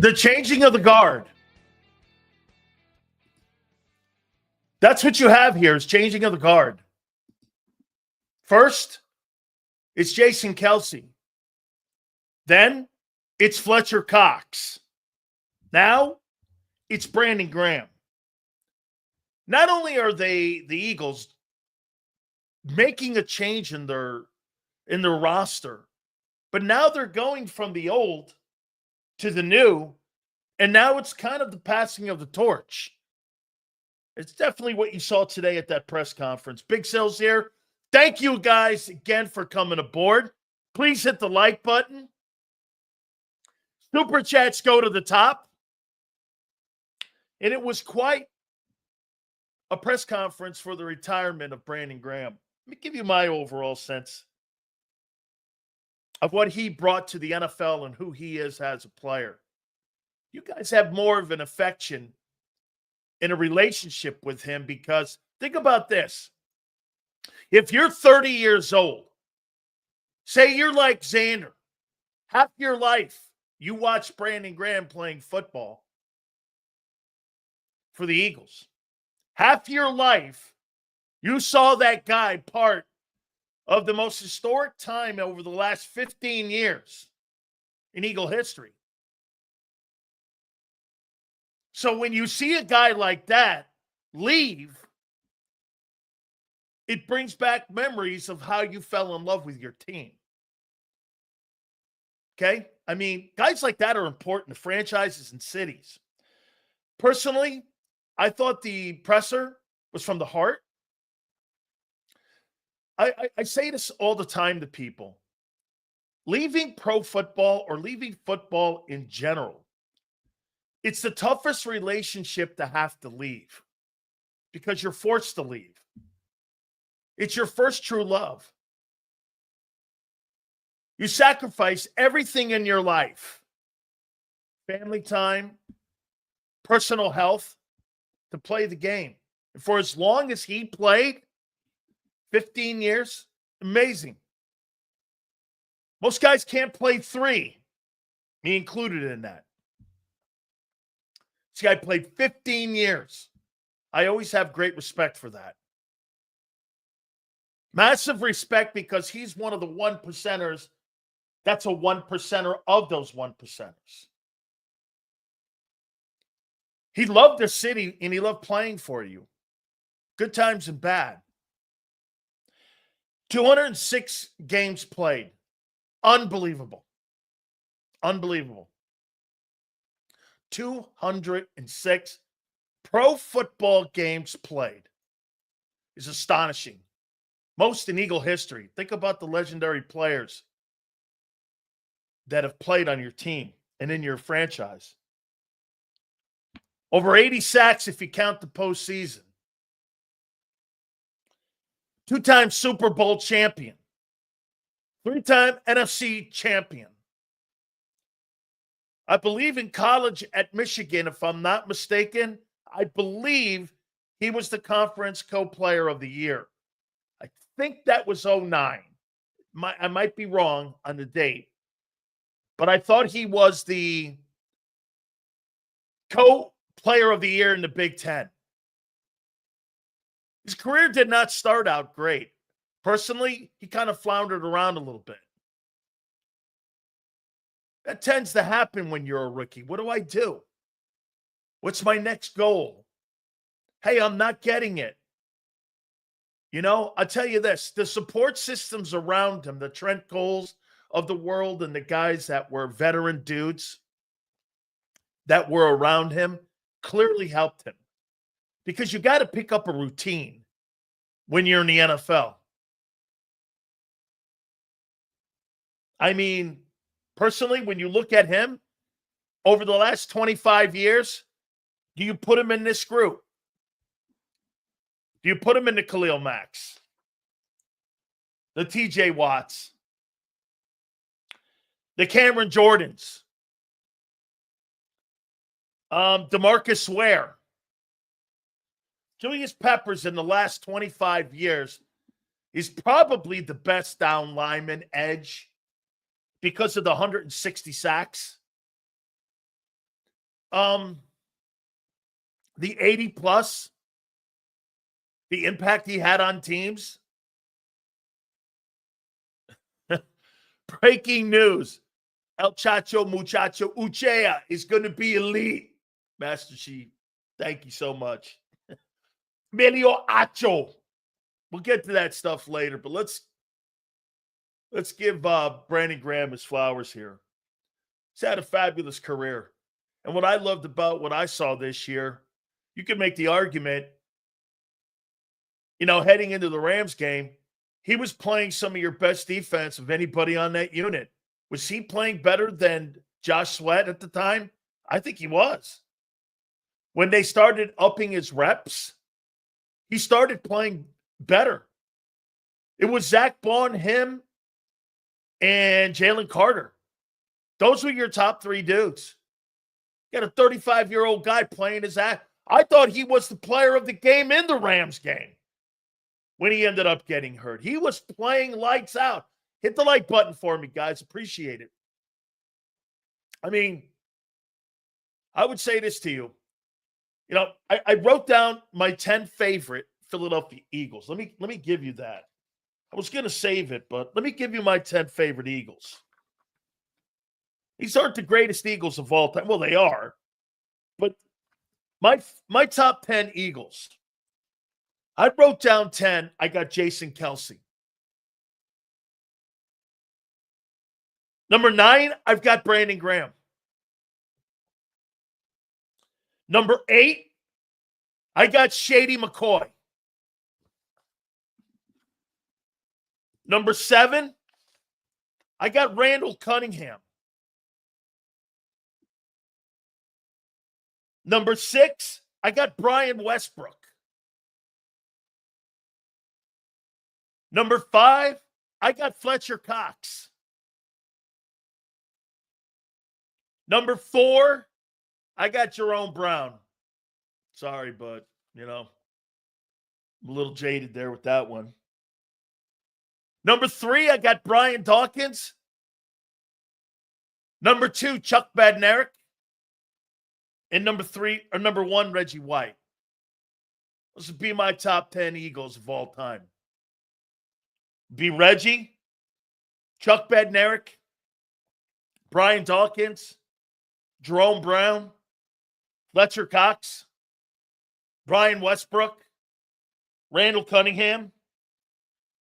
The changing of the guard. That's what you have here is changing of the guard. First, it's Jason Kelce. Then, it's Fletcher Cox. Now, it's Brandon Graham. Not only are the Eagles making a change in their roster, but now they're going from the old to the new, and now it's kind of the passing of the torch. It's definitely what you saw today at that press conference. Big Sales here. Thank you guys again for coming aboard. Please hit the like button. Super chats go to the top. And it was quite a press conference for the retirement of Brandon Graham. Let me give you my overall sense of what he brought to the NFL and who he is as a player. You guys have more of an affection in a relationship with him because think about this. If you're 30 years old, say you're like Xander, half your life you watch Brandon Graham playing football for the Eagles. Half your life you saw that guy part of the most historic time over the last 15 years in Eagle history. So when you see a guy like that leave, it brings back memories of how you fell in love with your team. Okay? I mean, guys like that are important to franchises and cities. Personally, I thought the presser was from the heart. I say this all the time to people. Leaving pro football or leaving football in general, it's the toughest relationship to have to leave because you're forced to leave. It's your first true love. You sacrifice everything in your life, family time, personal health, to play the game. And for as long as he played, 15 years, amazing. Most guys can't play 3, me included in that. This guy played 15 years. I always have great respect for that. Massive respect because he's one of the 1%ers. That's a 1%er of those 1%ers. He loved the city and he loved playing for you. Good times and bad. 206 games played. Unbelievable. Unbelievable. 206 pro football games played is astonishing. Most in Eagle history. Think about the legendary players that have played on your team and in your franchise. Over 80 sacks if you count the postseason. 2-time Super Bowl champion. 3-time NFC champion. I believe in college at Michigan, if I'm not mistaken, I believe he was the conference co-player of the year. I think that was 09. I might be wrong on the date. But I thought he was the co-player of the year in the Big Ten. His career did not start out great. Personally, he kind of floundered around a little bit. That tends to happen when you're a rookie. What do I do? What's my next goal? Hey, I'm not getting it. You know, I'll tell you this. The support systems around him, the Trent Coles of the world and the guys that were veteran dudes that were around him clearly helped him. Because you got to pick up a routine when you're in the NFL. I mean, personally, when you look at him over the last 25 years, do you put him in this group? Do you put him in the Khalil Macks? The TJ Watts? The Cameron Jordans? DeMarcus Ware? Julius Peppers in the last 25 years is probably the best down lineman edge because of the 160 sacks. the 80 plus, the impact he had on teams. Breaking news. El Chacho Muchacho Uchea is going to be elite. Master Chief, thank you so much. Melio Acho. We'll get to that stuff later, but let's give Brandon Graham his flowers here. He's had a fabulous career. And what I loved about what I saw this year, you can make the argument, heading into the Rams game, he was playing some of your best defense of anybody on that unit. Was he playing better than Josh Sweat at the time? I think he was. When they started upping his reps, he started playing better. It was Zach Baun, him, and Jalen Carter. Those were your top three dudes. You got a 35-year-old guy playing his ass. I thought he was the player of the game in the Rams game when he ended up getting hurt. He was playing lights out. Hit the like button for me, guys. Appreciate it. I mean, I would say this to you. I wrote down my 10 favorite Philadelphia Eagles. Let me give you that. I was going to save it, but let me give you my 10 favorite Eagles. These aren't the greatest Eagles of all time. Well, they are. But my top 10 Eagles. I wrote down 10. I got Jason Kelce. Number 9, I've got Brandon Graham. Number 8, I got Shady McCoy. Number 7, I got Randall Cunningham. Number 6, I got Brian Westbrook. Number 5, I got Fletcher Cox. Number 4, I got Jerome Brown. Sorry, but, I'm a little jaded there with that one. Number 3, I got Brian Dawkins. Number 2, Chuck Badnarik. And number 1, Reggie White. Those would be my top 10 Eagles of all time. Be Reggie, Chuck Badnarik, Brian Dawkins, Jerome Brown, Fletcher Cox, Brian Westbrook, Randall Cunningham,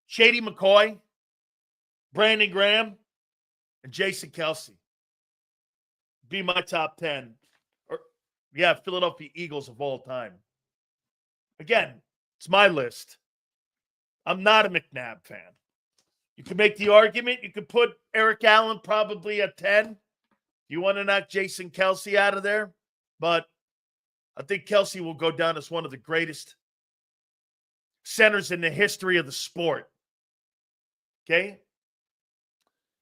Shady McCoy, Brandon Graham, and Jason Kelce. Be my top 10. Philadelphia Eagles of all time. Again, it's my list. I'm not a McNabb fan. You can make the argument. You could put Eric Allen probably at 10. You want to knock Jason Kelce out of there? But I think Kelce will go down as one of the greatest centers in the history of the sport. Okay?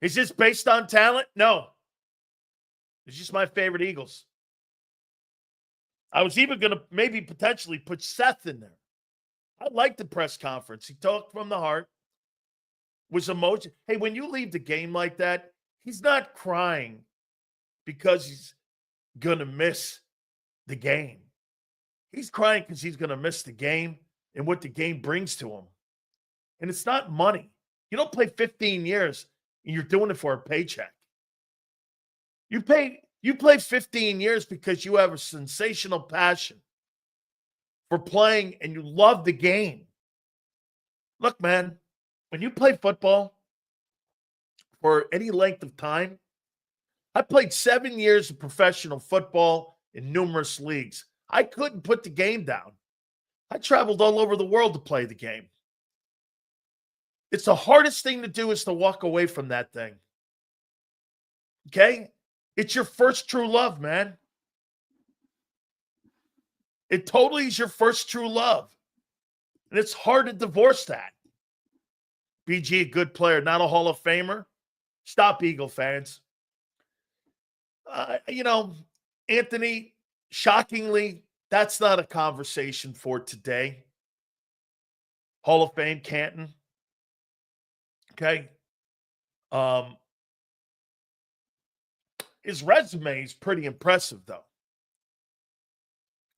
Is this based on talent? No. It's just my favorite Eagles. I was even going to maybe potentially put Seth in there. I liked the press conference. He talked from the heart. Was emotion. Hey, when you leave the game like that, he's not crying because he's going to miss the game. He's crying because he's going to miss the game and what the game brings to him. And it's not money. You don't play 15 years and you're doing it for a paycheck. You play 15 years because you have a sensational passion for playing and you love the game. Look, man, when you play football for any length of time, I played 7 years of professional football in numerous leagues. I couldn't put the game down. I traveled all over the world to play the game. It's the hardest thing to do is to walk away from that thing. Okay? It's your first true love, man. It totally is your first true love. And it's hard to divorce that. BG, a good player, not a Hall of Famer. Stop, Eagle fans. Anthony, shockingly, that's not a conversation for today. Hall of Fame, Canton. Okay. His resume is pretty impressive, though.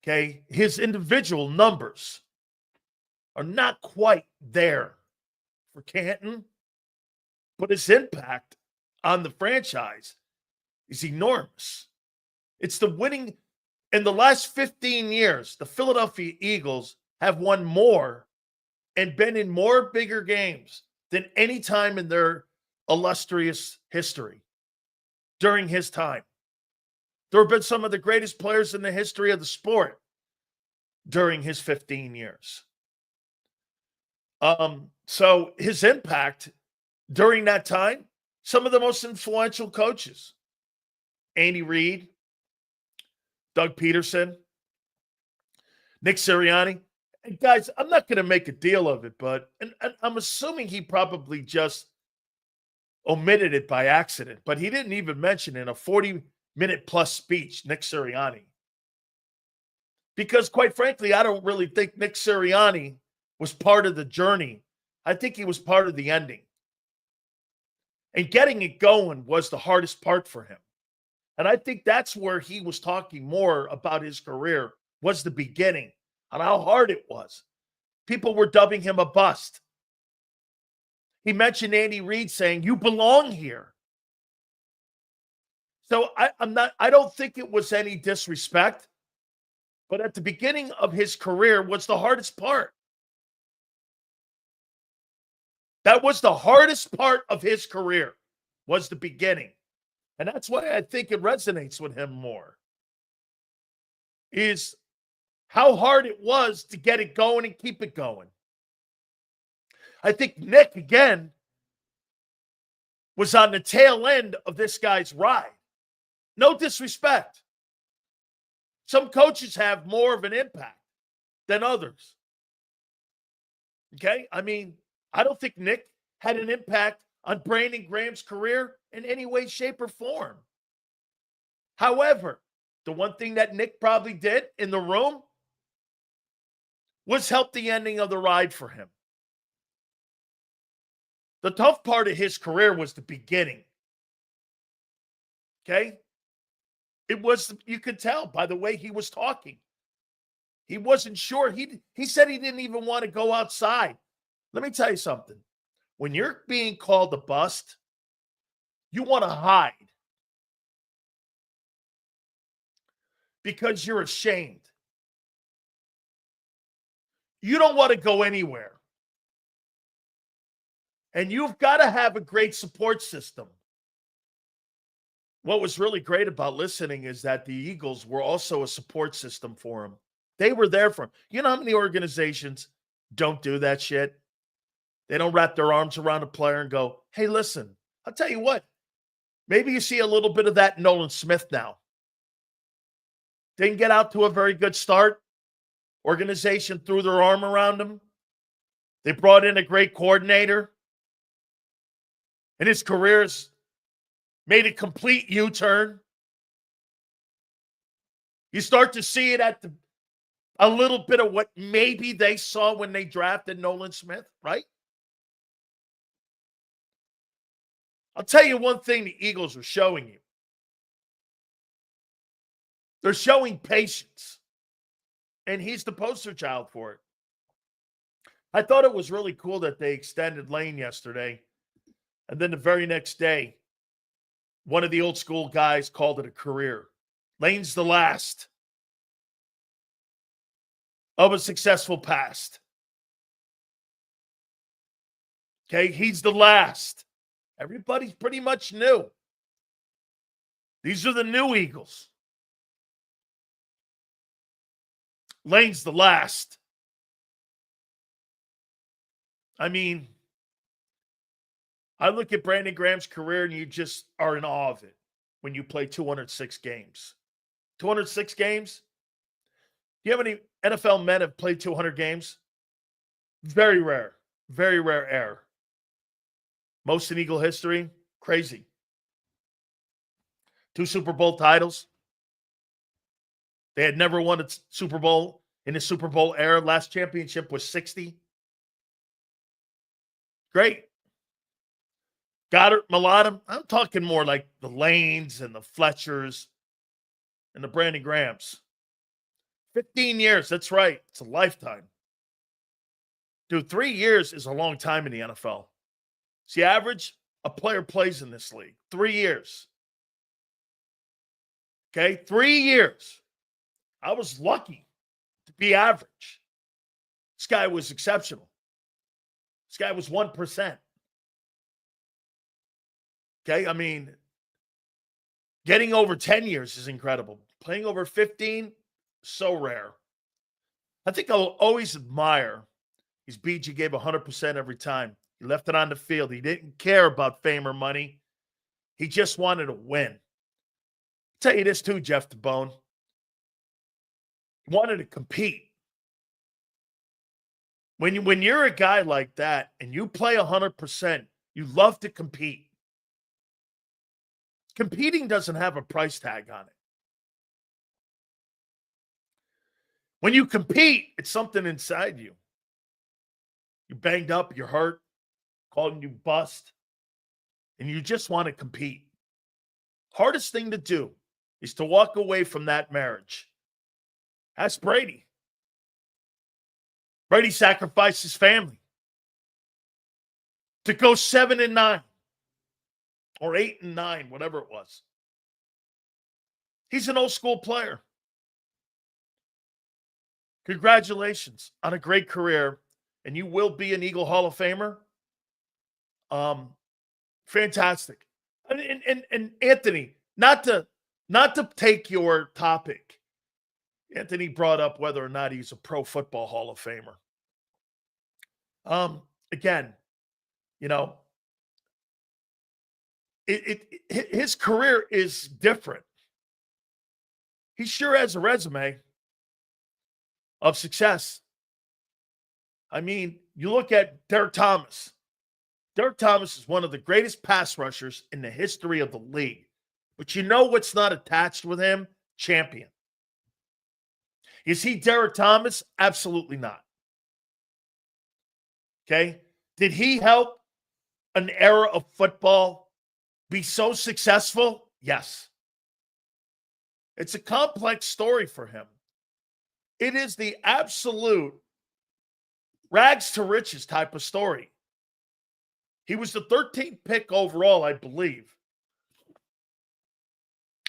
Okay, his individual numbers are not quite there for Canton, but his impact on the franchise is enormous. It's the winning in the last 15 years, the Philadelphia Eagles have won more and been in more bigger games than any time in their illustrious history during his time. There have been some of the greatest players in the history of the sport during his 15 years. So his impact during that time, some of the most influential coaches, Andy Reid, Doug Peterson, Nick Sirianni. And guys, I'm not going to make a deal of it, but and I'm assuming he probably just omitted it by accident, but he didn't even mention in a 40-minute plus speech Nick Sirianni. Because quite frankly, I don't really think Nick Sirianni was part of the journey. I think he was part of the ending. And getting it going was the hardest part for him. And I think that's where he was talking more about his career, was the beginning and how hard it was. People were dubbing him a bust. He mentioned Andy Reid saying, "You belong here." So I don't think it was any disrespect, but at the beginning of his career was the hardest part. That was the hardest part of his career, was the beginning. And that's why I think it resonates with him more, is how hard it was to get it going and keep it going. I think Nick, again, was on the tail end of this guy's ride. No disrespect. Some coaches have more of an impact than others. Okay? I mean, I don't think Nick had an impact on Brandon Graham's career in any way, shape, or form. However, the one thing that Nick probably did in the room was help the ending of the ride for him. The tough part of his career was the beginning. Okay? It was, you could tell by the way he was talking. He wasn't sure. He said he didn't even want to go outside. Let me tell you something. When you're being called a bust, you want to hide because you're ashamed. You don't want to go anywhere. And you've got to have a great support system. What was really great about listening is that the Eagles were also a support system for him. They were there for him. You know how many organizations don't do that shit? They don't wrap their arms around a player and go, "Hey, listen, I'll tell you what. Maybe you see a little bit of that in Nolan Smith now. Didn't get out to a very good start. Organization threw their arm around him. They brought in a great coordinator. And his career's made a complete U-turn. You start to see it at a little bit of what maybe they saw when they drafted Nolan Smith, right? I'll tell you one thing the Eagles are showing you. They're showing patience. And he's the poster child for it. I thought it was really cool that they extended Lane yesterday. And then the very next day, one of the old school guys called it a career. Lane's the last of a successful past. Okay, he's the last. Everybody's pretty much new. These are the new Eagles. Lane's the last. I mean, I look at Brandon Graham's career and you just are in awe of it when you play 206 games. 206 games? Do you have any NFL men have played 200 games? Very rare. Very rare air. Most in Eagle history? Crazy. 2 Super Bowl titles. They had never won a Super Bowl in the Super Bowl era. Last championship was 60. Great. Goddard, Mulata. I'm talking more like the Lanes and the Fletchers and the Brandon Grahams. 15 years. That's right. It's a lifetime. Dude, 3 years is a long time in the NFL. It's the average a player plays in this league. 3 years. Okay? 3 years. I was lucky to be average. This guy was exceptional. This guy was 1%. Okay? I mean, getting over 10 years is incredible. Playing over 15, so rare. I think I'll always admire his BG gave 100% every time. He left it on the field. He didn't care about fame or money. He just wanted to win. I'll tell you this too, Jeff DeBone. He wanted to compete. When you're a guy like that and you play 100%, you love to compete. Competing doesn't have a price tag on it. When you compete, it's something inside you. You're banged up, you're hurt, calling you bust, and you just want to compete. Hardest thing to do is to walk away from that marriage. Ask Brady. Brady sacrificed his family to go 7-9 or 8-9, whatever it was. He's an old school player. Congratulations on a great career, and you will be an Eagle Hall of Famer. Fantastic. And Anthony, not to take your topic, Anthony brought up whether or not he's a Pro Football Hall of Famer. Again, you know, his career is different. He sure has a resume of success. I mean, you look at Derek Thomas. Derek Thomas is one of the greatest pass rushers in the history of the league. But you know what's not attached with him? Champion. Is he Derek Thomas? Absolutely not. Okay? Did he help an era of football be so successful? Yes. It's a complex story for him. It is the absolute rags to riches type of story. He was the 13th pick overall, I believe.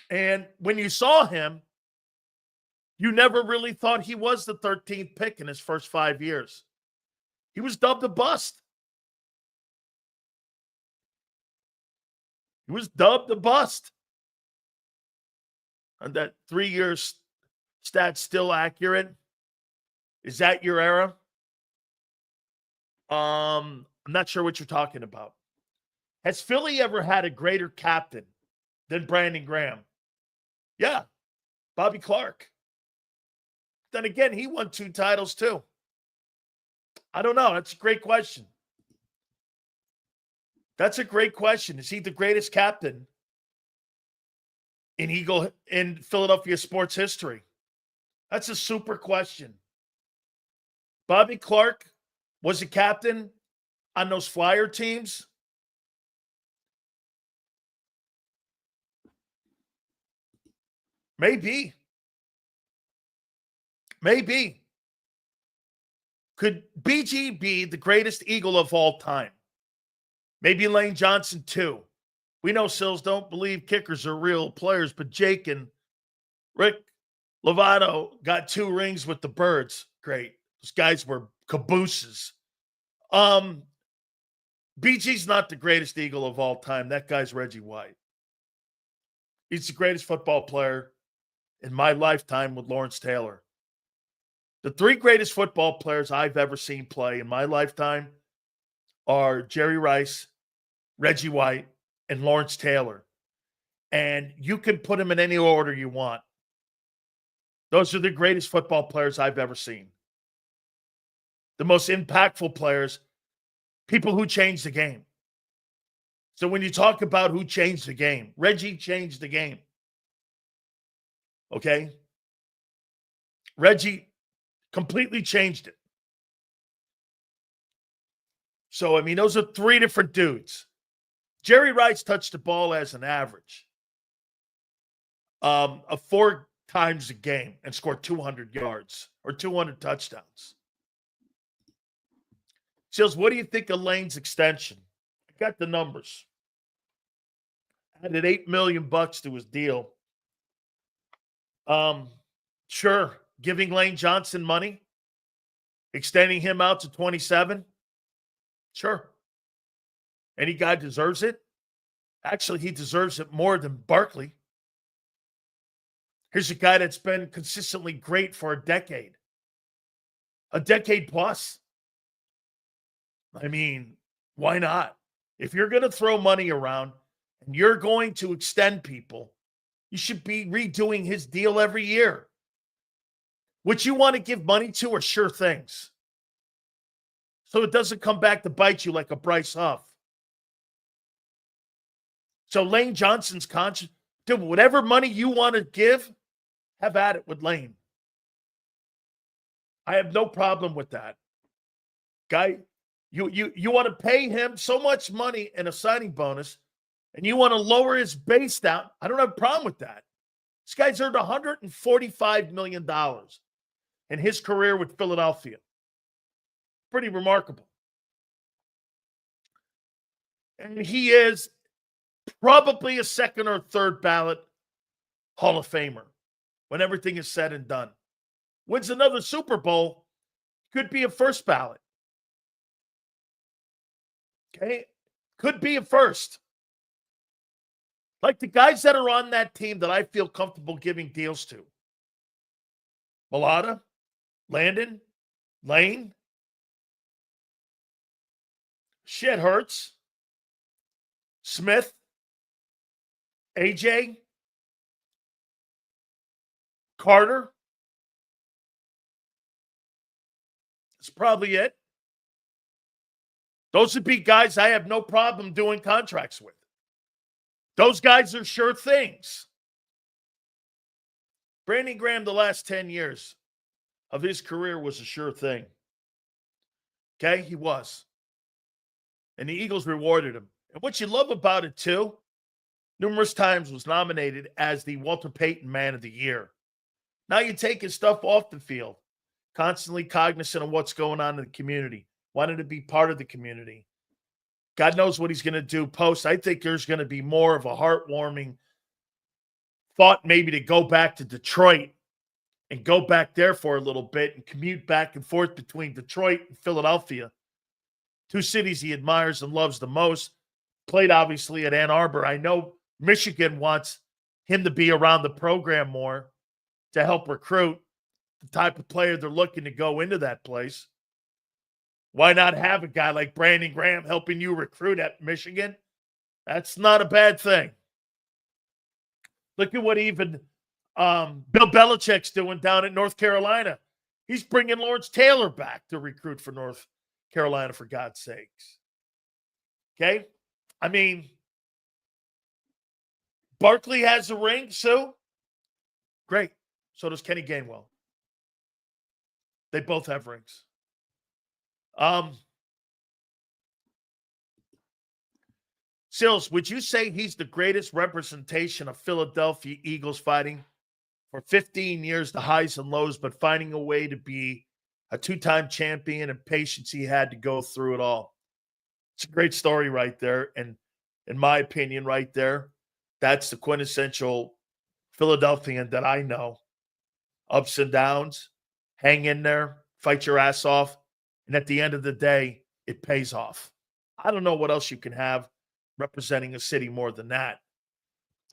And when you saw him, you never really thought he was the 13th pick in his first 5 years. He was dubbed a bust. He was dubbed a bust. And that 3 years stat's still accurate. Is that your era? I'm not sure what you're talking about. Has Philly ever had a greater captain than Brandon Graham? Yeah, Bobby Clark. Then again, he won 2 titles too. I don't know. That's a great question. That's a great question. Is he the greatest captain in Philadelphia sports history? That's a super question. Bobby Clark was a captain on those Flyer teams. Maybe. Could BG be the greatest Eagle of all time? Maybe Lane Johnson too. We know Sills don't believe kickers are real players, but Jake and Rick Lovato got 2 rings with the Birds. Great. Those guys were cabooses. BG's not the greatest Eagle of all time. That guy's Reggie White. He's the greatest football player in my lifetime with Lawrence Taylor. The 3 greatest football players I've ever seen play in my lifetime are Jerry Rice, Reggie White, and Lawrence Taylor. And you can put them in any order you want. Those are the greatest football players I've ever seen. The most impactful players, people who changed the game. So when you talk about who changed the game, Reggie changed the game. Okay? Reggie completely changed it. So, I mean, those are 3 different dudes. Jerry Rice touched the ball as an average. A times a game and score 200 yards or 200 touchdowns. Seals, what do you think of Lane's extension? I got the numbers. Added $8 million to his deal. Sure, giving Lane Johnson money, extending him out to 27. Sure. Any guy deserves it. Actually, he deserves it more than Barkley. Here's a guy that's been consistently great for a decade plus. I mean, why not? If you're going to throw money around and you're going to extend people, you should be redoing his deal every year. What you want to give money to are sure things. So it doesn't come back to bite you like a Bryce Huff. So Lane Johnson's conscious. Dude, whatever money you want to give, have at it with Lane. I have no problem with that. Guy, you want to pay him so much money in a signing bonus, and you want to lower his base down. I don't have a problem with that. This guy's earned $145 million in his career with Philadelphia. Pretty remarkable. And he is probably a second or third ballot Hall of Famer when everything is said and done. Wins another Super Bowl, could be a first ballot. Okay? Could be a first. Like the guys that are on that team that I feel comfortable giving deals to. Mulata, Landon, Lane. Shit hurts. Smith, AJ, Carter. That's probably it. Those would be guys I have no problem doing contracts with. Those guys are sure things. Brandon Graham, the last 10 years of his career was a sure thing. Okay, he was. And the Eagles rewarded him. And what you love about it, too, numerous times was nominated as the Walter Payton Man of the Year. Now you take his stuff off the field, constantly cognizant of what's going on in the community, wanting to be part of the community. God knows what he's going to do post. I think there's going to be more of a heartwarming thought maybe to go back to Detroit and go back there for a little bit and commute back and forth between Detroit and Philadelphia, two cities he admires and loves the most. Played, obviously, at Ann Arbor. I know Michigan wants him to be around the program more to help recruit the type of player they're looking to go into that place. Why not have a guy like Brandon Graham helping you recruit at Michigan? That's not a bad thing. Look at what even Bill Belichick's doing down at North Carolina. He's bringing Lawrence Taylor back to recruit for North Carolina, for God's sakes. Okay? I mean, Barkley has a ring, so great. So does Kenny Gainwell. They both have rings. Sills, would you say he's the greatest representation of Philadelphia Eagles fighting for 15 years, the highs and lows, but finding a way to be a two-time champion and patience he had to go through it all? It's a great story right there. And in my opinion, right there, that's the quintessential Philadelphian that I know. Ups and downs, hang in there, fight your ass off. And at the end of the day, it pays off. I don't know what else you can have representing a city more than that.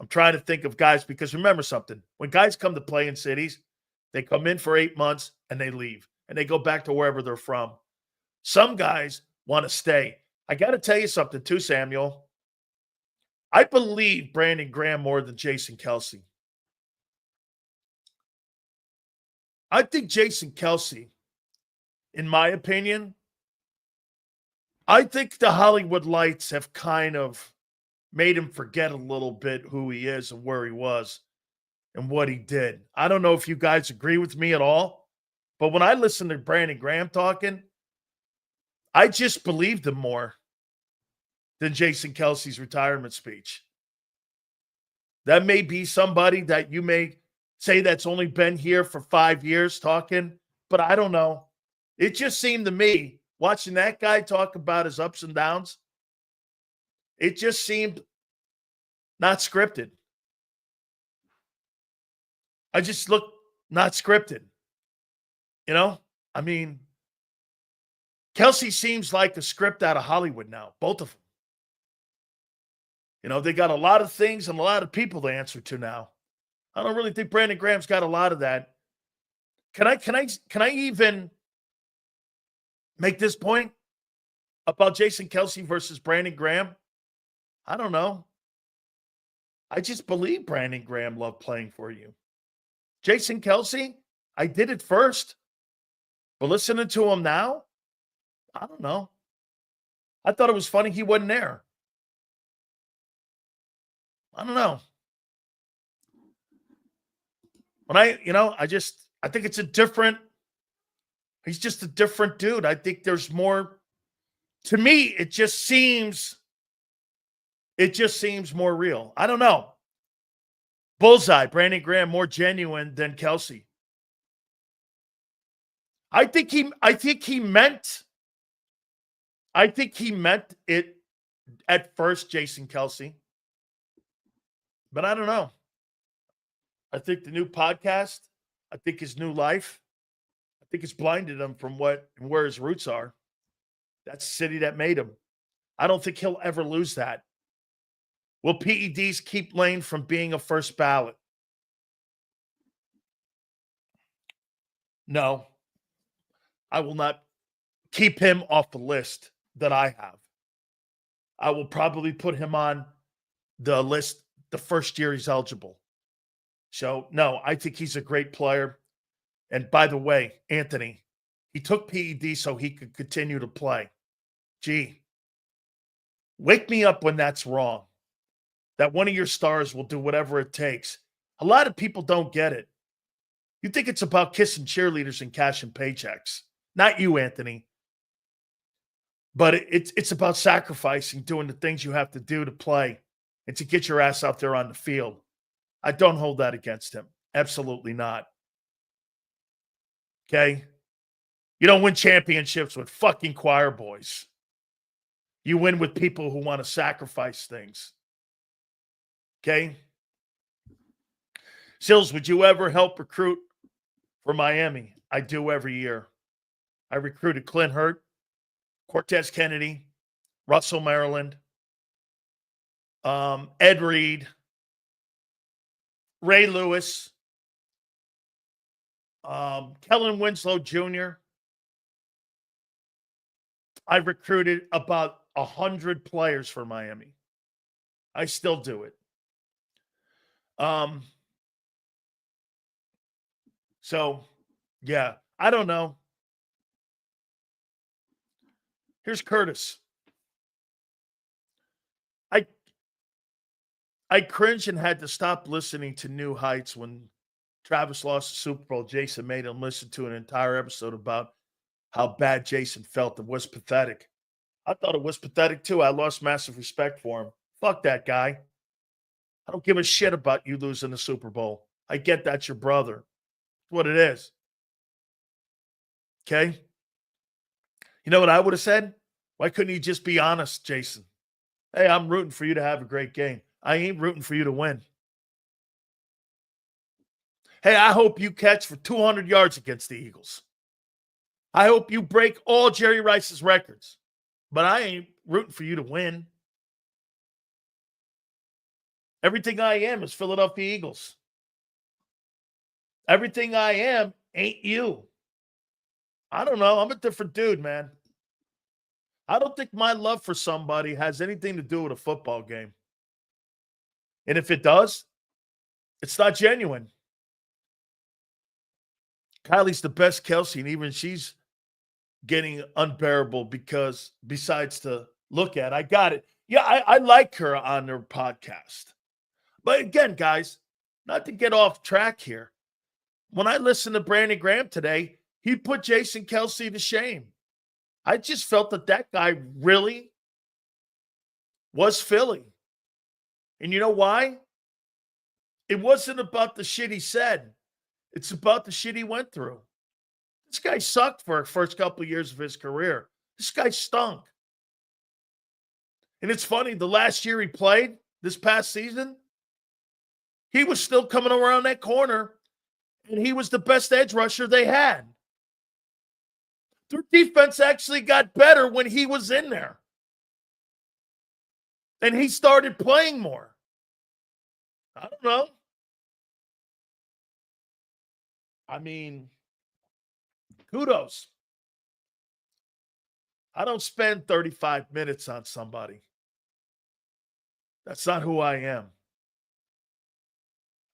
I'm trying to think of guys, because remember something. When guys come to play in cities, they come in for 8 months and they leave. And they go back to wherever they're from. Some guys want to stay. I got to tell you something too, Samuel. I believe Brandon Graham more than Jason Kelce. I think Jason Kelce, in my opinion, I think the Hollywood lights have kind of made him forget a little bit who he is and where he was and what he did. I don't know if you guys agree with me at all, but when I listen to Brandon Graham talking, I just believed him more than Jason Kelce's retirement speech. That may be somebody that you may say that's only been here for 5 years talking, but I don't know. It just seemed to me, watching that guy talk about his ups and downs, it just seemed not scripted. I just looked not scripted. You know? I mean, Kelsey seems like a script out of Hollywood now, both of them. You know, they got a lot of things and a lot of people to answer to now. I don't really think Brandon Graham's got a lot of that. Can I even make this point about Jason Kelsey versus Brandon Graham? I don't know. I just believe Brandon Graham loved playing for you. Jason Kelsey, I did it first. But listening to him now, I don't know. I thought it was funny he wasn't there. I don't know. When I think it's a different, he's just a different dude. I think there's more, to me, it just seems more real. I don't know. Bullseye, Brandon Graham, more genuine than Kelsey. I think he meant it at first, Jason Kelsey. But I don't know. I think the new podcast, I think his new life, I think it's blinded him from where his roots are. That's the city that made him. I don't think he'll ever lose that. Will PEDs keep Lane from being a first ballot? No. I will not keep him off the list that I have. I will probably put him on the list the first year he's eligible. So, no, I think he's a great player. And by the way, Anthony, he took PED so he could continue to play. Gee, wake me up when that's wrong. That one of your stars will do whatever it takes. A lot of people don't get it. You think it's about kissing cheerleaders and cashing paychecks. Not you, Anthony. But it's about sacrificing, doing the things you have to do to play and to get your ass out there on the field. I don't hold that against him. Absolutely not. Okay? You don't win championships with fucking choir boys. You win with people who want to sacrifice things. Okay? Sills, would you ever help recruit for Miami? I do every year. I recruited Clint Hurt, Cortez Kennedy, Russell Maryland, Ed Reed, Ray Lewis, Kellen Winslow Jr. I recruited about 100 players for Miami. I still do it. So, yeah, I don't know. Here's Curtis. I cringed and had to stop listening to New Heights when Travis lost the Super Bowl. Jason made him listen to an entire episode about how bad Jason felt. It was pathetic. I thought it was pathetic too. I lost massive respect for him. Fuck that guy. I don't give a shit about you losing the Super Bowl. I get that's your brother. That's what it is. Okay? You know what I would have said? Why couldn't he just be honest, Jason? Hey, I'm rooting for you to have a great game. I ain't rooting for you to win. Hey, I hope you catch for 200 yards against the Eagles. I hope you break all Jerry Rice's records. But I ain't rooting for you to win. Everything I am is Philadelphia Eagles. Everything I am ain't you. I don't know. I'm a different dude, man. I don't think my love for somebody has anything to do with a football game. And if it does, it's not genuine. Kylie's the best Kelsey, and even she's getting unbearable because besides to look at, I got it. Yeah, I like her on her podcast. But again, guys, not to get off track here. When I listened to Brandon Graham today, he put Jason Kelsey to shame. I just felt that guy really was Philly. And you know why? It wasn't about the shit he said. It's about the shit he went through. This guy sucked for the first couple of years of his career. This guy stunk. And it's funny, the last year he played, this past season, he was still coming around that corner, and he was the best edge rusher they had. Their defense actually got better when he was in there. And he started playing more. I don't know. I mean, kudos. I don't spend 35 minutes on somebody. That's not who I am.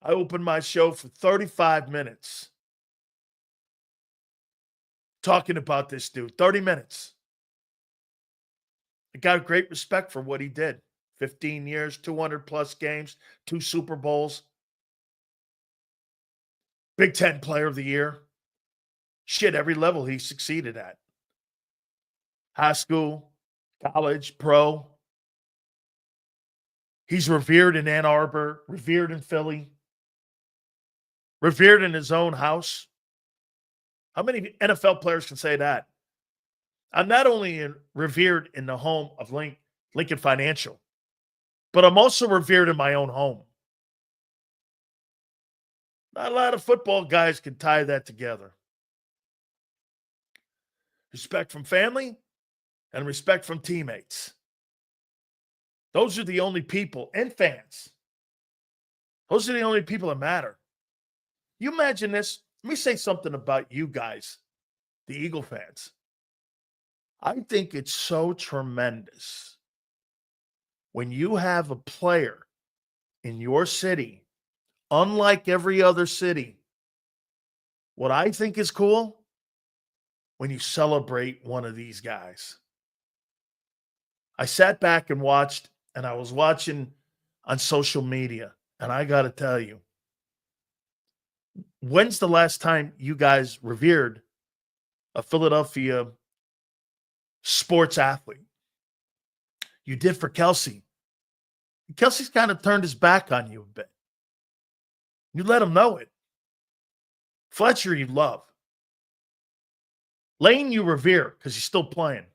I open my show for 35 minutes talking about this dude. 30 minutes. I got great respect for what he did. 15 years, 200 plus games, 2 Super Bowls. Big Ten Player of the Year. Shit, every level he succeeded at. High school, college, pro. He's revered in Ann Arbor, revered in Philly, revered in his own house. How many NFL players can say that? I'm not only revered in the home of Lincoln Financial, but I'm also revered in my own home. Not a lot of football guys can tie that together. Respect from family and respect from teammates. Those are the only people, and fans. Those are the only people that matter. You imagine this. Let me say something about you guys, the Eagle fans. I think it's so tremendous when you have a player in your city, unlike every other city. What I think is cool, when you celebrate one of these guys. I sat back and watched, and I was watching on social media, and I got to tell you, when's the last time you guys revered a Philadelphia sports athlete? You did for Kelsey. Kelsey's kind of turned his back on you a bit. You let him know it. Fletcher, you love. Lane, you revere because he's still playing.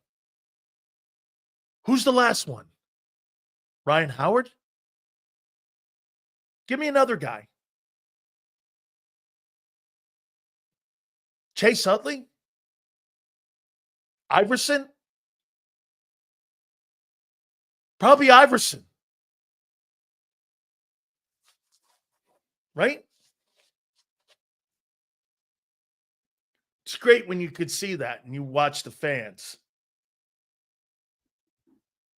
Who's the last one? Ryan Howard? Give me another guy. Chase Utley? Iverson? Probably Iverson. Right? It's great when you could see that and you watch the fans.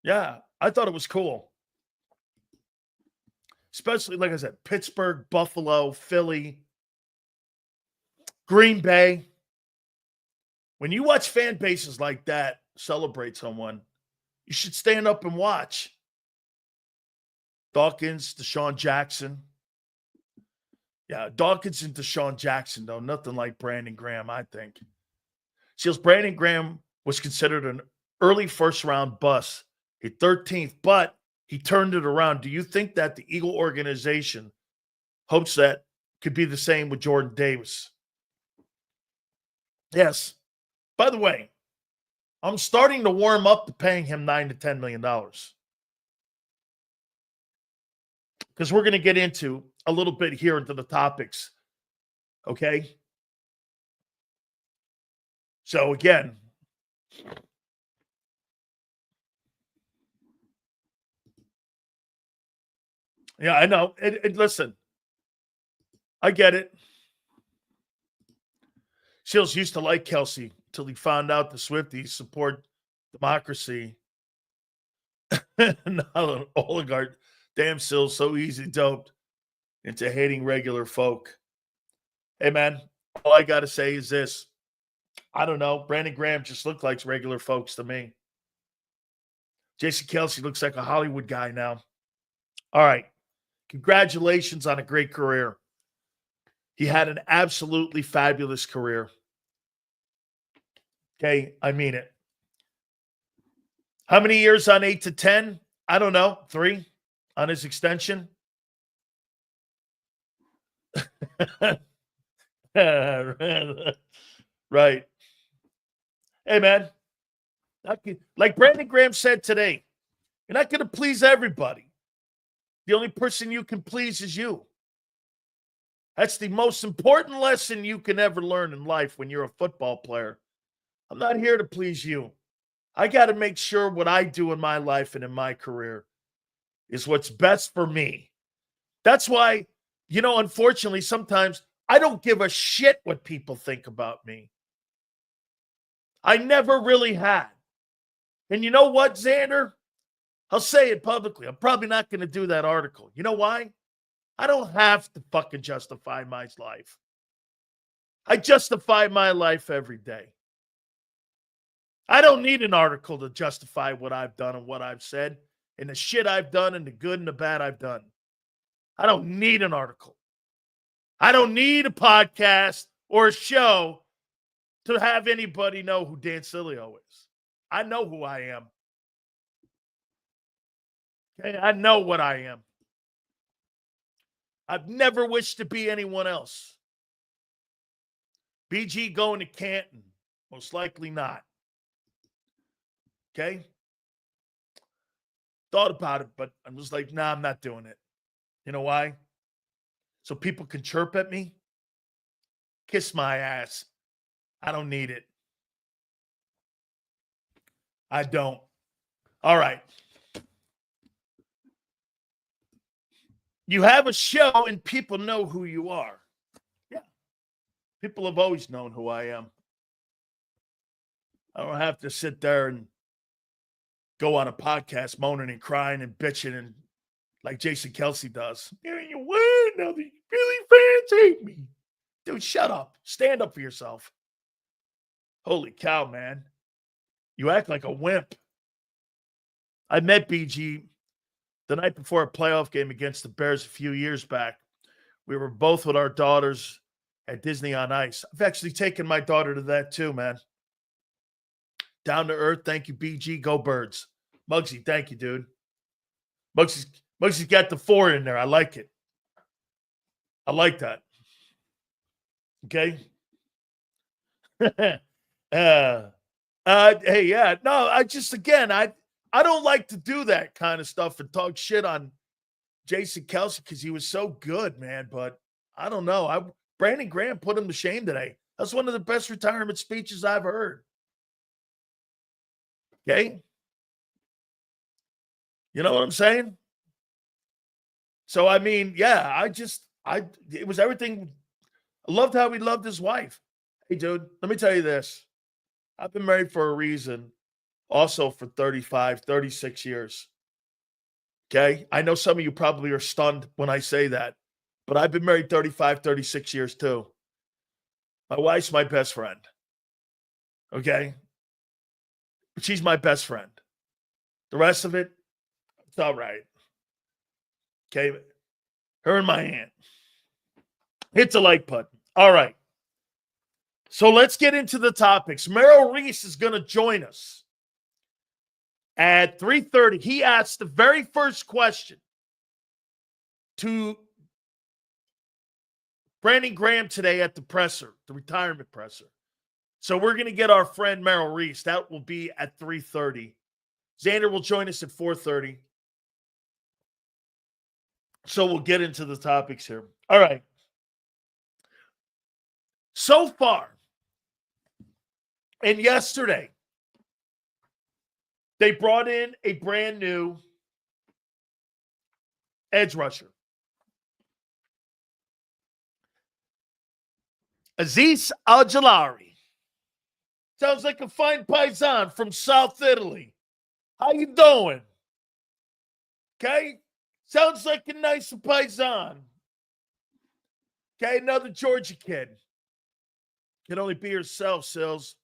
Yeah, I thought it was cool. Especially, like I said, Pittsburgh, Buffalo, Philly, Green Bay. When you watch fan bases like that celebrate someone, you should stand up and watch. Dawkins, Deshaun Jackson. Yeah, Dawkins and Deshaun Jackson, though, nothing like Brandon Graham, I think. Seals, Brandon Graham was considered an early first-round bust. Hit 13th, but he turned it around. Do you think that the Eagle organization hopes that could be the same with Jordan Davis? Yes. By the way, I'm starting to warm up to paying him $9 to $10 million. Because we're going to get into a little bit here into the topics. Okay? So again, yeah, I know. Listen, I get it. Seals used to like Kelsey until he found out the Swifties support democracy. Not an oligarch. Damn, Seals, so easy doped into hating regular folk. Hey, man, all I got to say is this. I don't know. Brandon Graham just looked like regular folks to me. Jason Kelsey looks like a Hollywood guy now. All right. Congratulations on a great career. He had an absolutely fabulous career. Okay, I mean it. How many years on 8 to 10? I don't know. 3 on his extension. Right. Hey, man. Like Brandon Graham said today, you're not going to please everybody. The only person you can please is you. That's the most important lesson you can ever learn in life when you're a football player. I'm not here to please you. I got to make sure what I do in my life and in my career is what's best for me. That's why, unfortunately, sometimes I don't give a shit what people think about me. I never really had. And you know what, Xander? I'll say it publicly. I'm probably not going to do that article. You know why? I don't have to fucking justify my life. I justify my life every day. I don't need an article to justify what I've done and what I've said and the shit I've done and the good and the bad I've done. I don't need an article. I don't need a podcast or a show to have anybody know who Dan Sileo is. I know who I am. Okay, I know what I am. I've never wished to be anyone else. BG going to Canton? Most likely not. Okay? Thought about it, but I was like, nah, I'm not doing it. You know why? So people can chirp at me? Kiss my ass. I don't need it. I don't. All right. You have a show and people know who you are. Yeah. People have always known who I am. I don't have to sit there and go on a podcast moaning and crying and bitching and like Jason Kelsey does. You win. Now the Philly fans hate me. Dude, shut up. Stand up for yourself. Holy cow, man. You act like a wimp. I met BG the night before a playoff game against the Bears a few years back. We were both with our daughters at Disney on Ice. I've actually taken my daughter to that too, man. Down to earth. Thank you, BG. Go Birds. Muggsy, thank you, dude. Muggsy's got the 4 in there. I like it. I like that. Okay. Hey, yeah. No, I don't like to do that kind of stuff and talk shit on Jason Kelsey because he was so good, man. But I don't know. Brandon Graham put him to shame today. That's one of the best retirement speeches I've heard. Okay. You know what I'm saying? So, I mean, yeah, it was everything. I loved how he loved his wife. Hey, dude, let me tell you this. I've been married for a reason, also for 35, 36 years. Okay. I know some of you probably are stunned when I say that, but I've been married 35, 36 years too. My wife's my best friend. Okay. She's my best friend. The rest of it, it's all right. Okay. Her and my aunt. Hit the like button. All right. So let's get into the topics. Merrill Reese is going to join us at 3:30. He asked the very first question to Brandon Graham today at the presser, the retirement presser. So we're going to get our friend Merrill Reese. That will be at 3:30. Xander will join us at 4:30. So we'll get into the topics here. All right. So far, and yesterday, they brought in a brand new edge rusher. Azeez Ojulari. Sounds like a fine paisan from South Italy. How you doing? Okay? Sounds like a nice paisan. Okay, another Georgia kid. Can only be yourself, Sills,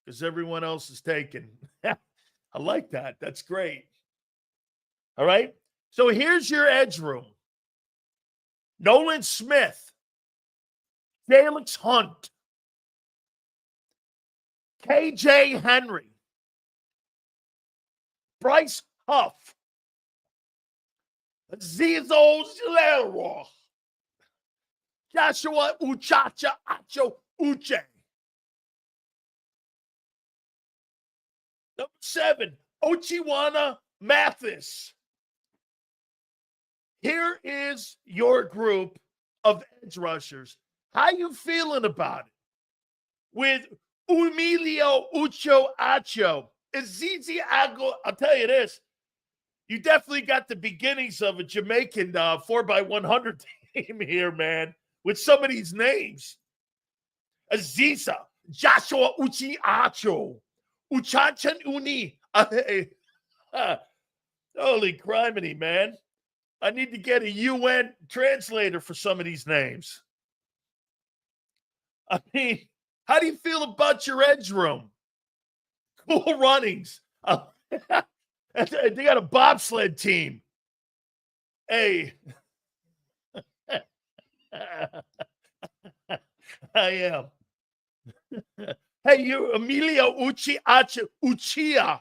because everyone else is taken. I like that. That's great. All right? So here's your edge room. Nolan Smith, Felix Hunt, KJ Henry, Bryce Huff, Azeez Ojulari, Joshua Uchacha Acho Uche. Number 7, Ochiwana Mathis. Here is your group of edge rushers. How you feeling about it? With Emilio Ucho Acho, Azeez Ojulari, I'll tell you this. You definitely got the beginnings of a Jamaican 4x100 team here, man, with some of these names. Aziza, Joshua Uchi Acho, Uchanchan Uni. Holy criminy, man. I need to get a UN translator for some of these names. I mean, how do you feel about your edge room? Cool runnings. They got a bobsled team. Hey. I am. Hey, you, Emilio Uchia.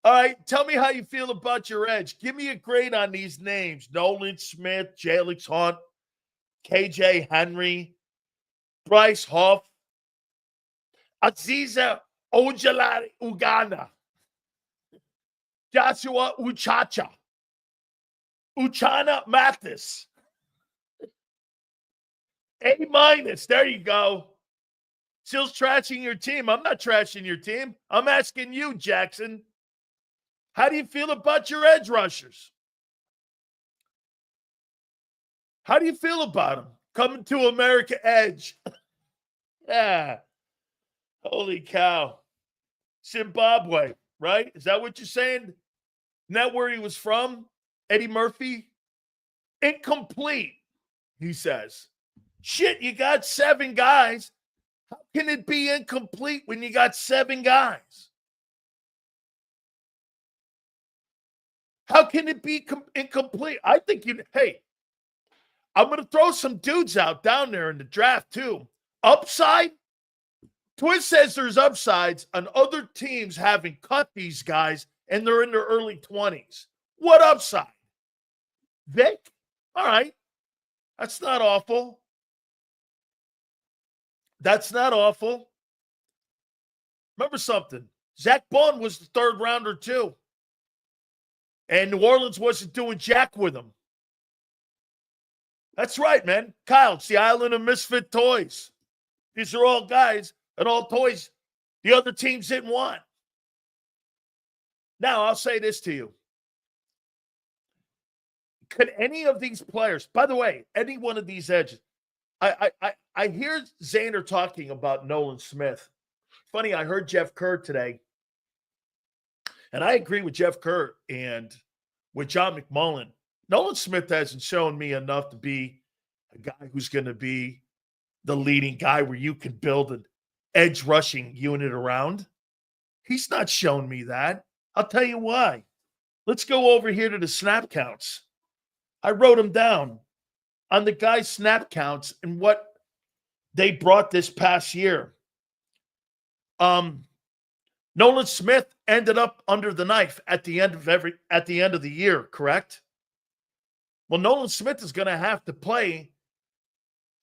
All right, tell me how you feel about your edge. Give me a grade on these names. Nolan Smith, Jalix Hunt, KJ Henry, Bryce Huff, Azeez Ojulari Uganda, Joshua Uchacha, Uchana Mathis. A-. There you go. Still's trashing your team. I'm not trashing your team. I'm asking you, Jackson. How do you feel about your edge rushers? How do you feel about them? Coming to America Edge. Yeah. Holy cow. Zimbabwe, right? Is that what you're saying? Isn't that where he was from? Eddie Murphy? Incomplete, he says. Shit, you got 7 guys. How can it be incomplete when you got 7 guys? How can it be incomplete? I think hey, I'm going to throw some dudes out down there in the draft too. Upside? Twist says there's upsides on other teams having cut these guys and they're in their early 20s. What upside? Vic? All right. That's not awful. That's not awful. Remember something. Zach Bond was the 3rd rounder too. And New Orleans wasn't doing jack with him. That's right, man. Kyle, it's the island of misfit toys. These are all guys and all toys the other teams didn't want. Now, I'll say this to you. Could any of these players, by the way, any one of these edges, I hear Zaner talking about Nolan Smith. Funny, I heard Jeff Kerr today, and I agree with Jeff Kerr and with John McMullen. Nolan Smith hasn't shown me enough to be a guy who's going to be the leading guy where you can build an edge rushing unit around. He's not shown me that. I'll tell you why. Let's go over here to the snap counts. I wrote them down on the guys' snap counts and what they brought this past year. Nolan Smith ended up under the knife at the end of the year, correct? Well, Nolan Smith is going to have to play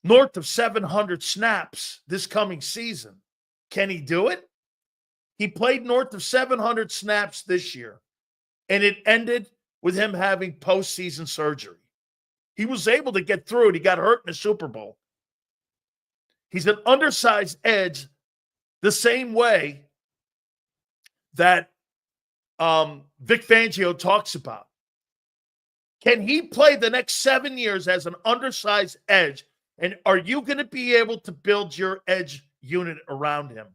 north of 700 snaps this coming season. Can he do it? He played north of 700 snaps this year, and it ended with him having postseason surgery. He was able to get through it. He got hurt in the Super Bowl. He's an undersized edge the same way that Vic Fangio talks about. Can he play the next 7 years as an undersized edge? And are you going to be able to build your edge unit around him?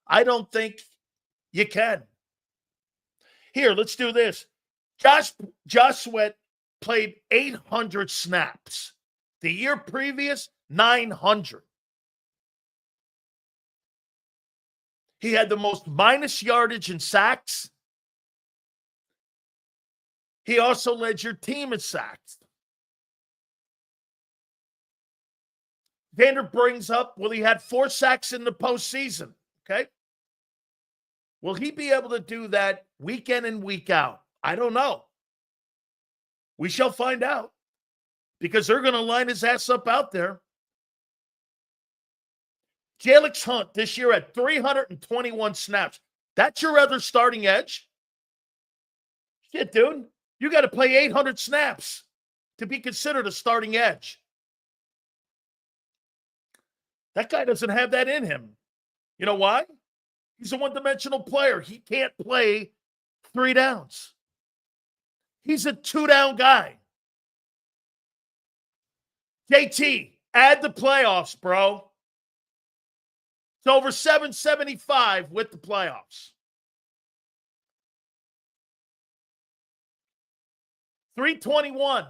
I don't think you can. Here, let's do this. Josh Sweat played 800 snaps. The year previous, 900. He had the most minus yardage in sacks. He also led your team in sacks. Vander brings up, well, he had 4 sacks in the postseason. Okay. Will he be able to do that week in and week out? I don't know. We shall find out. because they're going to line his ass up out there. Jalen Hunt this year had 321 snaps. That's your other starting edge? Shit, dude. You got to play 800 snaps to be considered a starting edge. That guy doesn't have that in him. You know why? He's a one-dimensional player. He can't play 3 downs. He's a 2-down guy. JT, add the playoffs, bro. It's over 775 with the playoffs. 321.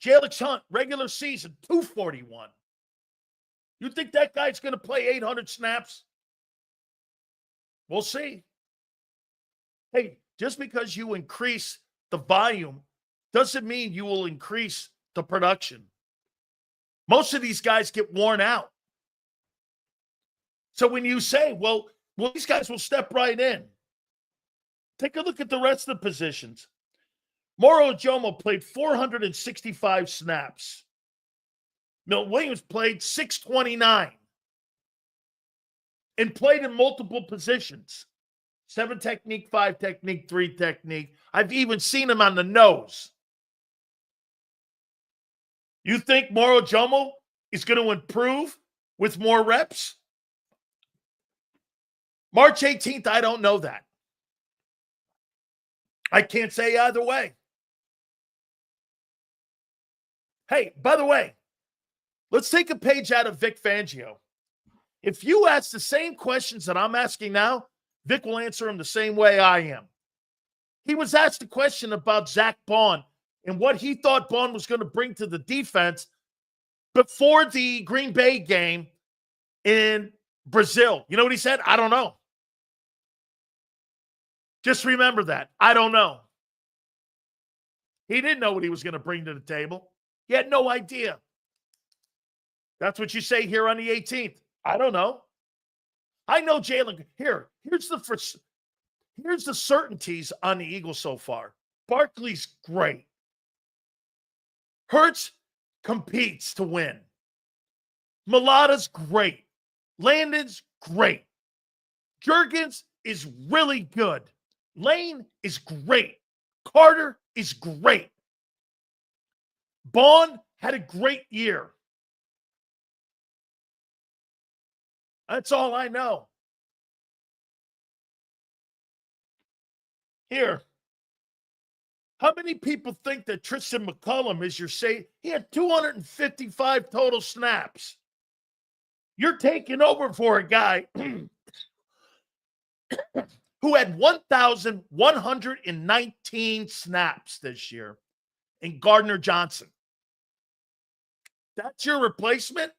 Jalen Hunt, regular season, 241. You think that guy's going to play 800 snaps? We'll see. Hey, just because you increase the volume doesn't mean you will increase the production. Most of these guys get worn out. So when you say, well, these guys will step right in. Take a look at the rest of the positions. Moro Ojomo played 465 snaps. Milt Williams played 629 and played in multiple positions. 7 technique, 5 technique, 3 technique. I've even seen him on the nose. You think Moro Ojomo is going to improve with more reps? March 18th, I don't know that. I can't say either way. Hey, by the way, let's take a page out of Vic Fangio. If you ask the same questions that I'm asking now, Vic will answer them the same way I am. He was asked a question about Zach Bond and what he thought Bond was going to bring to the defense before the Green Bay game in Brazil. You know what he said? I don't know. Just remember that. I don't know. He didn't know what he was going to bring to the table. He had no idea. That's what you say here on the 18th. I don't know. I know Jalen. Here's the certainties on the Eagles so far. Barkley's great. Hurts competes to win. Mulata's great. Landon's great. Jurgens is really good. Lane is great. Carter is great. Bond had a great year. That's all I know. Here. How many people think that Tristan McCullum is your say? He had 255 total snaps. You're taking over for a guy who had 1,119 snaps this year in Gardner Johnson. That's your replacement?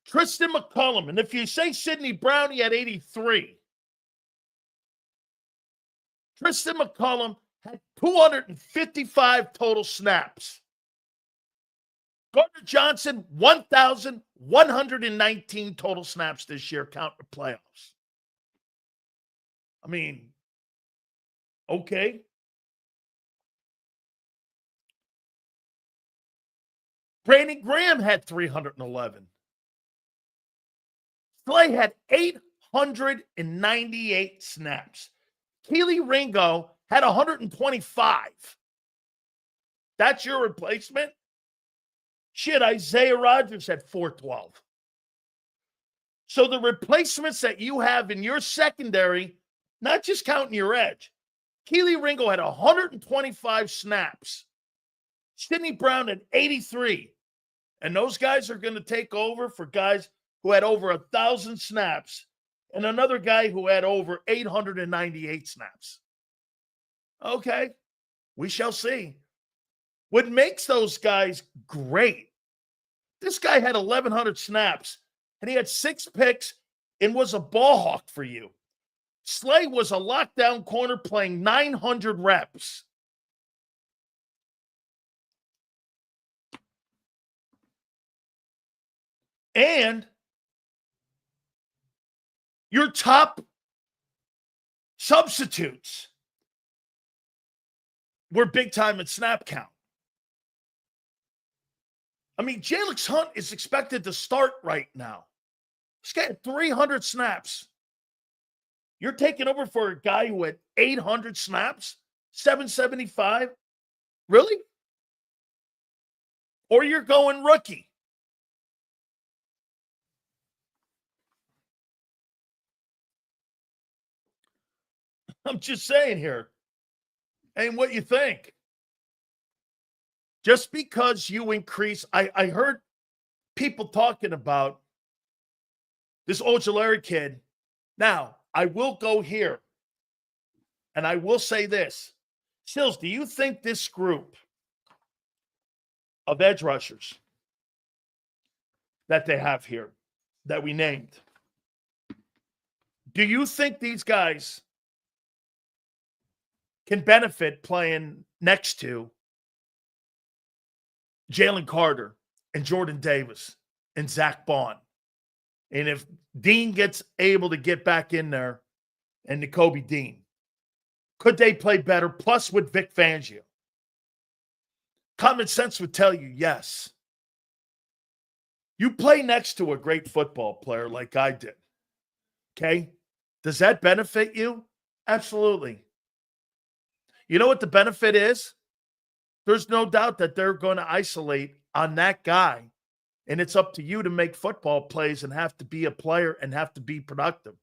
Tristan McCullum. And if you say Sidney Brown, he had 83. Tristan McCullum had 255 total snaps. Gardner Johnson, 1,119 total snaps this year, count the playoffs. I mean, okay. Brandon Graham had 311. Slay had 898 snaps. Keely Ringo had 125. That's your replacement? Shit, Isaiah Rodgers had 412. So the replacements that you have in your secondary, not just counting your edge, Keely Ringo had 125 snaps. Sidney Brown had 83. And those guys are going to take over for guys who had over 1,000 snaps and another guy who had over 898 snaps. Okay, we shall see. What makes those guys great, this guy had 1,100 snaps, and he had 6 picks and was a ball hawk for you. Slay was a lockdown corner playing 900 reps. And your top substitutes, we're big time in snap count. I mean, Jalen Hunt is expected to start right now. He's getting 300 snaps. You're taking over for a guy who had 800 snaps, 775? Really? Or you're going rookie? I'm just saying here. And what you think? Just because you increase, I heard people talking about this Ojulari kid. Now, I will go here, and I will say this. Sills, do you think this group of edge rushers that they have here, that we named, do you think these guys can benefit playing next to Jalen Carter and Jordan Davis and Zach Bond? And if Dean gets able to get back in there and Nakobe Dean, could they play better? Plus with Vic Fangio. Common sense would tell you yes. You play next to a great football player like I did. Okay? Does that benefit you? Absolutely. You know what the benefit is? There's no doubt that they're going to isolate on that guy. And it's up to you to make football plays and have to be a player and have to be productive.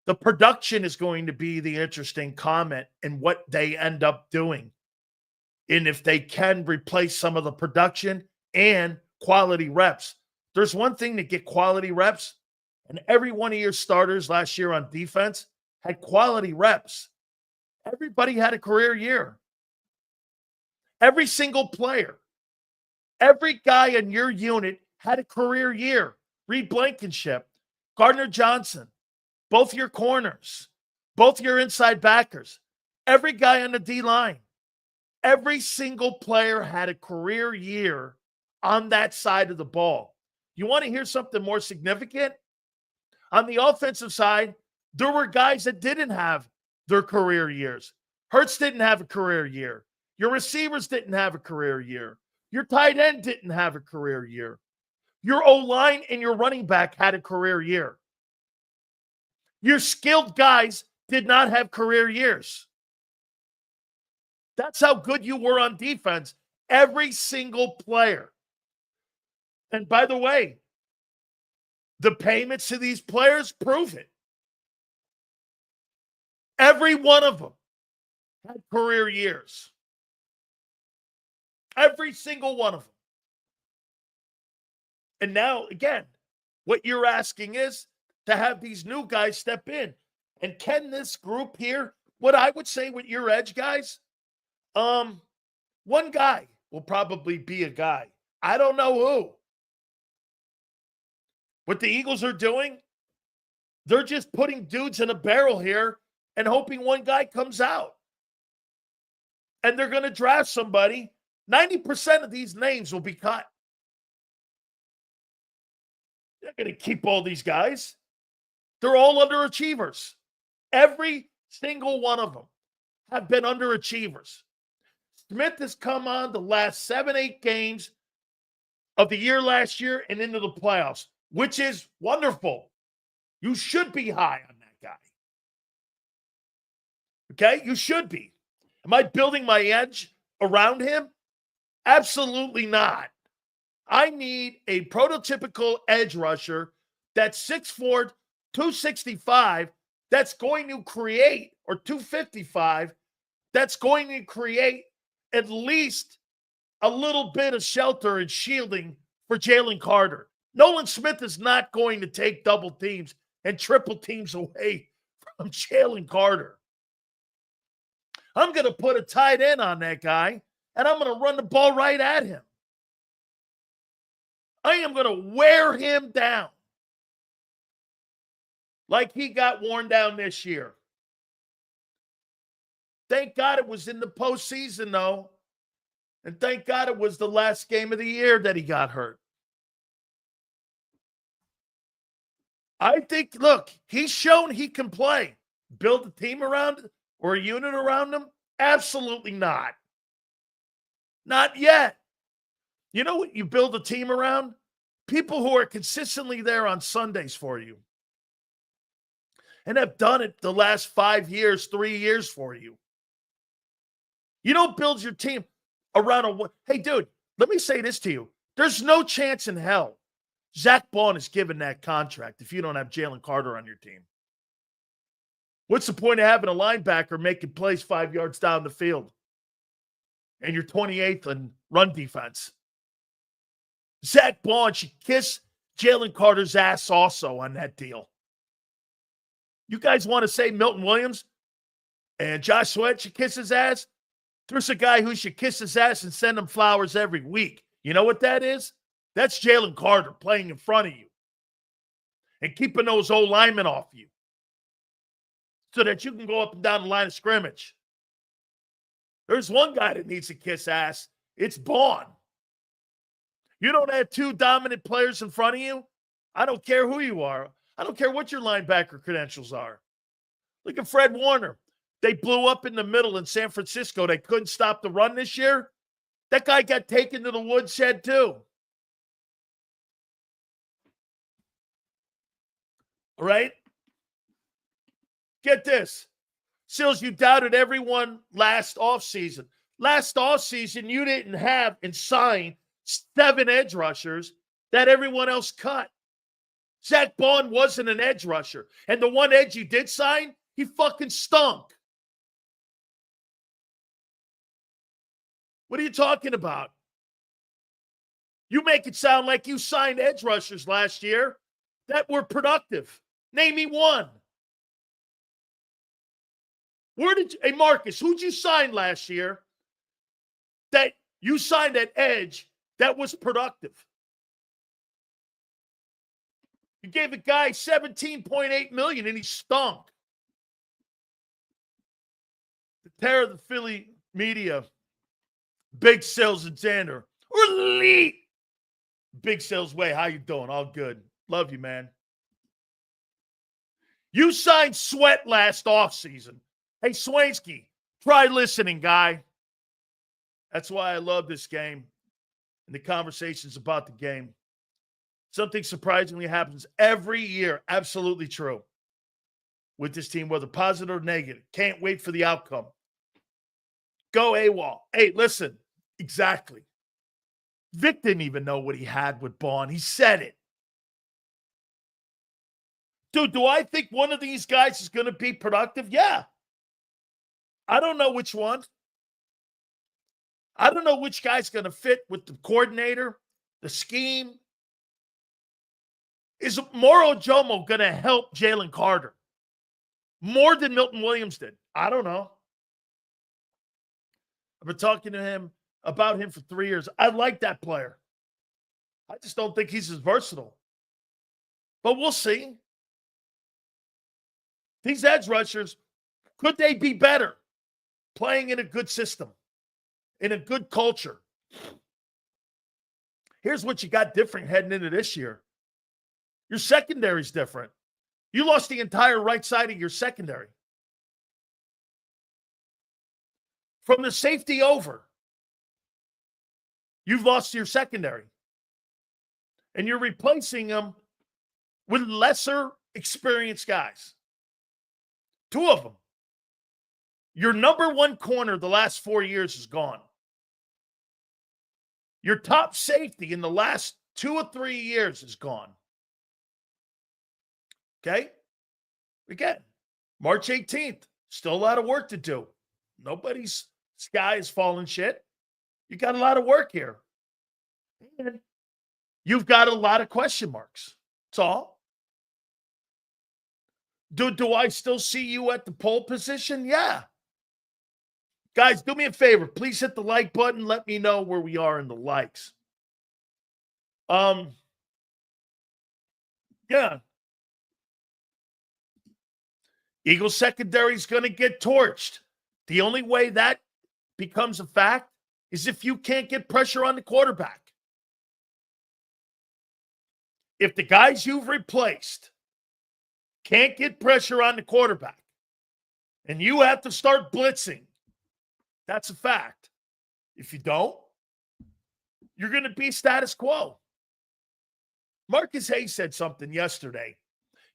The production is going to be the interesting comment in what they end up doing. And if they can replace some of the production and quality reps. There's one thing to get quality reps, and every one of your starters last year on defense had quality reps. Everybody had a career year. Every single player. Every guy in your unit had a career year. Reed Blankenship, Gardner Johnson, both your corners, both your inside backers, every guy on the D-line. Every single player had a career year on that side of the ball. You want to hear something more significant? On the offensive side, there were guys that didn't have their career years. Hurts didn't have a career year. Your receivers didn't have a career year. Your tight end didn't have a career year. Your O-line and your running back had a career year. Your skilled guys did not have career years. That's how good you were on defense. Every single player. And by the way, the payments to these players prove it. Every one of them had career years. Every single one of them. And now, again, what you're asking is to have these new guys step in. And can this group here, what I would say with your edge guys, one guy will probably be a guy. I don't know who. What the Eagles are doing, they're just putting dudes in a barrel here and hoping one guy comes out. And they're going to draft somebody. 90% of these names will be cut. They're going to keep all these guys. They're all underachievers. Every single one of them have been underachievers. Smith has come on the last 7-8 games of the year last year and into the playoffs, which is wonderful. You should be high on that guy. Okay? You should be. Am I building my edge around him? Absolutely not. I need a prototypical edge rusher that's 6'4", 265, that's going to create, or 255, that's going to create at least a little bit of shelter and shielding for Jalen Carter. Nolan Smith is not going to take double teams and triple teams away from Jalen Carter. I'm going to put a tight end on that guy, and I'm going to run the ball right at him. I am going to wear him down like he got worn down this year. Thank God it was in the postseason, though. And thank God it was the last game of the year that he got hurt. I think, look, he's shown he can play. Build a team around or a unit around him. Absolutely not. Not yet. You know what you build a team around? People who are consistently there on Sundays for you and have done it the last 5 years, 3 years for you. You don't build your team around a – hey, dude, let me say this to you. There's no chance in hell Zach Bond is given that contract if you don't have Jalen Carter on your team. What's the point of having a linebacker making plays 5 yards down the field and you're 28th in run defense? Zach Bond should kiss Jalen Carter's ass also on that deal. You guys want to say Milton Williams and Josh Sweat should kiss his ass? There's a guy who should kiss his ass and send him flowers every week. You know what that is? That's Jalen Carter playing in front of you and keeping those old linemen off you so that you can go up and down the line of scrimmage. There's one guy that needs to kiss ass. It's Bond. You don't have two dominant players in front of you? I don't care who you are. I don't care what your linebacker credentials are. Look at Fred Warner. They blew up in the middle in San Francisco. They couldn't stop the run this year. That guy got taken to the woodshed too. All right? Get this. Sills, you doubted everyone last offseason. Last offseason, you didn't have and sign 7 edge rushers that everyone else cut. Zach Bond wasn't an edge rusher. And the one edge you did sign, he fucking stunk. What are you talking about? You make it sound like you signed edge rushers last year that were productive. Name me one. Hey, Marcus, who'd you sign last year that you signed at edge that was productive? You gave a guy $17.8 million and he stunk. The terror of the Philly media, Big Sales and Xander. Elite. Big Sales Way, how you doing? All good. Love you, man. You signed Sweat last offseason. Hey, Swansky, try listening, guy. That's why I love this game and the conversations about the game. Something surprisingly happens every year. Absolutely true. With this team, whether positive or negative. Can't wait for the outcome. Go AWOL. Hey, listen. Exactly. Vic didn't even know what he had with Bond. He said it. Dude, do I think one of these guys is going to be productive? Yeah. I don't know which one. I don't know which guy's going to fit with the coordinator, the scheme. Is Moro Jomo going to help Jalen Carter more than Milton Williams did? I don't know. I've been talking to him about him for 3 years. I like that player. I just don't think he's as versatile. But we'll see. These edge rushers, could they be better playing in a good system, in a good culture? Here's what you got different heading into this year. Your secondary's different. You lost the entire right side of your secondary. From the safety over, you've lost your secondary. And you're replacing them with lesser experienced guys. 2 of them. Your number 1 corner the last 4 years is gone. Your top safety in the last 2 or 3 years is gone. Okay? Again, March 18th, still a lot of work to do. Nobody's sky is falling shit. You got a lot of work here. And you've got a lot of question marks. That's all. Do I still see you at the pole position? Yeah. Guys, do me a favor. Please hit the like button. Let me know where we are in the likes. Yeah. Eagles secondary is going to get torched. The only way that becomes a fact is if you can't get pressure on the quarterback. If the guys you've replaced can't get pressure on the quarterback and you have to start blitzing That's a fact. If you don't, you're going to be status quo. Marcus Hayes said something yesterday.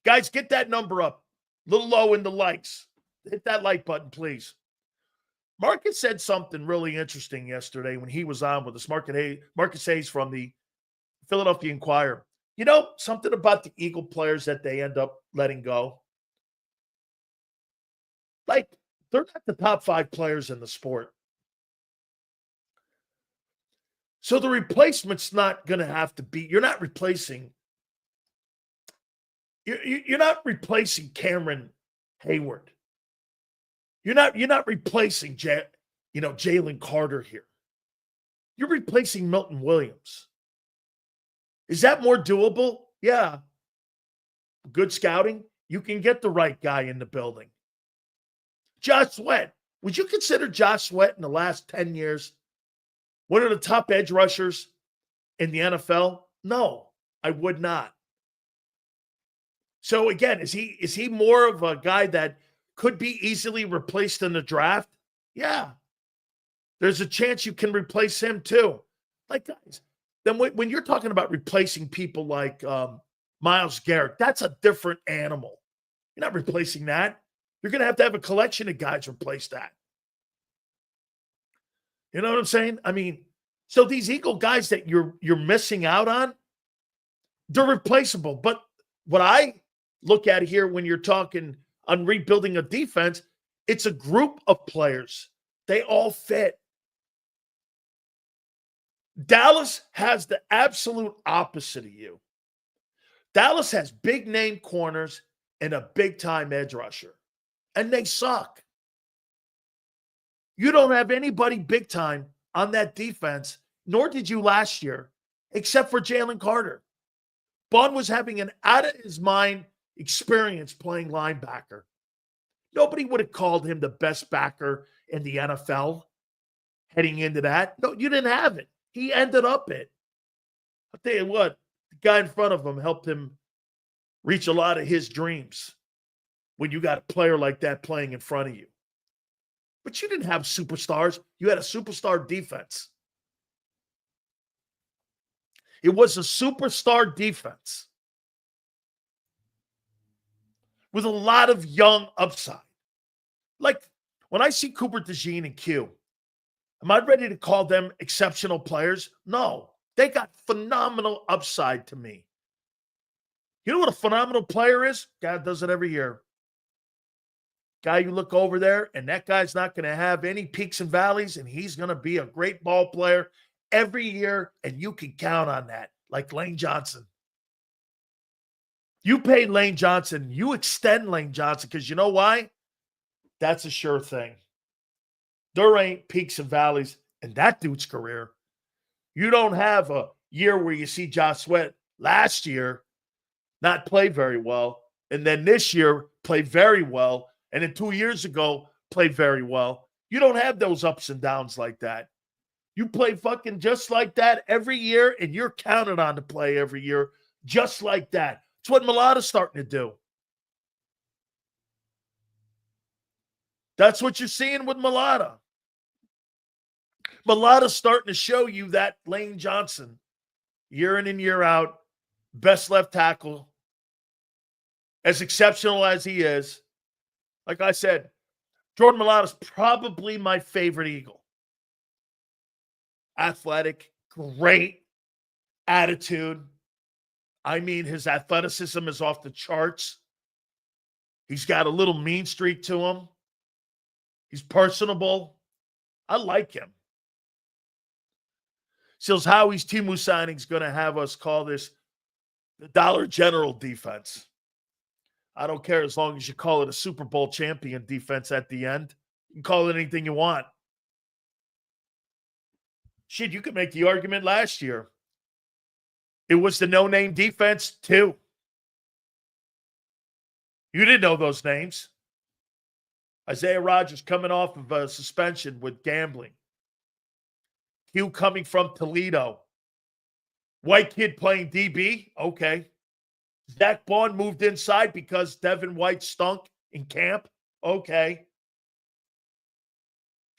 Guys, get that number up. A little low in the likes. Hit that like button, please. Marcus said something really interesting yesterday when he was on with us. Marcus Hayes from the Philadelphia Inquirer. You know, something about the Eagle players that they end up letting go. Like, they're not the top 5 players in the sport. So the replacement's not going to have to be, you're not replacing Cameron Hayward. You're not replacing Jalen Carter here. You're replacing Milton Williams. Is that more doable? Yeah. Good scouting. You can get the right guy in the building. Josh Sweat. Would you consider Josh Sweat in the last 10 years one of the top edge rushers in the NFL? No, I would not. So again, is he more of a guy that could be easily replaced in the draft? Yeah. There's a chance you can replace him too. Like, guys, then when you're talking about replacing people like Myles Garrett, that's a different animal. You're not replacing that. You're going to have a collection of guys replace that. You know what I'm saying? I mean, so these Eagle guys that you're missing out on, they're replaceable. But what I look at here when you're talking on rebuilding a defense, it's a group of players. They all fit. Dallas has the absolute opposite of you. Dallas has big name corners and a big time edge rusher, and they suck. You don't have anybody big time on that defense, nor did you last year, except for Jalen Carter. Bond was having an out of his mind experience playing linebacker. Nobody would have called him the best backer in the NFL heading into that. No, you didn't have it. He ended up it. I'll tell you what, the guy in front of him helped him reach a lot of his dreams when you got a player like that playing in front of you. But you didn't have superstars. You had a superstar defense. It was a superstar defense with a lot of young upside. Like, when I see Cooper DeJean and Q, am I ready to call them exceptional players? No. They got phenomenal upside to me. You know what a phenomenal player is? God does it every year. Guy you look over there, and that guy's not going to have any peaks and valleys, and he's going to be a great ball player every year, and you can count on that, like Lane Johnson. You pay Lane Johnson, you extend Lane Johnson, because you know why? That's a sure thing. There ain't peaks and valleys in that dude's career. You don't have a year where you see Josh Sweat last year not play very well, and then this year play very well, and then 2 years ago played very well. You don't have those ups and downs like that. You play fucking just like that every year, and you're counted on to play every year just like that. It's what Mulata's starting to do. That's what you're seeing with Mulata. Mulata's starting to show you that Lane Johnson, year in and year out, best left tackle, as exceptional as he is. Like I said, Jordan Mulata's probably my favorite Eagle. Athletic, great attitude. I mean, his athleticism is off the charts. He's got a little mean streak to him. He's personable. I like him. Seals Howie's Timu signing is going to have us call this the Dollar General defense. I don't care as long as you call it a Super Bowl champion defense at the end. You can call it anything you want. Shit, you could make the argument last year. It was the no-name defense, too. You didn't know those names. Isaiah Rodgers coming off of a suspension with gambling. Q coming from Toledo. White kid playing DB? Okay. Zach Bond moved inside because Devin White stunk in camp? Okay.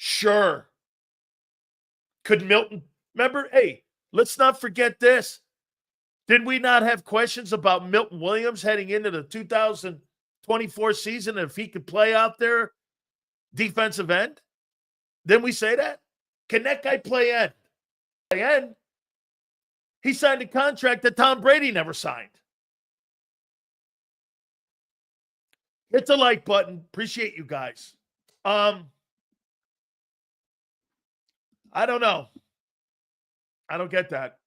Sure. Could Milton, remember, hey, let's not forget this. Did we not have questions about Milton Williams heading into the 2024 season if he could play out there defensive end? Didn't we say that? Can that guy play end? Play end? He signed a contract that Tom Brady never signed. Hit the like button. Appreciate you guys. I don't know. I don't get that.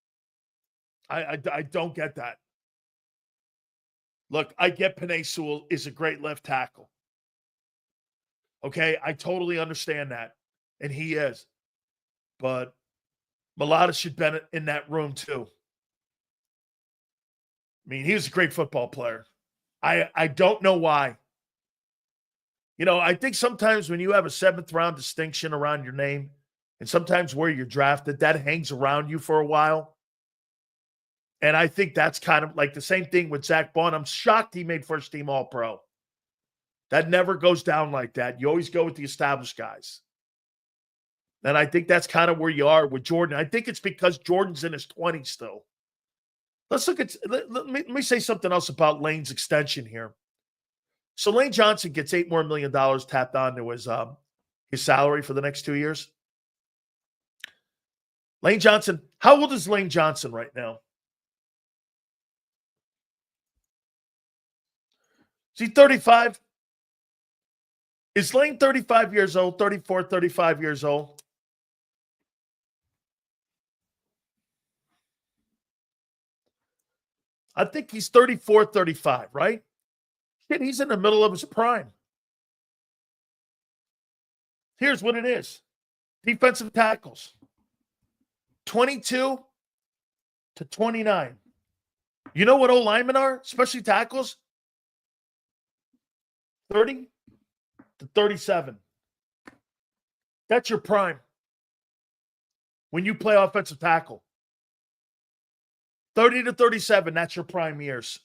I don't get that. Look, I get Penei Sewell is a great left tackle. Okay, I totally understand that. And he is. But Mulata should be in that room too. I mean, he was a great football player. I don't know why. You know, I think sometimes when you have a 7th round distinction around your name, and sometimes where you're drafted, that hangs around you for a while. And I think that's kind of like the same thing with Zach Bond. I'm shocked he made first team All-Pro. That never goes down like that. You always go with the established guys. And I think that's kind of where you are with Jordan. I think it's because Jordan's in his 20s still. Let's look at, let me say something else about Lane's extension here. So Lane Johnson gets $8 more million tapped onto his salary for the next 2 years. Lane Johnson, how old is Lane Johnson right now? Is he 35? Is Lane 35 years old, 34, 35 years old? I think he's 34, 35, right? Shit, he's in the middle of his prime. Here's what it is. Defensive tackles. 22 to 29. You know what O-linemen are, especially tackles? 30 to 37. That's your prime when you play offensive tackle. 30 to 37, that's your prime years.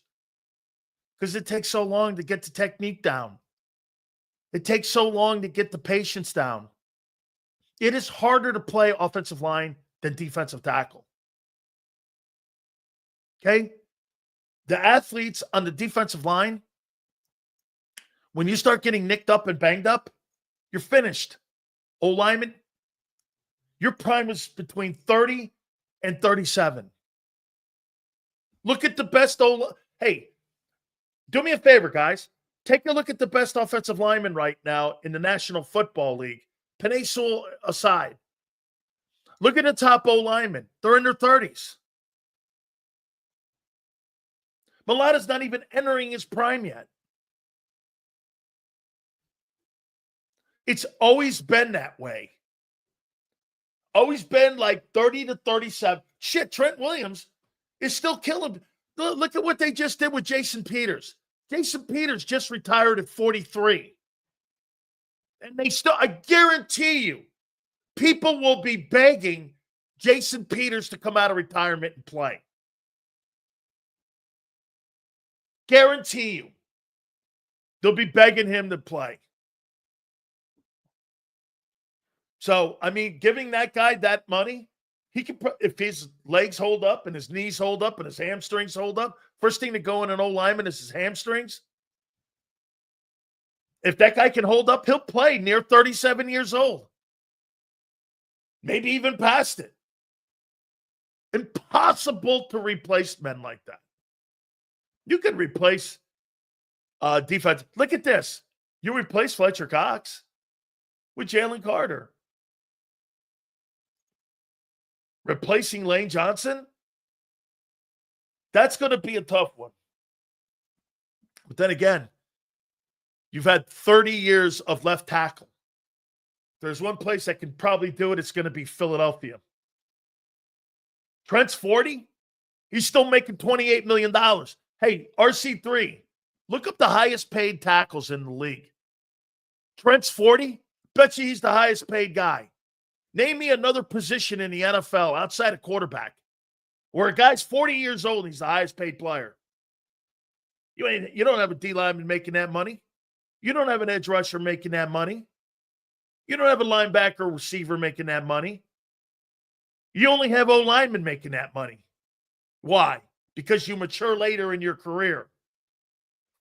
Because it takes so long to get the technique down. It takes so long to get the patience down. It is harder to play offensive line than defensive tackle. Okay? The athletes on the defensive line, when you start getting nicked up and banged up, you're finished. O-lineman, your prime is between 30 and 37. Look at the best Hey, do me a favor, guys. Take a look at the best offensive lineman right now in the National Football League. Penei Sewell aside. Look at the top O-linemen. They're in their 30s. Mulata's not even entering his prime yet. It's always been that way. Always been like 30 to 37. Shit, Trent Williams is still killing. Look at what they just did with Jason Peters. Jason Peters just retired at 43. And they still, I guarantee you, people will be begging Jason Peters to come out of retirement and play. Guarantee you. They'll be begging him to play. So, I mean, giving that guy that money, he can, if his legs hold up and his knees hold up and his hamstrings hold up, first thing to go in an O-lineman is his hamstrings. If that guy can hold up, he'll play near 37 years old. Maybe even past it. Impossible to replace men like that. You can replace defense. Look at this. You replace Fletcher Cox with Jalen Carter. Replacing Lane Johnson? That's going to be a tough one. But then again, you've had 30 years of left tackle. There's one place that can probably do it. It's going to be Philadelphia. Trent's 40. He's still making $28 million. Hey, RC3, look up the highest paid tackles in the league. Trent's 40. Bet you he's the highest paid guy. Name me another position in the NFL outside of quarterback where a guy's 40 years old and he's the highest paid player. You don't have a D lineman making that money. You don't have an edge rusher making that money. You don't have a linebacker or receiver making that money. You only have O-linemen making that money. Why? Because you mature later in your career.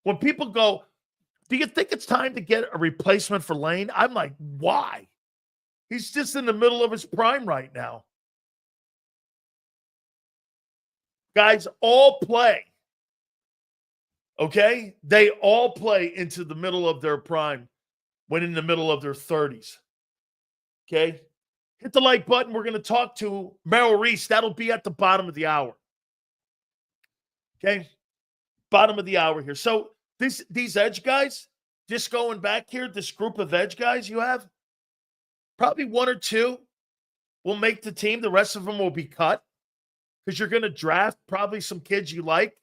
When people go, do you think it's time to get a replacement for Lane? I'm like, why? He's just in the middle of his prime right now. Guys all play. Okay? They all play into the middle of their prime when in the middle of their 30s. Okay? Hit the like button. We're going to talk to Merrill Reese. That'll be at the bottom of the hour. Okay? Bottom of the hour here. So these edge guys, just going back here, this group of edge guys you have, probably one or two will make the team. The rest of them will be cut because you're going to draft probably some kids you like.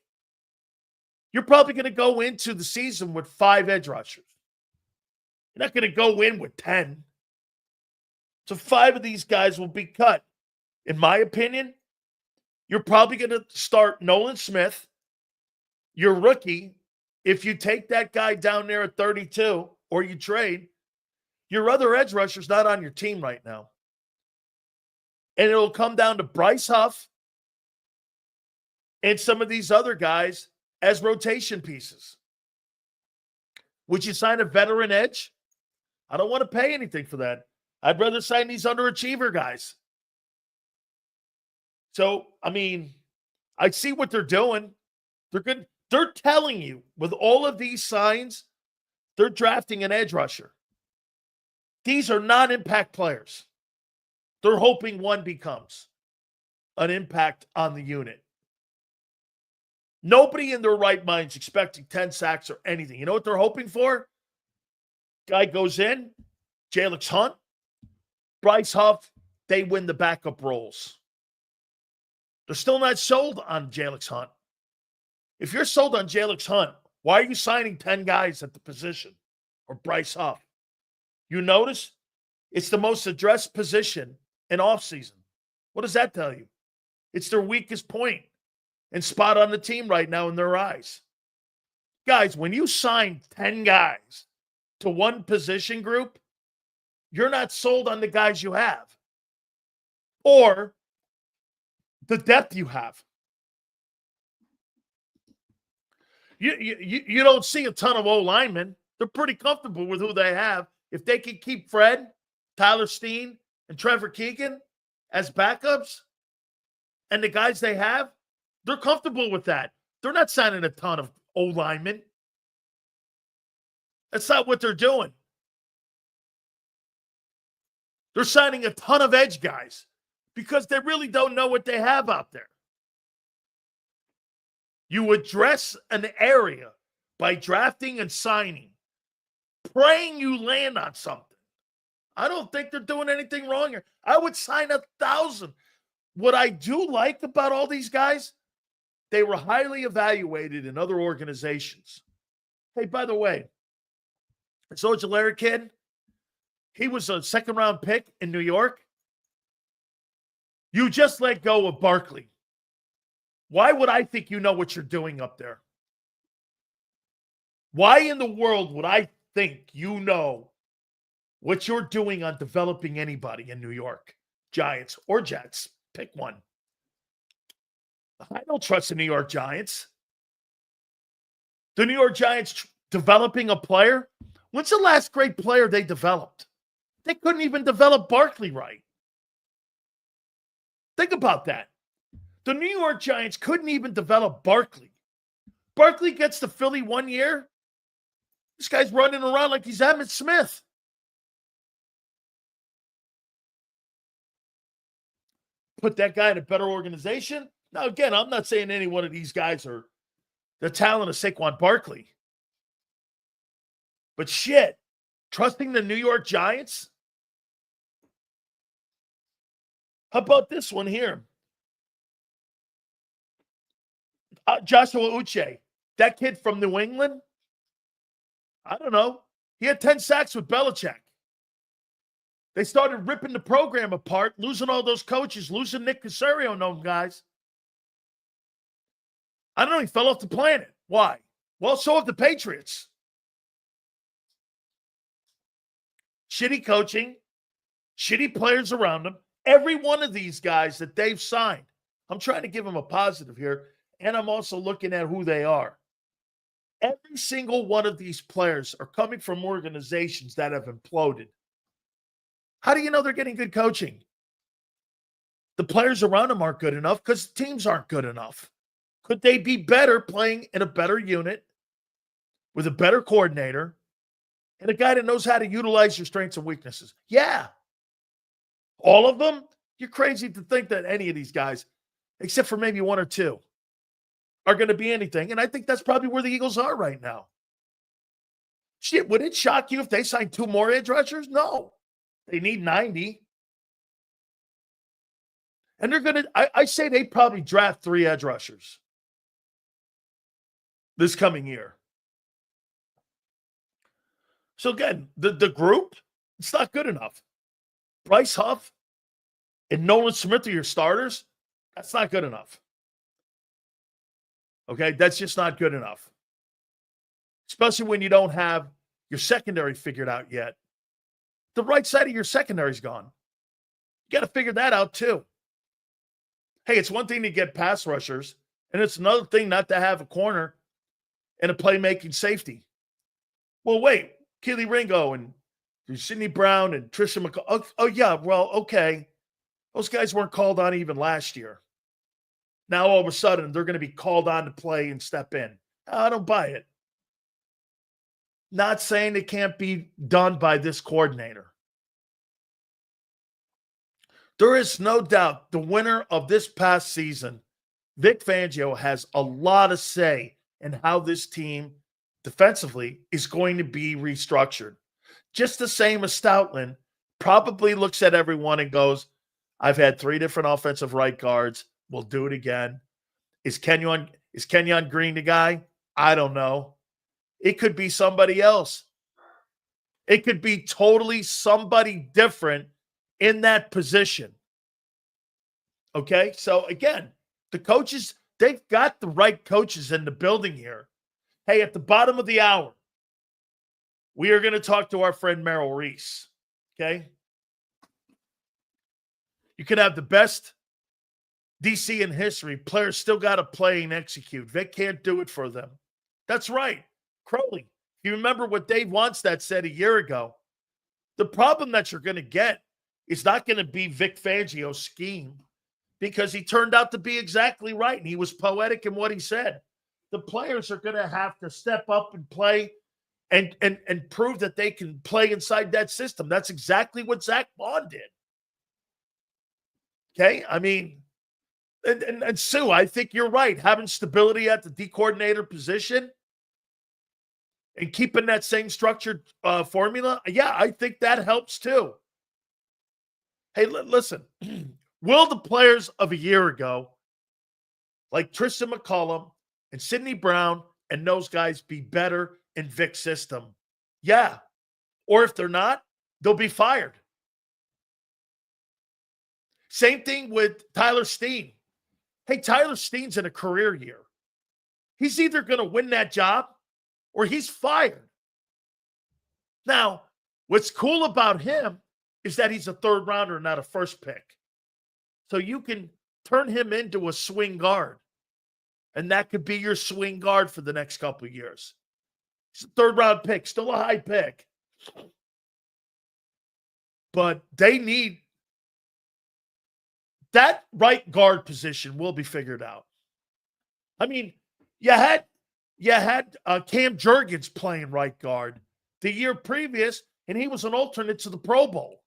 You're probably going to go into the season with 5 edge rushers. You're not going to go in with 10. So 5 of these guys will be cut. In my opinion, you're probably going to start Nolan Smith, your rookie. If you take that guy down there at 32 or you trade, your other edge rusher's not on your team right now. And it'll come down to Bryce Huff and some of these other guys as rotation pieces. Would you sign a veteran edge? I don't want to pay anything for that. I'd rather sign these underachiever guys. So, I mean, I see what they're doing. They're good. They're telling you with all of these signs, they're drafting an edge rusher. These are non-impact players. They're hoping one becomes an impact on the unit. Nobody in their right mind is expecting 10 sacks or anything. You know what they're hoping for? Guy goes in, Jalix Hunt, Bryce Huff, they win the backup roles. They're still not sold on Jalix Hunt. If you're sold on Jalix Hunt, why are you signing 10 guys at the position or Bryce Huff? You notice it's the most addressed position in offseason. What does that tell you? It's their weakest point and spot on the team right now in their eyes. Guys, when you sign 10 guys to one position group, you're not sold on the guys you have or the depth you have. You don't see a ton of O-linemen. They're pretty comfortable with who they have. If they can keep Fred, Tyler Steen, and Trevor Keegan as backups, and the guys they have, they're comfortable with that. They're not signing a ton of O-linemen. That's not what they're doing. They're signing a ton of edge guys because they really don't know what they have out there. You address an area by drafting and signing, praying you land on something. I don't think they're doing anything wrong here. I would sign 1,000. What I do like about all these guys, they were highly evaluated in other organizations. Hey, by the way, this Ojulari kid, he was a second-round pick in New York. You just let go of Barkley. Why would I think you know what you're doing up there? Why in the world would I think you know what you're doing on developing anybody in New York? Giants or Jets. Pick one. I don't trust the New York Giants. The New York Giants developing a player? When's the last great player they developed? They couldn't even develop Barkley right. Think about that. The New York Giants couldn't even develop Barkley. Barkley gets to Philly 1 year. This guy's running around like he's Emmitt Smith. Put that guy in a better organization. Now, again, I'm not saying any one of these guys are the talent of Saquon Barkley. But shit, trusting the New York Giants? How about this one here? Joshua Uche, that kid from New England, I don't know. He had 10 sacks with Belichick. They started ripping the program apart, losing all those coaches, losing Nick Caserio and those guys. I don't know. He fell off the planet. Why? Well, so have the Patriots. shitty coaching, shitty players around them. Every one of these guys that they've signed, I'm trying to give them a positive here, and I'm also looking at who they are. Every single one of these players are coming from organizations that have imploded. How do you know they're getting good coaching? The players around them aren't good enough because teams aren't good enough. Could they be better playing in a better unit with a better coordinator and a guy that knows how to utilize your strengths and weaknesses? Yeah. All of them? You're crazy to think that any of these guys, except for maybe one or two, are going to be anything. And I think that's probably where the Eagles are right now. Shit, would it shock you if they signed 2 more edge rushers? No. They need 90. And they're going to, I say they probably draft 3 edge rushers this coming year. So again, the group, it's not good enough. Bryce Huff and Nolan Smith are your starters. That's not good enough. Okay, that's just not good enough. Especially when you don't have your secondary figured out yet. The right side of your secondary is gone. You got to figure that out too. Hey, it's one thing to get pass rushers, and it's another thing not to have a corner and a playmaking safety. Well, wait, Keely Ringo and Sidney Brown and Trisha McCall. Oh, yeah, well, okay. Those guys weren't called on even last year. Now, all of a sudden, they're going to be called on to play and step in. I don't buy it. Not saying it can't be done by this coordinator. There is no doubt the winner of this past season, Vic Fangio, has a lot of say in how this team defensively is going to be restructured. Just the same as Stoutland probably looks at everyone and goes, I've had 3 different offensive right guards. We'll do it again. Is Kenyon Green the guy? I don't know. It could be somebody else. It could be totally somebody different in that position. Okay? So, again, the coaches, they've got the right coaches in the building here. Hey, at the bottom of the hour, we are going to talk to our friend Merrill Reese. Okay? You can have the best DC in history. Players still got to play and execute. Vic can't do it for them. That's right. Crowley, you remember what Dave Wannstedt said a year ago. The problem that you're going to get is not going to be Vic Fangio's scheme, because he turned out to be exactly right, and he was poetic in what he said. The players are going to have to step up and play and prove that they can play inside that system. That's exactly what Zach Bond did. Okay? I mean, and Sue, I think you're right. Having stability at the D coordinator position and keeping that same structured formula, yeah, I think that helps too. Hey, listen, will the players of a year ago, like Tristan McCullum and Sidney Brown and those guys, be better in Vic's system? Yeah. Or if they're not, they'll be fired. Same thing with Tyler Steen. Hey, Tyler Steen's in a career year. He's either going to win that job or he's fired. Now, what's cool about him is that he's a 3rd rounder, not a first pick. So you can turn him into a swing guard, and that could be your swing guard for the next couple of years. He's a 3rd round pick, still a high pick. But they need that right guard position will be figured out. I mean, you had Cam Jurgens playing right guard the year previous, and he was an alternate to the Pro Bowl.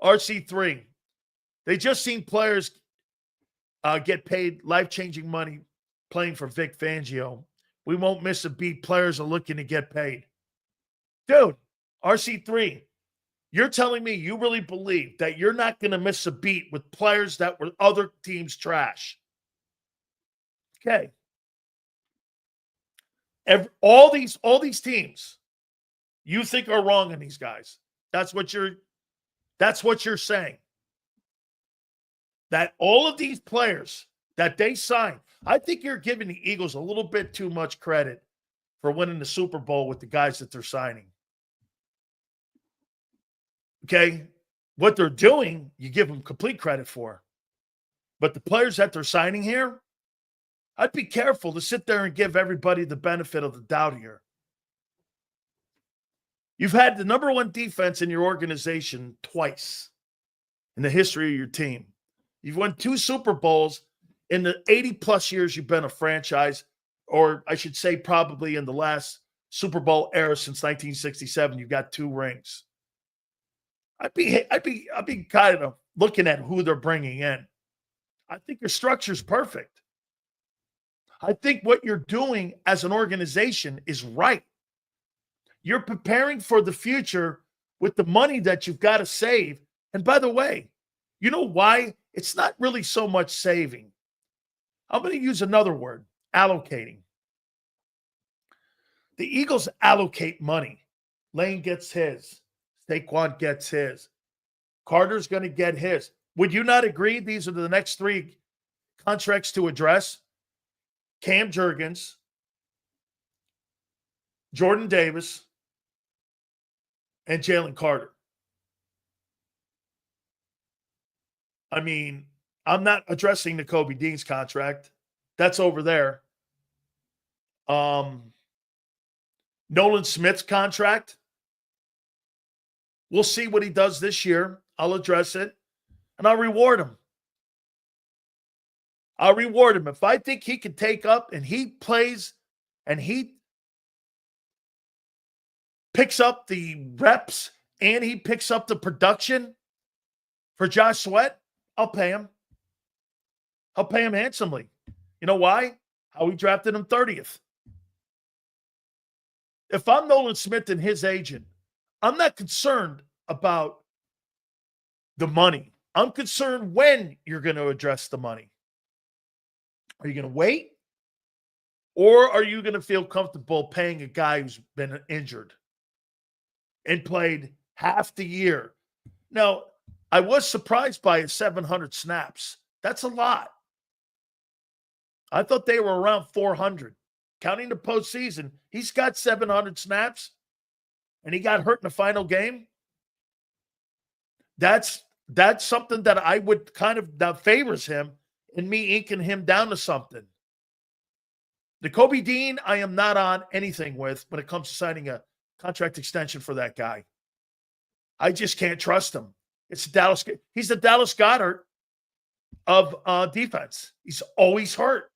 RC3. They just seen players get paid life-changing money playing for Vic Fangio. We won't miss a beat. Players are looking to get paid. Dude, RC3, you're telling me you really believe that you're not going to miss a beat with players that were other teams' trash? Okay. All these teams you think are wrong in these guys. That's what you're saying. That all of these players that they signed, I think you're giving the Eagles a little bit too much credit for winning the Super Bowl with the guys that they're signing. Okay. What they're doing, you give them complete credit for. But the players that they're signing here, I'd be careful to sit there and give everybody the benefit of the doubt here. You've had the number one defense in your organization twice in the history of your team. You've won 2 Super Bowls in the 80-plus years you've been a franchise, or I should say probably in the last Super Bowl era since 1967, you've got 2 rings. I'd be kind of looking at who they're bringing in. I think your structure is perfect. I think what you're doing as an organization is right. You're preparing for the future with the money that you've got to save. And by the way, you know why? It's not really so much saving. I'm going to use another word, allocating. The Eagles allocate money. Lane gets his. Saquon gets his. Carter's going to get his. Would you not agree these are the next 3 contracts to address? Cam Jurgens, Jordan Davis, and Jalen Carter. I mean, I'm not addressing the Kobe Dean's contract. That's over there. Nolan Smith's contract. We'll see what he does this year. I'll address it, and I'll reward him. If I think he can take up and he plays and he picks up the reps and he picks up the production for Josh Sweat, I'll pay him. I'll pay him handsomely. You know why? How we drafted him 30th. If I'm Nolan Smith and his agent, I'm not concerned about the money. I'm concerned when you're going to address the money. Are you going to wait? Or are you going to feel comfortable paying a guy who's been injured and played half the year? Now, I was surprised by his 700 snaps. That's a lot. I thought they were around 400. Counting the postseason, he's got 700 snaps, and he got hurt in the final game. That's something that I would that favors him in me inking him down to something. The Kobe Dean, I am not on anything with when it comes to signing a contract extension for that guy. I just can't trust him. He's the Dallas Goedert of defense. He's always hurt.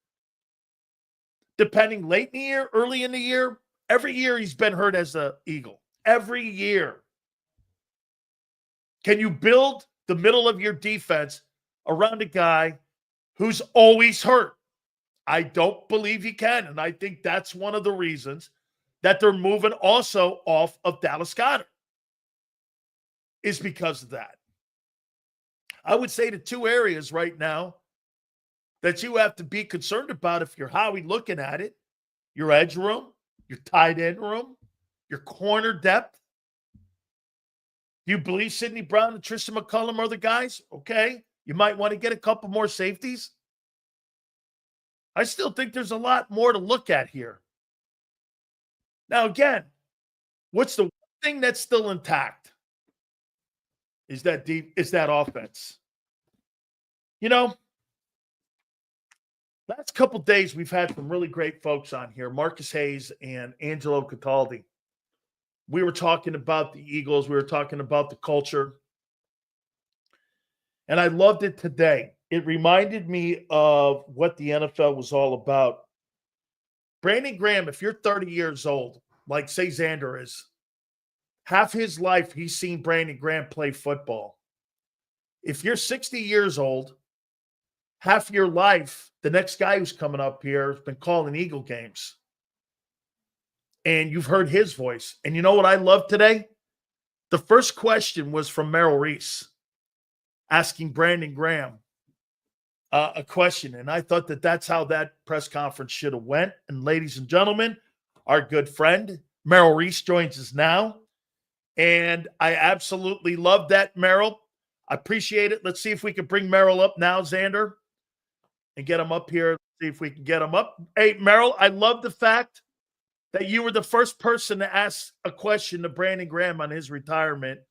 Depending late in the year, early in the year, every year he's been hurt as an Eagle. Every year. Can you build the middle of your defense around a guy who's always hurt? I don't believe he can. And I think that's one of the reasons that they're moving also off of Dallas Goedert is because of that. I would say the 2 areas right now that you have to be concerned about if you're Howie looking at it, your edge room, your tight end room, your corner depth. Do you believe Sidney Brown and Tristan McCullum are the guys? Okay. You might want to get a couple more safeties. I still think there's a lot more to look at here. Now, again, what's the one thing that's still intact? Is that offense. You know, last couple of days we've had some really great folks on here, Marcus Hayes and Angelo Cataldi. We were talking about the Eagles. We were talking about the culture. And I loved it today. It reminded me of what the NFL was all about. Brandon Graham, if you're 30 years old, like say Xander is, half his life he's seen Brandon Graham play football. If you're 60 years old, half your life, the next guy who's coming up here has been calling Eagle games. And you've heard his voice. And you know what I love today? The first question was from Merrill Reese asking Brandon Graham a question. And I thought that that's how that press conference should have went. And ladies and gentlemen, our good friend Merrill Reese joins us now. And I absolutely love that, Merrill. I appreciate it. Let's see if we can bring Merrill up now, Xander, and get him up here. See if we can get him up. Hey, Merrill, I love the fact that you were the first person to ask a question to Brandon Graham on his retirement.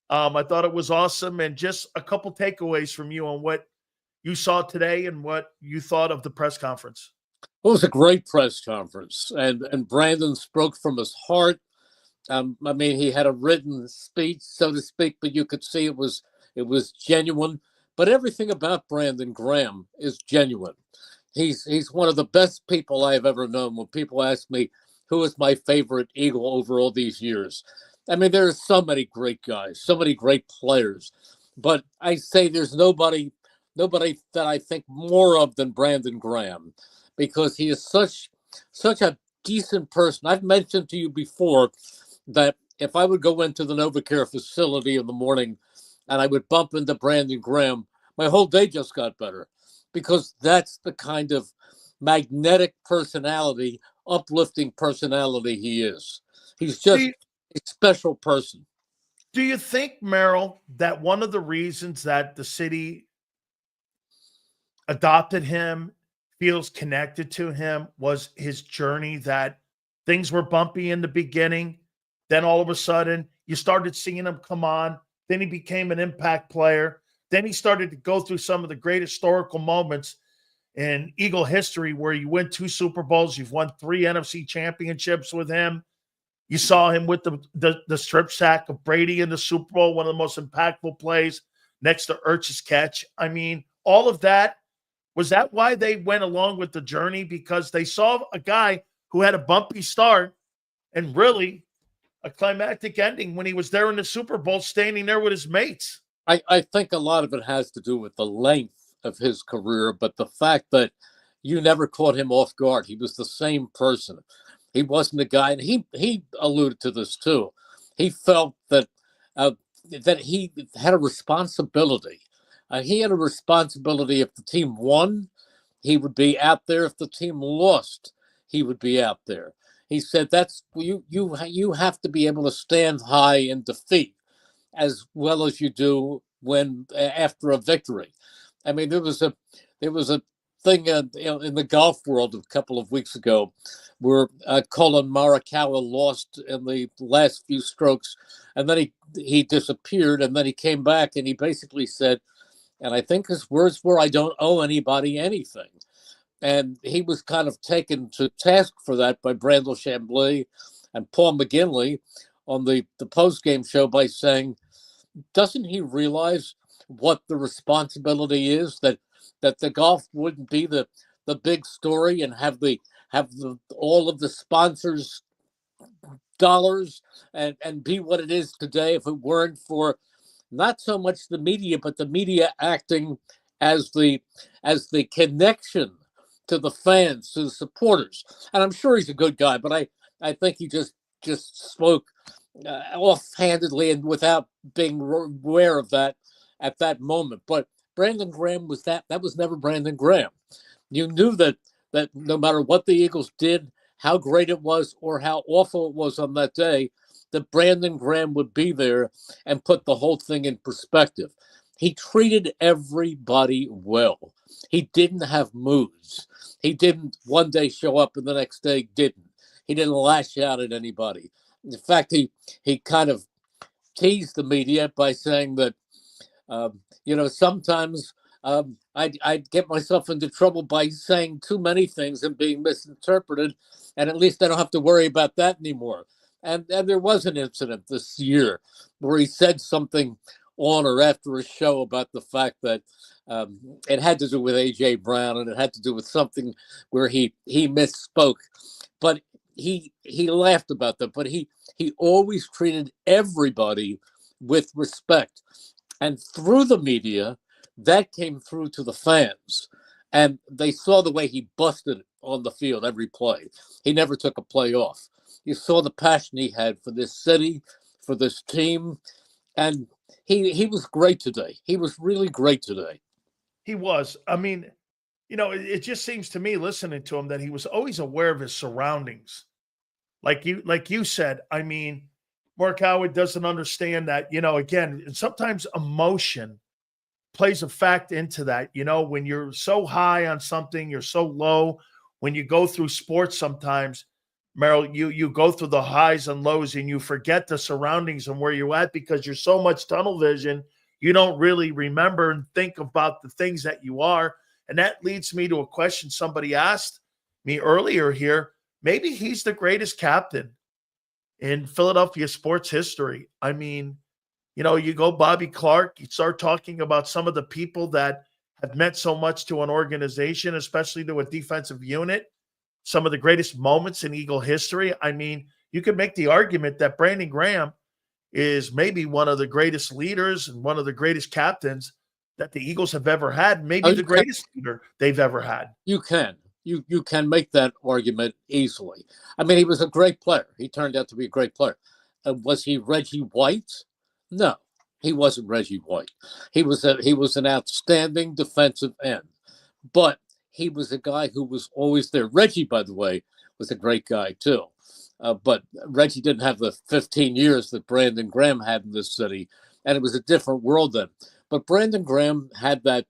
I thought it was awesome, and just a couple takeaways from you on what you saw today and what you thought of the press conference. It was a great press conference, and Brandon spoke from his heart. I mean, he had a written speech, so to speak, but you could see it was genuine. But everything about Brandon Graham is genuine. He's one of the best people I've ever known. When people ask me who is my favorite Eagle over all these years, I mean, there are so many great guys, so many great players, but I say there's nobody that I think more of than Brandon Graham, because he is such a decent person. I've mentioned to you before that if I would go into the NovaCare facility in the morning and I would bump into Brandon Graham, my whole day just got better, because that's the kind of magnetic personality, uplifting personality he is. He's just a special person. Do you think, Merrill, that one of the reasons that the city adopted him, feels connected to him, was his journey, that things were bumpy in the beginning, then all of a sudden you started seeing him come on, then he became an impact player, then he started to go through some of the great historical moments in Eagle history where you win 2 Super Bowls, you've won 3 NFC championships with him. You saw him with the strip sack of Brady in the Super Bowl, one of the most impactful plays next to Ertz's catch. I mean, all of that, was that why they went along with the journey? Because they saw a guy who had a bumpy start and really a climactic ending when he was there in the Super Bowl, standing there with his mates. I think a lot of it has to do with the length of his career, but the fact that you never caught him off guard. He was the same person. He wasn't a guy, and he alluded to this too. He felt that that he had a responsibility. He had a responsibility. If the team won, he would be out there. If the team lost, he would be out there. He said that's you have to be able to stand high in defeat as well as you do when after a victory. I mean, there was a thing in the golf world a couple of weeks ago where Colin Morikawa lost in the last few strokes, and then he disappeared, and then he came back, and he basically said, and I think his words were, "I don't owe anybody anything." And he was kind of taken to task for that by Brandel Chambly and Paul McGinley on the post-game show by saying, doesn't he realize what the responsibility is, that the golf wouldn't be the big story and have all of the sponsors dollars and be what it is today if it weren't for not so much the media, but the media acting as the connection to the fans, to the supporters. And I'm sure he's a good guy, but I think he just spoke offhandedly and without being aware of that at that moment. But Brandon Graham was that was never Brandon Graham. You knew that no matter what the Eagles did, how great it was or how awful it was on that day, that Brandon Graham would be there and put the whole thing in perspective. He treated everybody well. He didn't have moods. He didn't one day show up and the next day didn't. He didn't lash out at anybody. In fact, he kind of teased the media by saying that, sometimes I'd get myself into trouble by saying too many things and being misinterpreted, and at least I don't have to worry about that anymore. And there was an incident this year where he said something on or after a show about the fact that it had to do with A.J. Brown, and it had to do with something where he misspoke. But he laughed about that. But he always treated everybody with respect. And through the media, that came through to the fans. And they saw the way he busted on the field every play. He never took a play off. You saw the passion he had for this city, for this team. And he was great today. He was really great today. He was. I mean, it just seems to me, listening to him, that he was always aware of his surroundings. Like you said, I mean, Mark Howard doesn't understand that, again, sometimes emotion plays a fact into that. When you're so high on something, you're so low. When you go through sports sometimes, Merrill, you go through the highs and lows and you forget the surroundings and where you're at because you're so much tunnel vision. You don't really remember and think about the things that you are. And that leads me to a question somebody asked me earlier here. Maybe he's the greatest captain in Philadelphia sports history. I mean, you go Bobby Clark, you start talking about some of the people that have meant so much to an organization, especially to a defensive unit, some of the greatest moments in Eagle history. I mean, you could make the argument that Brandon Graham is maybe one of the greatest leaders and one of the greatest captains that the Eagles have ever had, maybe the greatest leader they've ever had. You can. You can make that argument easily. I mean, he was a great player. He turned out to be a great player. Was he Reggie White? No, he wasn't Reggie White. He was an outstanding defensive end, but he was a guy who was always there. Reggie, by the way, was a great guy too. But Reggie didn't have the 15 years that Brandon Graham had in this city, and it was a different world then. But Brandon Graham had that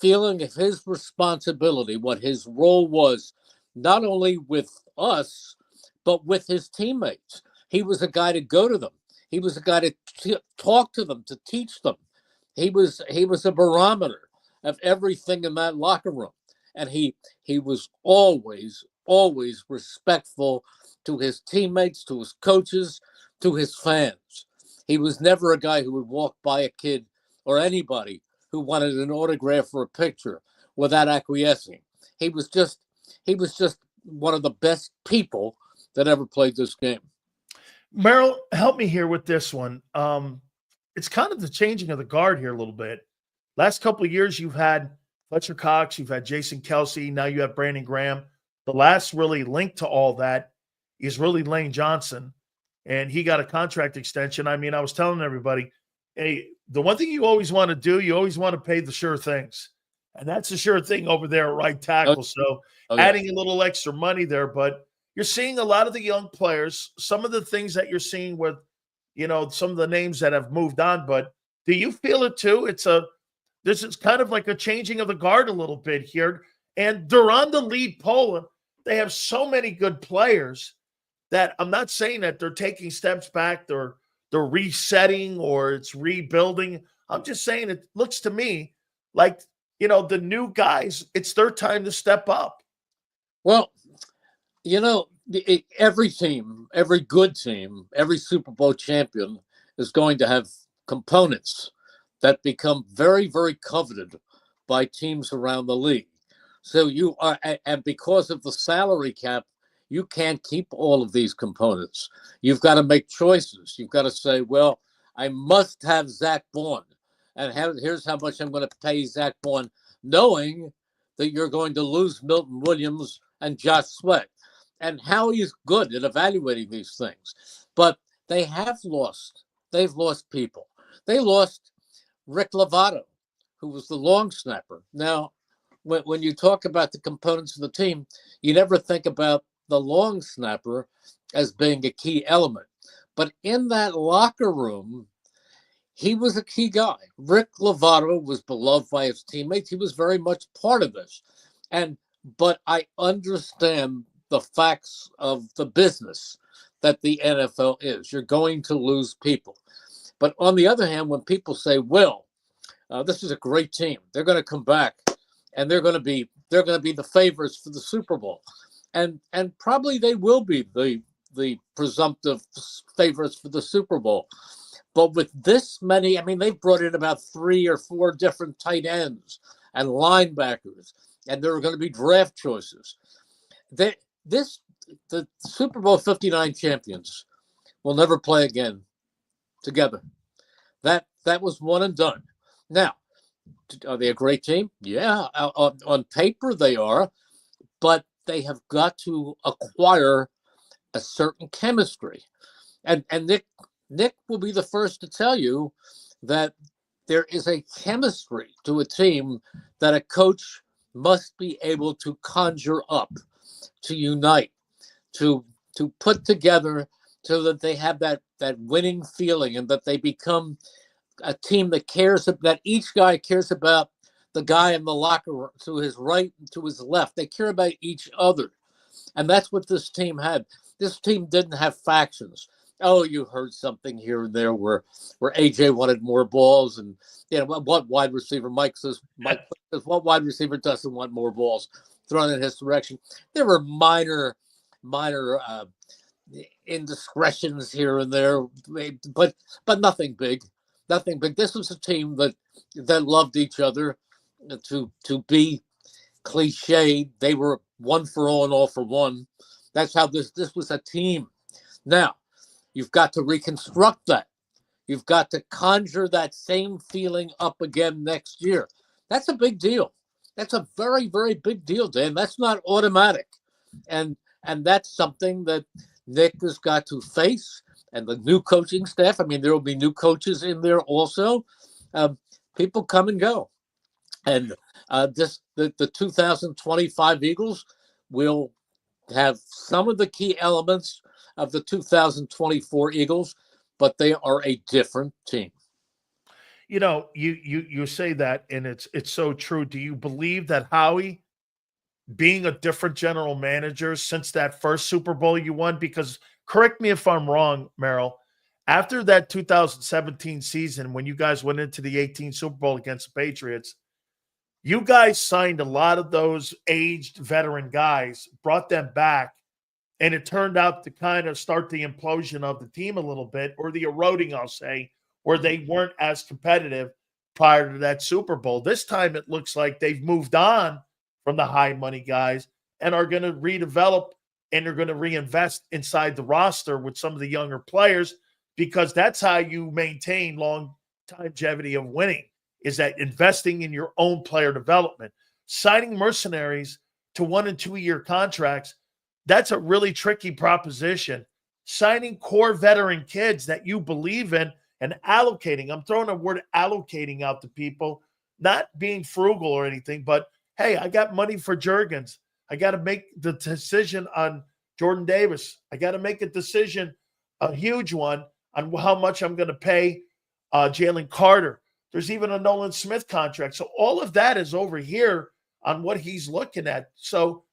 feeling of his responsibility, what his role was, not only with us, but with his teammates. He was a guy to go to them. He was a guy to talk to them, to teach them. He was a barometer of everything in that locker room. And he was always respectful to his teammates, to his coaches, to his fans. He was never a guy who would walk by a kid or anybody who wanted an autograph or a picture without acquiescing. He was just one of the best people that ever played this game. Merrill, help me here with this one. It's kind of the changing of the guard here a little bit. Last couple of years, you've had Fletcher Cox, you've had Jason Kelce, now you have Brandon Graham. The last really link to all that is really Lane Johnson, and he got a contract extension. I mean, I was telling everybody, hey, the one thing you always want to do, you always want to pay the sure things. And that's the sure thing over there at right tackle. So adding a little extra money there, but you're seeing a lot of the young players, some of the things that you're seeing with, some of the names that have moved on, but do you feel it too? This is kind of like a changing of the guard a little bit here. And they're on the lead poll. They have so many good players that I'm not saying that they're taking steps back, they're resetting or it's rebuilding. I'm just saying it looks to me like, the new guys, it's their time to step up. Well, every team, every good team, every Super Bowl champion is going to have components that become very, very coveted by teams around the league. So and because of the salary cap, you can't keep all of these components. You've got to make choices. You've got to say, well, I must have Zach Bond. And here's how much I'm going to pay Zach Bond, knowing that you're going to lose Milton Williams and Josh Sweat. And Howie's good at evaluating these things. But they've lost people. They lost Rick Lovato, who was the long snapper. Now, when you talk about the components of the team, you never think about the long snapper as being a key element. But in that locker room, he was a key guy. Rick Lovato was beloved by his teammates. He was very much part of this. But I understand the facts of the business that the NFL is. You're going to lose people. But on the other hand, when people say, well, this is a great team, they're going to come back and they're going to be the favorites for the Super Bowl. And probably they will be the presumptive favorites for the Super Bowl. But with this many, I mean, they've brought in about 3 or 4 different tight ends and linebackers, and there are going to be draft choices. The Super Bowl 59 champions will never play again together. That was one and done. Now, are they a great team? Yeah, on paper they are, but they have got to acquire a certain chemistry. And Nick will be the first to tell you that there is a chemistry to a team that a coach must be able to conjure up, to unite, to put together so that they have that winning feeling and that they become a team that each guy cares about the guy in the locker room to his right and to his left. They care about each other. And that's what this team had. This team didn't have factions. Oh, you heard something here and there where AJ wanted more balls, and what wide receiver Mike says what wide receiver doesn't want more balls thrown in his direction. There were minor indiscretions here and there, but nothing big. Nothing big. This was a team that loved each other. To be cliched, they were one for all and all for one. That's how this was a team. Now, you've got to reconstruct that. You've got to conjure that same feeling up again next year. That's a big deal. That's a very, very big deal, Dan. That's not automatic. And that's something that Nick has got to face, and the new coaching staff. I mean, there will be new coaches in there also. People come and go. And the 2025 Eagles will have some of the key elements of the 2024 Eagles, but they are a different team. You say that, and it's so true. Do you believe that Howie, being a different general manager since that first Super Bowl you won? Because correct me if I'm wrong, Merrill, after that 2017 season, when you guys went into the 18 Super Bowl against the Patriots, you guys signed a lot of those aged veteran guys, brought them back, and it turned out to kind of start the implosion of the team a little bit, or the eroding, I'll say, where they weren't as competitive prior to that Super Bowl. This time it looks like they've moved on from the high money guys and are going to redevelop, and they're going to reinvest inside the roster with some of the younger players, because that's how you maintain long longevity of winning, is that investing in your own player development. Signing mercenaries to 1 and 2 year contracts, that's a really tricky proposition. Signing core veteran kids that you believe in and allocating, I'm throwing a word allocating out to people, not being frugal or anything, but hey, I got money for Juergens. I got to make the decision on Jordan Davis. I got to make a decision, a huge one, on how much I'm going to pay Jalen Carter. There's even a Nolan Smith contract. So all of that is over here on what he's looking at. So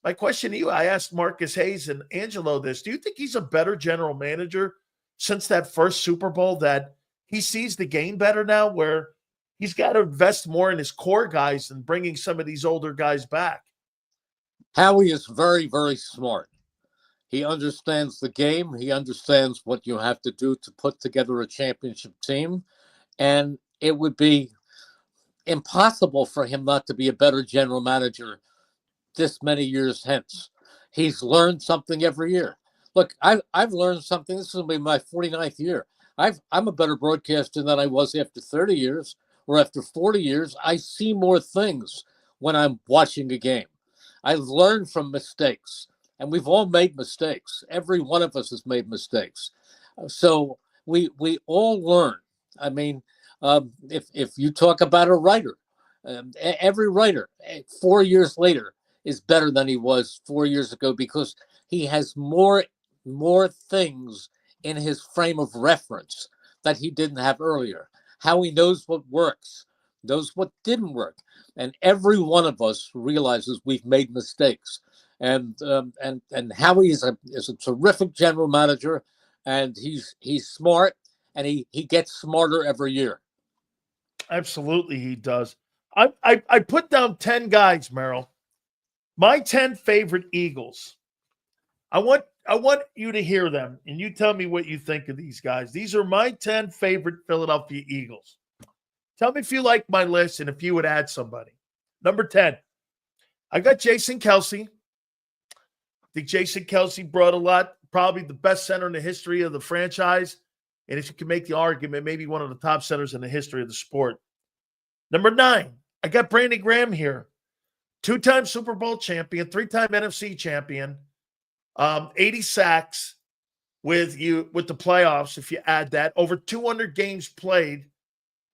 my question to you, I asked Marcus Hayes and Angelo this. Do you think he's a better general manager since that first Super Bowl, that he sees the game better now, where he's got to invest more in his core guys and bringing some of these older guys back? Howie is very, very smart. He understands the game. He understands what you have to do to put together a championship team. And it would be impossible for him not to be a better general manager this many years hence. He's learned something every year. Look, I've learned something. This will be my 49th year. I'm a better broadcaster than I was after 30 years or after 40 years. I see more things when I'm watching a game. I've learned from mistakes, and we've all made mistakes. Every one of us has made mistakes. So we all learn. I mean, if you talk about a writer, every writer 4 years later is better than he was 4 years ago, because he has more things in his frame of reference that he didn't have earlier. How he knows what works, knows what didn't work, and every one of us realizes we've made mistakes. And Howie is a terrific general manager, and he's smart, and he gets smarter every year. Absolutely, he does. I put down 10 guys, Merrill. My 10 favorite Eagles. I want you to hear them, and you tell me what you think of these guys. These are my 10 favorite Philadelphia Eagles. Tell me if you like my list and if you would add somebody. Number 10, I got Jason Kelce. I think Jason Kelce brought a lot, probably the best center in the history of the franchise. And if you can make the argument, maybe one of the top centers in the history of the sport. Number 9, I got Brandon Graham here. 2-time Super Bowl champion, 3-time NFC champion, 80 sacks with the playoffs, if you add that, over 200 games played,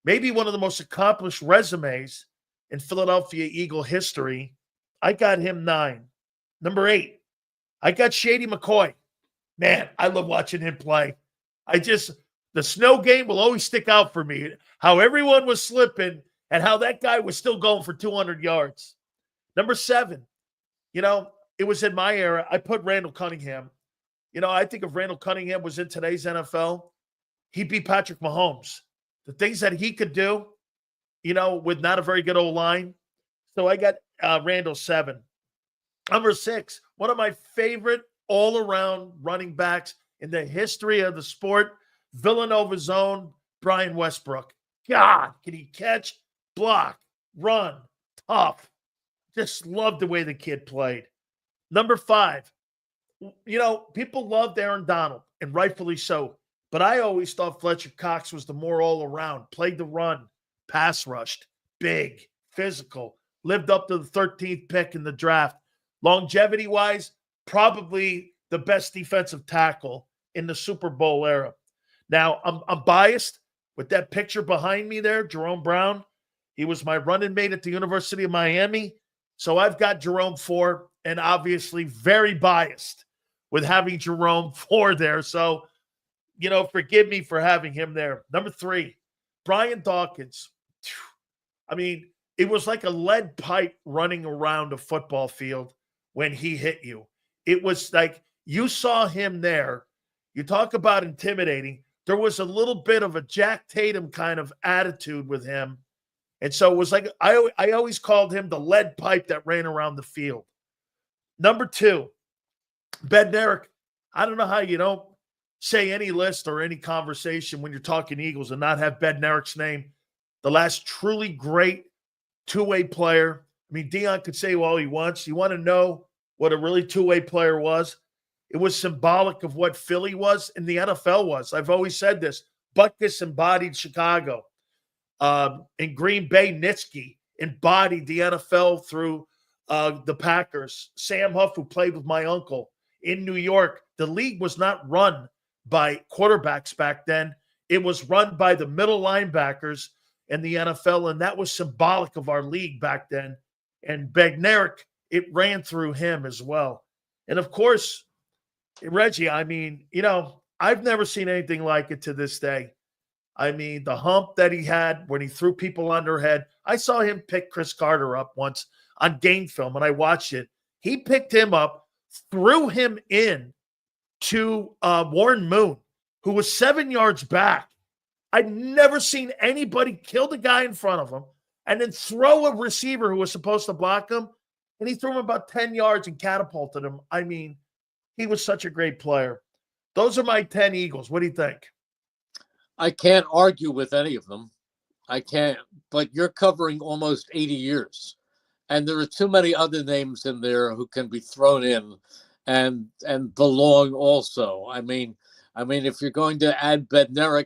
maybe one of the most accomplished resumes in Philadelphia Eagle history. I got him 9. Number 8, I got Shady McCoy. Man, I love watching him play. The snow game will always stick out for me. How everyone was slipping and how that guy was still going for 200 yards. Number 7, it was in my era. I put Randall Cunningham. I think if Randall Cunningham was in today's NFL, he'd be Patrick Mahomes. The things that he could do, with not a very good O-line. So I got Randall 7. Number 6, one of my favorite all-around running backs in the history of the sport, Villanova's own Brian Westbrook. God, can he catch, block, run, tough. Just love the way the kid played. Number 5, people loved Aaron Donald, and rightfully so. But I always thought Fletcher Cox was the more all-around, played the run, pass rushed, big, physical, lived up to the 13th pick in the draft. Longevity-wise, probably the best defensive tackle in the Super Bowl era. Now, I'm biased with that picture behind me there, Jerome Brown. He was my running mate at the University of Miami. So I've got Jerome 4, and obviously very biased with having Jerome 4 there. So, forgive me for having him there. Number 3, Brian Dawkins. I mean, it was like a lead pipe running around a football field when he hit you. It was like you saw him there. You talk about intimidating. There was a little bit of a Jack Tatum kind of attitude with him. And so it was like I always called him the lead pipe that ran around the field. Number 2, Bednarik. I don't know how you don't say any list or any conversation when you're talking Eagles and not have Bednarik's name. The last truly great two-way player. I mean, Dion could say all he wants. You want to know what a really two-way player was? It was symbolic of what Philly was and the NFL was. I've always said this. Butkus embodied Chicago. In Green Bay, Nitsky embodied the NFL through the Packers. Sam Huff, who played with my uncle in New York. The league was not run by quarterbacks back then. It was run by the middle linebackers in the NFL, and that was symbolic of our league back then. And Bednarik, it ran through him as well. And, of course, Reggie, I mean, I've never seen anything like it to this day. I mean, the hump that he had when he threw people on their head. I saw him pick Chris Carter up once on game film, and I watched it. He picked him up, threw him in to Warren Moon, who was 7 yards back. I'd never seen anybody kill the guy in front of him and then throw a receiver who was supposed to block him, and he threw him about 10 yards and catapulted him. I mean, he was such a great player. Those are my 10 Eagles. What do you think? I can't argue with any of them. I can't. But you're covering almost 80 years. And there are too many other names in there who can be thrown in and belong also. I mean, if you're going to add Bednarik,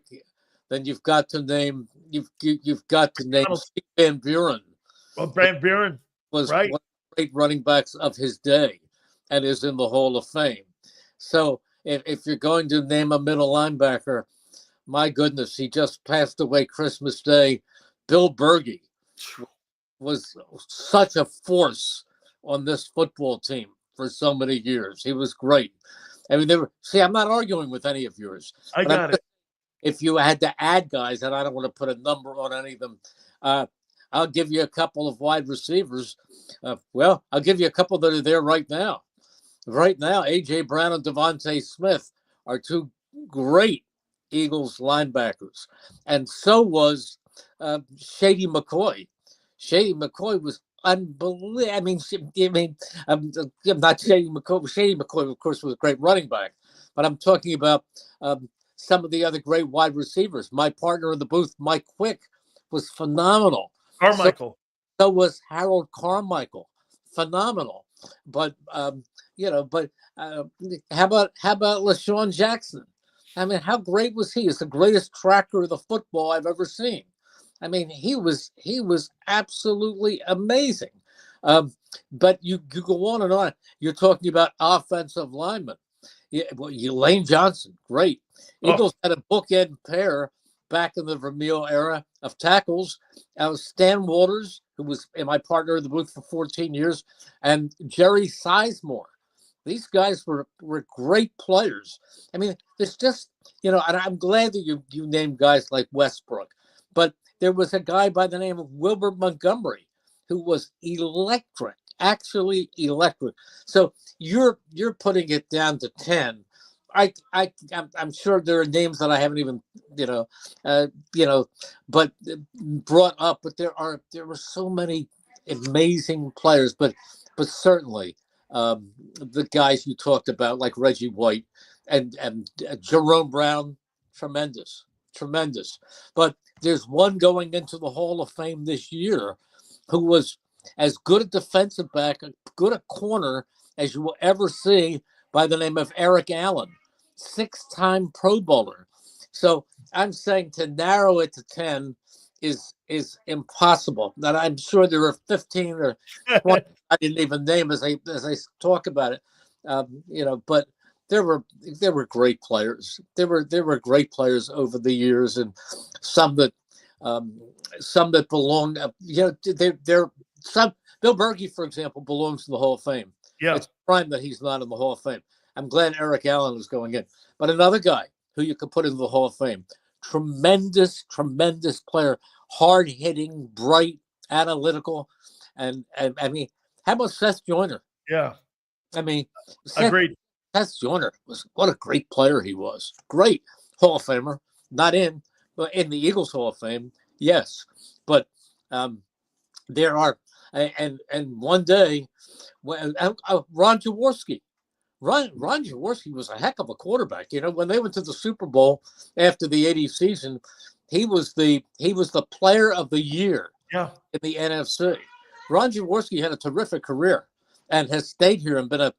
then you've got to name Steve Van Buren. Well, Van Buren was right. One of the great running backs of his day and is in the Hall of Fame. So if you're going to name a middle linebacker, my goodness, he just passed away Christmas Day. Bill Berge was such a force on this football team for so many years. He was great. I mean, I'm not arguing with any of yours. I got it. If you had to add guys, and I don't want to put a number on any of them, I'll give you a couple of wide receivers. I'll give you a couple that are there right now. Right now, A.J. Brown and Devontae Smith are two great Eagles linebackers. And so was Shady McCoy. Shady McCoy was unbelievable. I'm not Shady McCoy. Shady McCoy, of course, was a great running back. But I'm talking about some of the other great wide receivers. My partner in the booth, Mike Quick, was phenomenal. Carmichael. So was Harold Carmichael. Phenomenal. But, how about LaShawn Jackson? I mean, how great was he? He's the greatest tracker of the football I've ever seen. I mean, he was absolutely amazing. But you go on and on. You're talking about offensive linemen. Lane Johnson, great. Eagles had a bookend pair back in the Vermeil era of tackles. Stan Walters, who was my partner in the booth for 14 years, and Jerry Sizemore. These guys were great players. I mean, there's just, and I'm glad that you named guys like Westbrook. But there was a guy by the name of Wilbert Montgomery who was electric. actually electric. So you're putting it down to 10. I'm sure there are names that I haven't even you know uh, you know but brought up, but there were so many amazing players, but certainly the guys you talked about like Reggie White and Jerome Brown, tremendous, tremendous. But there's one going into the Hall of Fame this year who was as good a defensive back, good a corner as you will ever see, by the name of Eric Allen, 6-time Pro Bowler. So I'm saying to narrow it to 10 is impossible. And I'm sure there are 15 or 20 I didn't even name as I talk about it. But there were great players. There were great players over the years, and some that belong. They're some. Bill Berkey, for example, belongs to the Hall of Fame. Yeah. It's a crime that he's not in the Hall of Fame. I'm glad Eric Allen is going in. But another guy who you could put into the Hall of Fame, tremendous, tremendous player, hard hitting, bright, analytical, and I mean, how about Seth Joyner? Yeah. I mean, Agreed. Seth Joyner was, what a great player he was. Great Hall of Famer, not in, but in the Eagles Hall of Fame, yes. But there are, and one day, Ron Jaworski. Ron Jaworski was a heck of a quarterback. You know, when they went to the Super Bowl after the '80 season, he was the player of the year Yeah. in the NFC. Ron Jaworski had a terrific career and has stayed here and been a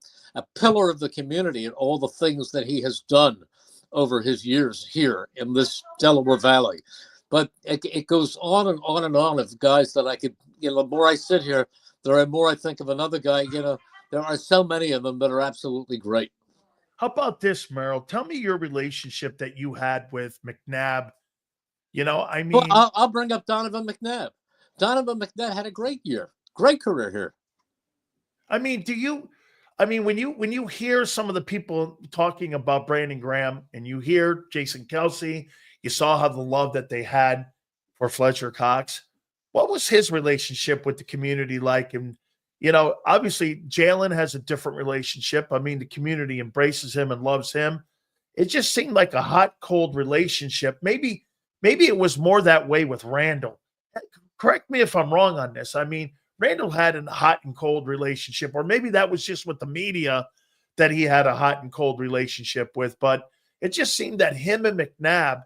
pillar of the community and all the things that he has done over his years here in this Delaware Valley. But it goes on and on and on of guys that I could, the more I sit here, the more I think of another guy, there are so many of them that are absolutely great. How about this, Merrill? Tell me your relationship that you had with McNabb. I mean, well, I'll bring up Donovan McNabb. Donovan McNabb had a great year, great career here. I mean, when you hear some of the people talking about Brandon Graham and you hear Jason Kelce, you saw how the love that they had for Fletcher Cox. What was his relationship with the community like? And, obviously Jalen has a different relationship. I mean, the community embraces him and loves him. It just seemed like a hot, cold relationship. Maybe it was more that way with Randall. Correct me if I'm wrong on this. I mean, Randall had a hot and cold relationship, or maybe that was just with the media that he had a hot and cold relationship with. But it just seemed that him and McNabb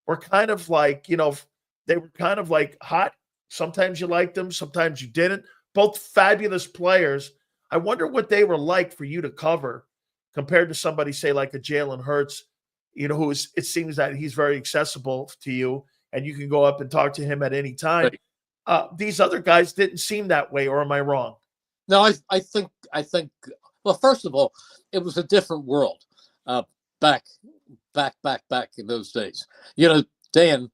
were kind of like, they were kind of like hot. Sometimes you liked them, sometimes you didn't. Both fabulous players. I wonder what they were like for you to cover compared to somebody, say, like a Jalen Hurts, it seems that he's very accessible to you and you can go up and talk to him at any time. Right. These other guys didn't seem that way, or am I wrong? No, I think. Well, first of all, it was a different world back in those days. Dan,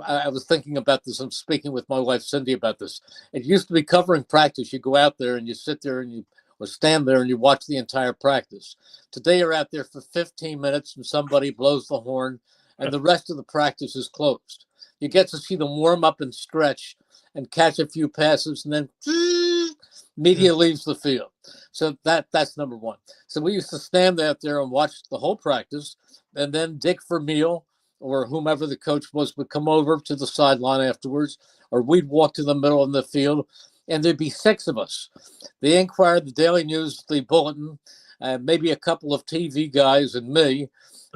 I was thinking about this. I'm speaking with my wife Cindy about this. It used to be covering practice. You go out there and you sit there or stand there and you watch the entire practice. Today, you're out there for 15 minutes and somebody blows the horn, and the rest of the practice is closed. You get to see them warm up and stretch and catch a few passes, and then media leaves the field. So that's number one. So we used to stand out there and watch the whole practice, and then Dick Vermeil or whomever the coach was would come over to the sideline afterwards, or we'd walk to the middle of the field, and there'd be 6 of us. The Inquirer, the Daily News, the Bulletin, maybe a couple of TV guys and me,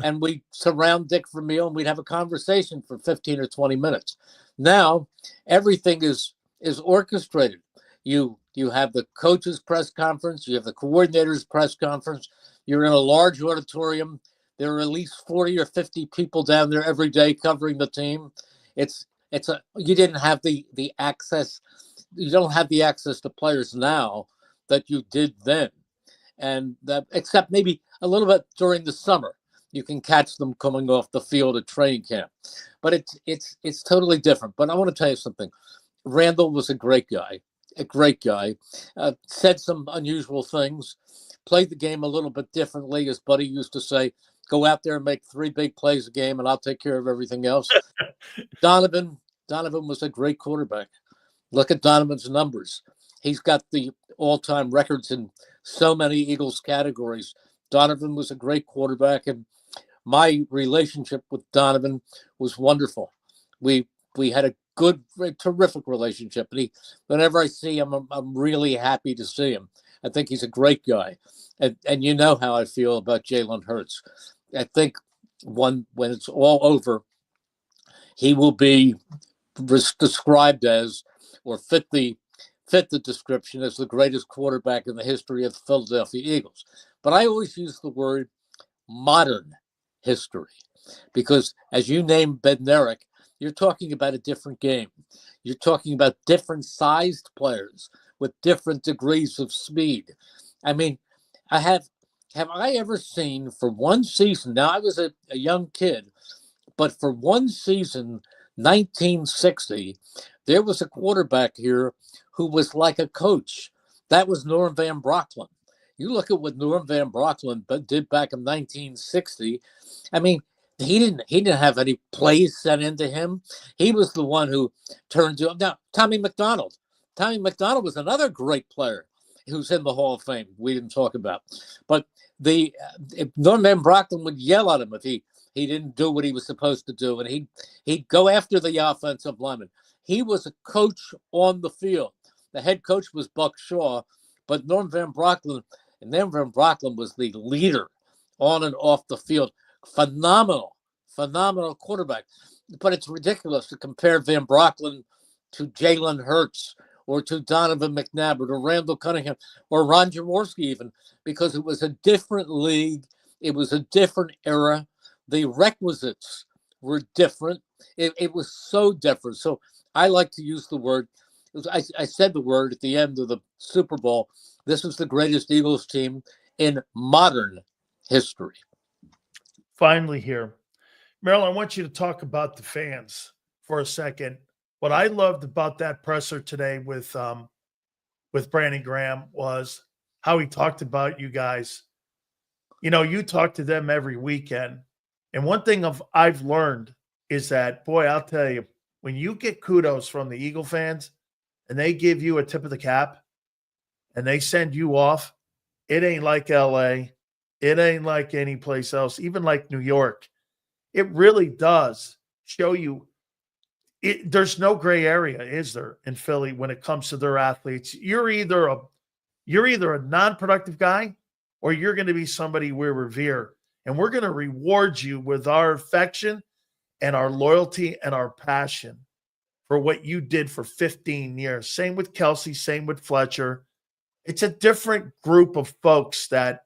and we'd surround Dick Vermeil and we'd have a conversation for 15 or 20 minutes. Now, everything is orchestrated. You have the coach's press conference, you have the coordinator's press conference, you're in a large auditorium. There are at least 40 or 50 people down there every day covering the team. You didn't have the access. You don't have the access to players now that you did then. And except maybe a little bit during the summer, you can catch them coming off the field at training camp. But it's totally different. But I want to tell you something. Randall was a great guy, said some unusual things, played the game a little bit differently, as Buddy used to say. Go out there and make 3 big plays a game, and I'll take care of everything else. Donovan was a great quarterback. Look at Donovan's numbers. He's got the all-time records in so many Eagles categories. Donovan was a great quarterback, and my relationship with Donovan was wonderful. We had a good, terrific relationship, and whenever I see him, I'm really happy to see him. I think he's a great guy, and you know how I feel about Jalen Hurts. I think when it's all over, he will be described as, or fit the description as, the greatest quarterback in the history of the Philadelphia Eagles. But I always use the word modern history because, as you named Bednarik, you're talking about a different game. You're talking about different sized players with different degrees of speed. I mean, have I ever seen for one season? Now, I was a young kid, but for one season, 1960, there was a quarterback here who was like a coach. That was Norm Van Brocklin. You look at what Norm Van Brocklin did back in 1960. I mean, he didn't have any plays sent into him. He was the one who turned to him. Now, Tommy McDonald. Tommy McDonald was another great player who's in the Hall of Fame. We didn't talk about, but Norm Van Brocklin would yell at him if he didn't do what he was supposed to do, and he'd go after the offensive lineman. He was a coach on the field. The head coach was Buck Shaw, but Norm Van Brocklin was the leader on and off the field. Phenomenal quarterback. But it's ridiculous to compare Van Brocklin to Jalen Hurts or to Donovan McNabb or to Randall Cunningham or Ron Jaworski even, because it was a different league. It was a different era. The requisites were different. It was so different. So I like to use the word. I said the word at the end of the Super Bowl. This was the greatest Eagles team in modern history. Finally here. Merrill, I want you to talk about the fans for a second. What I loved about that presser today with Brandon Graham was how he talked about you guys. You know, you talk to them every weekend. And one thing I've learned is that, boy, I'll tell you, when you get kudos from the Eagle fans and they give you a tip of the cap and they send you off, it ain't like LA. It ain't like any place else, even like New York. It really does show you there's no gray area, is there, in Philly when it comes to their athletes? You're either a non-productive guy or you're going to be somebody we revere. And we're going to reward you with our affection and our loyalty and our passion for what you did for 15 years. Same with Kelsey, same with Fletcher. It's a different group of folks that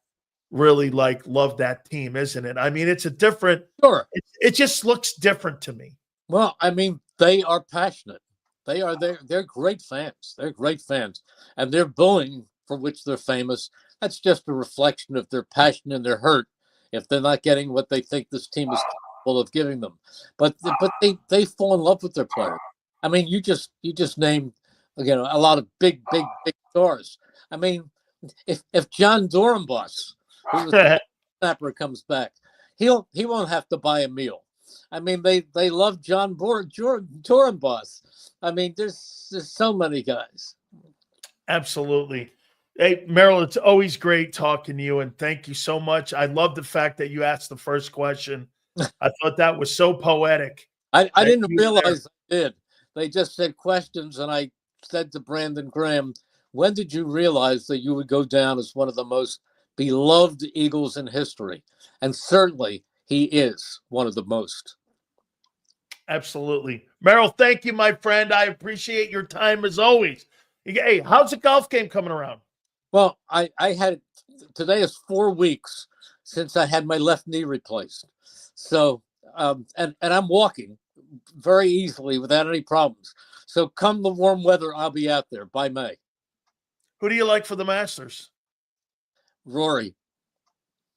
really love that team, isn't it? I mean, it's a different, Sure. It just looks different to me. Well, I mean, they are passionate. They're great fans. They're great fans. And their booing, for which they're famous, that's just a reflection of their passion and their hurt if they're not getting what they think this team is capable of giving them. But they fall in love with their players. I mean, you just named, again, a lot of big stars. I mean, if John Dorenbos, who was the snapper, comes back, he won't have to buy a meal. I mean, they love John Dorenbos. I mean, there's so many guys. Absolutely. Hey, Merrill, it's always great talking to you, and thank you so much. I love the fact that you asked the first question. I thought that was so poetic. I didn't realize I did. They just said questions, and I said to Brandon Graham, when did you realize that you would go down as one of the most beloved Eagles in history? And certainly he is one of the most. Absolutely. Merrill, thank you, my friend. I appreciate your time as always. Hey, how's the golf game coming around? Well, I had, today is 4 weeks since I had my left knee replaced. So, and I'm walking very easily without any problems. So come the warm weather, I'll be out there by May. Who do you like for the Masters? Rory.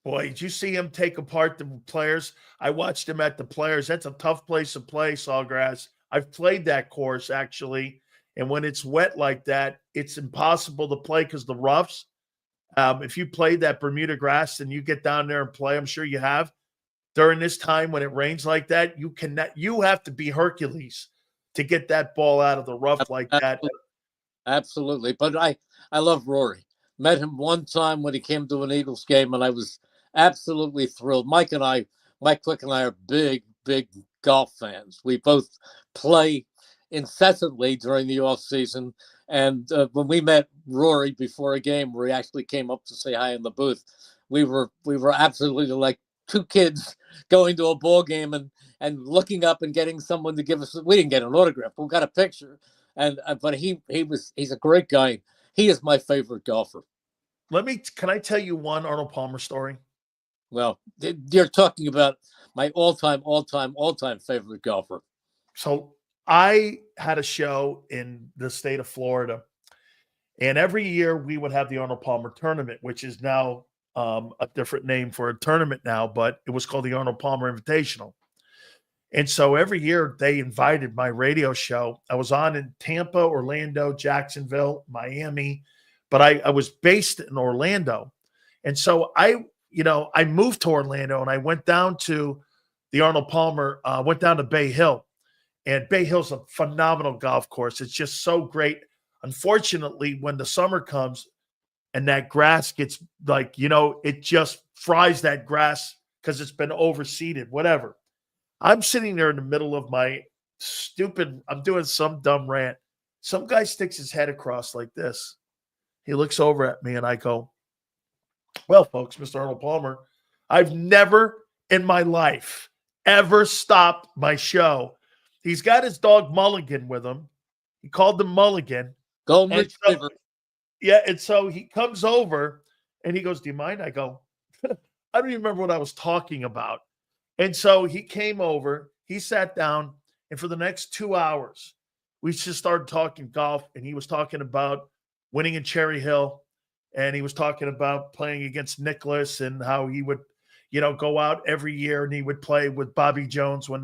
Boy, did you see him take apart the players? I watched him at the Players. That's a tough place to play, Sawgrass. I've played that course, actually. And when it's wet like that, it's impossible to play because the roughs. If you played that Bermuda grass and you get down there and play, I'm sure you have, during this time when it rains like that, you have to be Hercules to get that ball out of the rough like that. Absolutely. But I love Rory. Met him one time when he came to an Eagles game, and I was absolutely thrilled. Mike Quick and I are big, big golf fans. We both play incessantly during the off season. And when we met Rory before a game, where he actually came up to say hi in the booth, we were absolutely like two kids going to a ball game and looking up and getting someone to give us. We didn't get an autograph, but we got a picture. And but he's a great guy. He is my favorite golfer. Can I tell you one Arnold Palmer story? Well, you're talking about my all-time favorite golfer. So I had a show in the state of Florida, and every year we would have the Arnold Palmer tournament, which is now a different name for a tournament now, but it was called the Arnold Palmer Invitational. And so every year they invited my radio show. I was on in Tampa, Orlando, Jacksonville, Miami, but I was based in Orlando. And so I moved to Orlando and I went down to the Arnold Palmer, went down to Bay Hill. And Bay Hill's a phenomenal golf course. It's just so great. Unfortunately, when the summer comes and that grass gets it just fries that grass because it's been overseeded, whatever. I'm sitting there in the middle of I'm doing some dumb rant. Some guy sticks his head across like this. He looks over at me and I go, well, folks, Mr. Arnold Palmer, I've never in my life ever stopped my show. He's got his dog Mulligan with him. He called him Mulligan. Golden Retriever. Yeah, and so he comes over and he goes, do you mind? I go, I don't even remember what I was talking about. And so he came over, he sat down, and for the next 2 hours, we just started talking golf, and he was talking about winning in Cherry Hill, and he was talking about playing against Nicklaus and how he would, go out every year and he would play with Bobby Jones when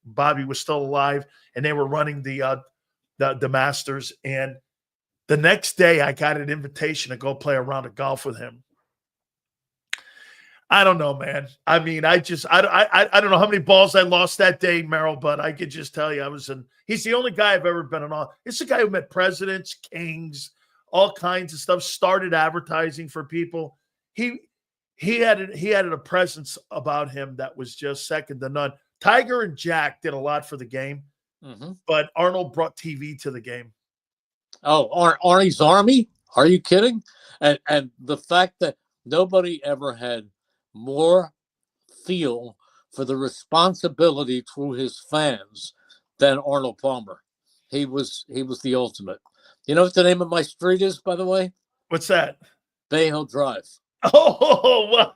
Bobby was still alive, and they were running the Masters. And the next day, I got an invitation to go play a round of golf with him. I don't know, man. I mean, I don't know how many balls I lost that day, Merrill, but I could just tell you he's the only guy I've ever been on. It's the guy who met presidents, kings, all kinds of stuff, started advertising for people. He had a presence about him that was just second to none. Tiger and Jack did a lot for the game, but Arnold brought TV to the game. Oh, Arnie's Army? Are you kidding? And the fact that nobody ever had more feel for the responsibility to his fans than Arnold Palmer. He was the ultimate. You know what the name of my street is, by the way? What's that? Bay Hill Drive. Oh,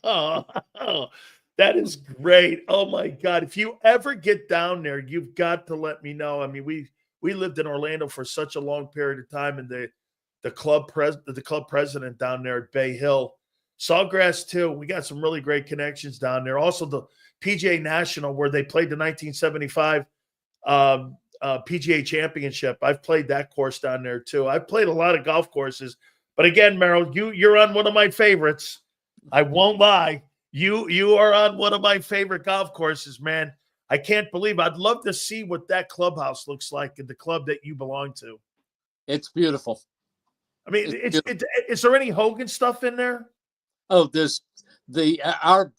wow. That is great. Oh my God. If you ever get down there, you've got to let me know. I mean, we lived in Orlando for such a long period of time, and the club president down there at Bay Hill, Sawgrass too. We got some really great connections down there. Also, the PGA National, where they played the 1975 PGA Championship. I've played that course down there too. I've played a lot of golf courses, but again, Merrill, you're on one of my favorites. I won't lie. You are on one of my favorite golf courses, man. I can't believe. I'd love to see what that clubhouse looks like in the club that you belong to. It's beautiful. I mean, is there any Hogan stuff in there? Oh, there's our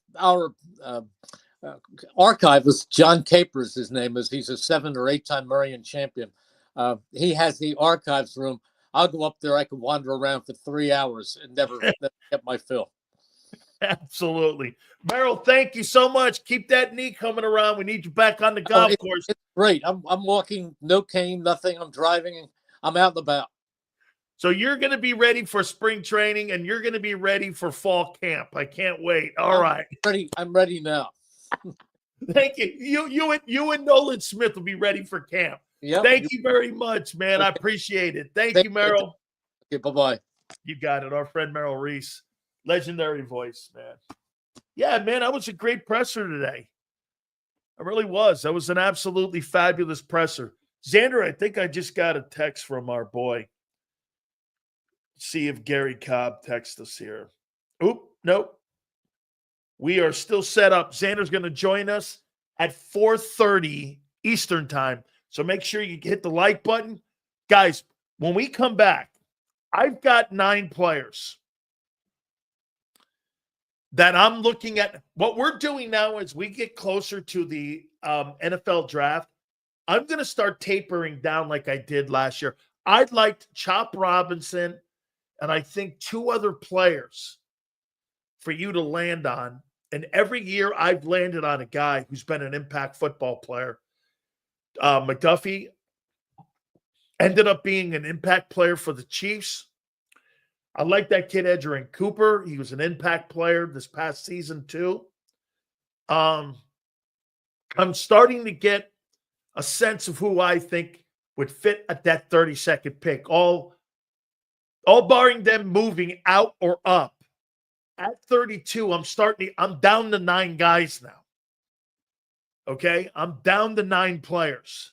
archivist, John Capers, his name is. He's a 7 or 8 time Murray champion. He has the archives room. I'll go up there. I could wander around for 3 hours and never get my fill. Absolutely. Merrill, thank you so much. Keep that knee coming around. We need you back on the golf course. It's great. I'm walking, no cane, nothing. I'm driving. I'm out and about. So you're going to be ready for spring training, and you're going to be ready for fall camp. I can't wait. All right. I'm ready now. Thank you. You and Nolan Smith will be ready for camp. Yep. Thank you very much, man. Okay. I appreciate it. Thank you, Merrill. Okay, bye-bye. You got it. Our friend Merrill Reese. Legendary voice, man. Yeah, man, I was a great presser today. I really was. That was an absolutely fabulous presser. Xander, I think I just got a text from our boy. See if Gary Cobb texts us here. Oop, nope. We are still set up. Xander's going to join us at 4:30 Eastern time. So make sure you hit the like button. Guys, When we come back, I've got 9 players that I'm looking at. What we're doing now as we get closer to the NFL draft, I'm going to start tapering down like I did last year. I'd like Chop Robinson and I think 2 other players for you to land on. And every year I've landed on a guy who's been an impact football player. McDuffie ended up being an impact player for the Chiefs. I like that kid, Edgerrin Cooper. He was an impact player this past season, too. I'm starting to get a sense of who I think would fit at that 32nd pick, all barring them moving out or up. At 32, I'm down to 9 guys now. Okay? I'm down to 9 players.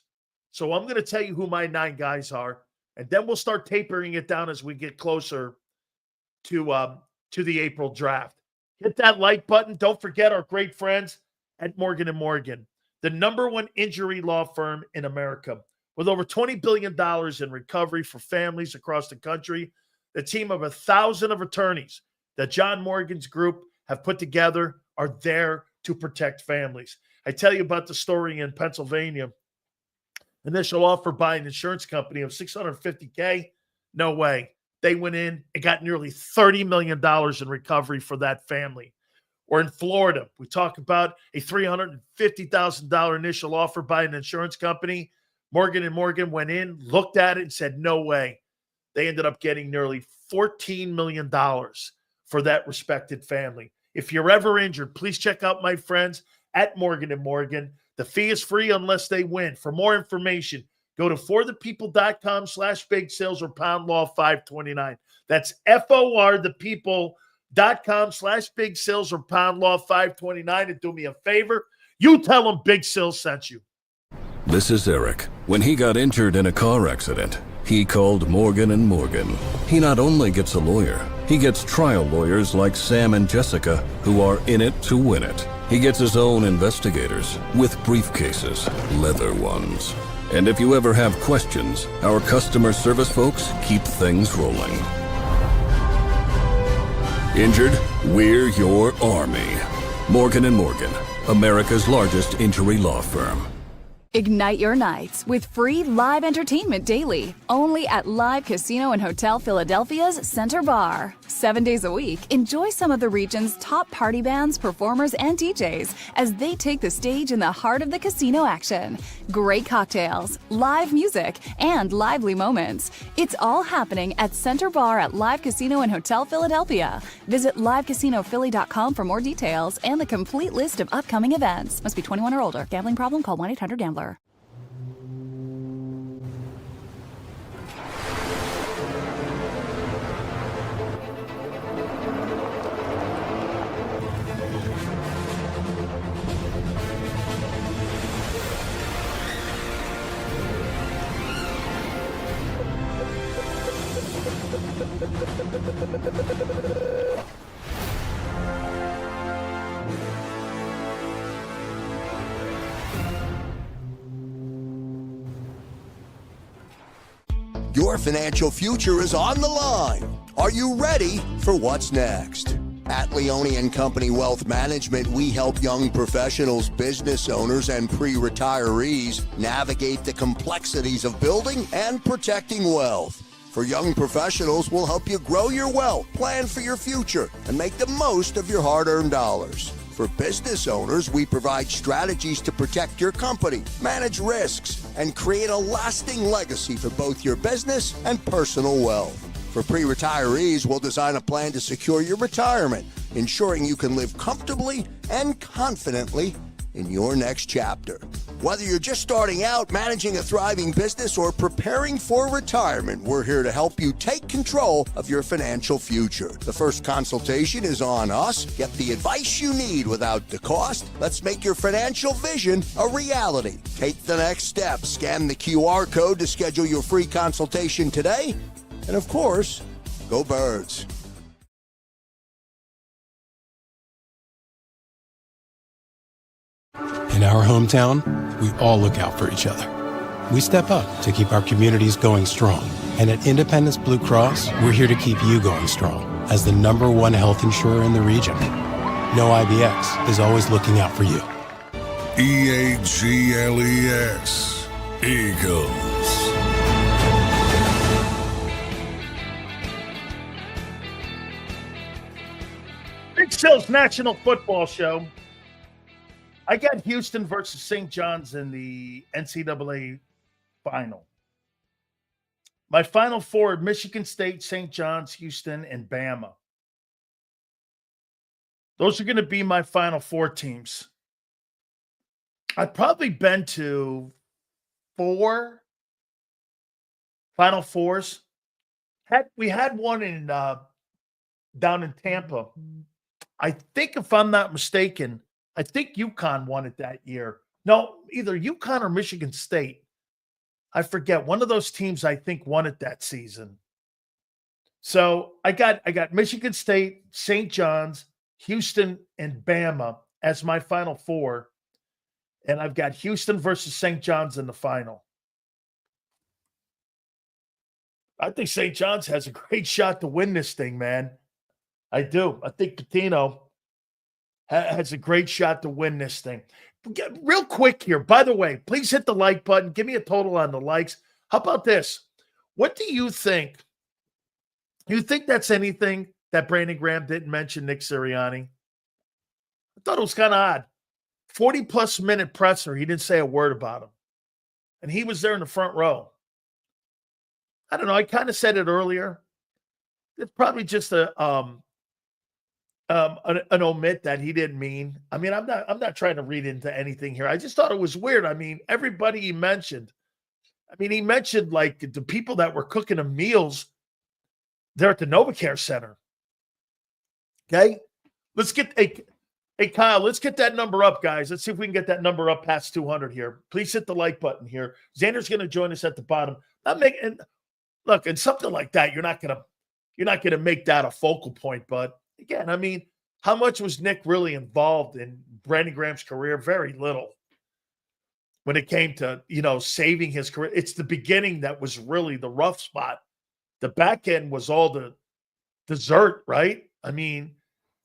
So I'm going to tell you who my 9 guys are, and then we'll start tapering it down as we get closer to the April draft. Hit that like button. Don't forget our great friends at Morgan & Morgan, the #1 injury law firm in America. With over $20 billion in recovery for families across the country, the team of 1,000 of attorneys that John Morgan's group have put together are there to protect families. I tell you about the story in Pennsylvania. Initial offer by an insurance company of $650K. No way. They went in and got nearly $30 million in recovery for that family. Or in Florida, we talk about a $350,000 initial offer by an insurance company. Morgan & Morgan went in, looked at it, and said, no way. They ended up getting nearly $14 million for that respected family. If you're ever injured, please check out my friends at Morgan & Morgan. The fee is free unless they win. For more information, go to forthepeople.com/big sales or pound law 529. That's forthepeople.com/big sales or pound law 529. And do me a favor, you tell them Big Sales sent you. This is Eric. When he got injured in a car accident, he called Morgan & Morgan. He not only gets a lawyer, he gets trial lawyers like Sam and Jessica who are in it to win it. He gets his own investigators with briefcases, leather ones. And if you ever have questions, our customer service folks keep things rolling. Injured? We're your army. Morgan & Morgan, America's largest injury law firm. Ignite your nights with free live entertainment daily, only at Live Casino and Hotel Philadelphia's Center Bar. 7 days a week, enjoy some of the region's top party bands, performers, and DJs as they take the stage in the heart of the casino action. Great cocktails, live music, and lively moments. It's all happening at Center Bar at Live Casino and Hotel Philadelphia. Visit livecasinophilly.com for more details and the complete list of upcoming events. Must be 21 or older. Gambling problem? Call 1-800-GAMBLER. Your financial future is on the line. Are you ready for what's next? At Leone & Company Wealth Management, we help young professionals, business owners, and pre-retirees navigate the complexities of building and protecting wealth. For young professionals, we'll help you grow your wealth, plan for your future, and make the most of your hard-earned dollars. For business owners, we provide strategies to protect your company, manage risks, and create a lasting legacy for both your business and personal wealth. For pre-retirees, we'll design a plan to secure your retirement, ensuring you can live comfortably and confidently in your next chapter. Whether you're just starting out, managing a thriving business, or preparing for retirement, we're here to help you take control of your financial future. The first consultation is on us. Get the advice you need without the cost. Let's make your financial vision a reality. Take the next step. Scan the QR code to schedule your free consultation today. And of course, go Birds. In our hometown, we all look out for each other. We step up to keep our communities going strong. And at Independence Blue Cross, we're here to keep you going strong as the #1 health insurer in the region. No IBX is always looking out for you. EAGLES. Eagles. Big Sil's National Football Show. I got Houston versus St. John's in the NCAA final. My final four: Michigan State, St. John's, Houston, and Bama. Those are going to be my final four teams. I've probably been to 4 Final Fours. We had one in down in Tampa. I think, if I'm not mistaken, I think UConn won it that year. No, either UConn or Michigan State. I forget. One of those teams, I think, won it that season. So I got Michigan State, St. John's, Houston, and Bama as my final four. And I've got Houston versus St. John's in the final. I think St. John's has a great shot to win this thing, man. I do. I think Patino has a great shot to win this thing. Real quick here, by the way, please hit the like button. Give me a total on the likes. How about this? What do you think? You think that's anything that Brandon Graham didn't mention Nick Sirianni? I thought it was kind of odd. 40-plus minute presser. He didn't say a word about him. And he was there in the front row. I don't know. I kind of said it earlier. It's probably just an omit that he didn't mean. I mean, I'm not trying to read into anything here. I just thought it was weird. I mean, everybody he mentioned. I mean, he mentioned like the people that were cooking him meals there at the NovaCare Center. Okay, let's get hey Kyle. Let's get that number up, guys. Let's see if we can get that number up past 200 here. Please hit the like button here. Xander's going to join us at the bottom. Look, and something like that, you're not gonna make that a focal point, but. Again, I mean, how much was Nick really involved in Brandon Graham's career? Very little. When it came to, saving his career, it's the beginning that was really the rough spot. The back end was all the dessert, right? I mean,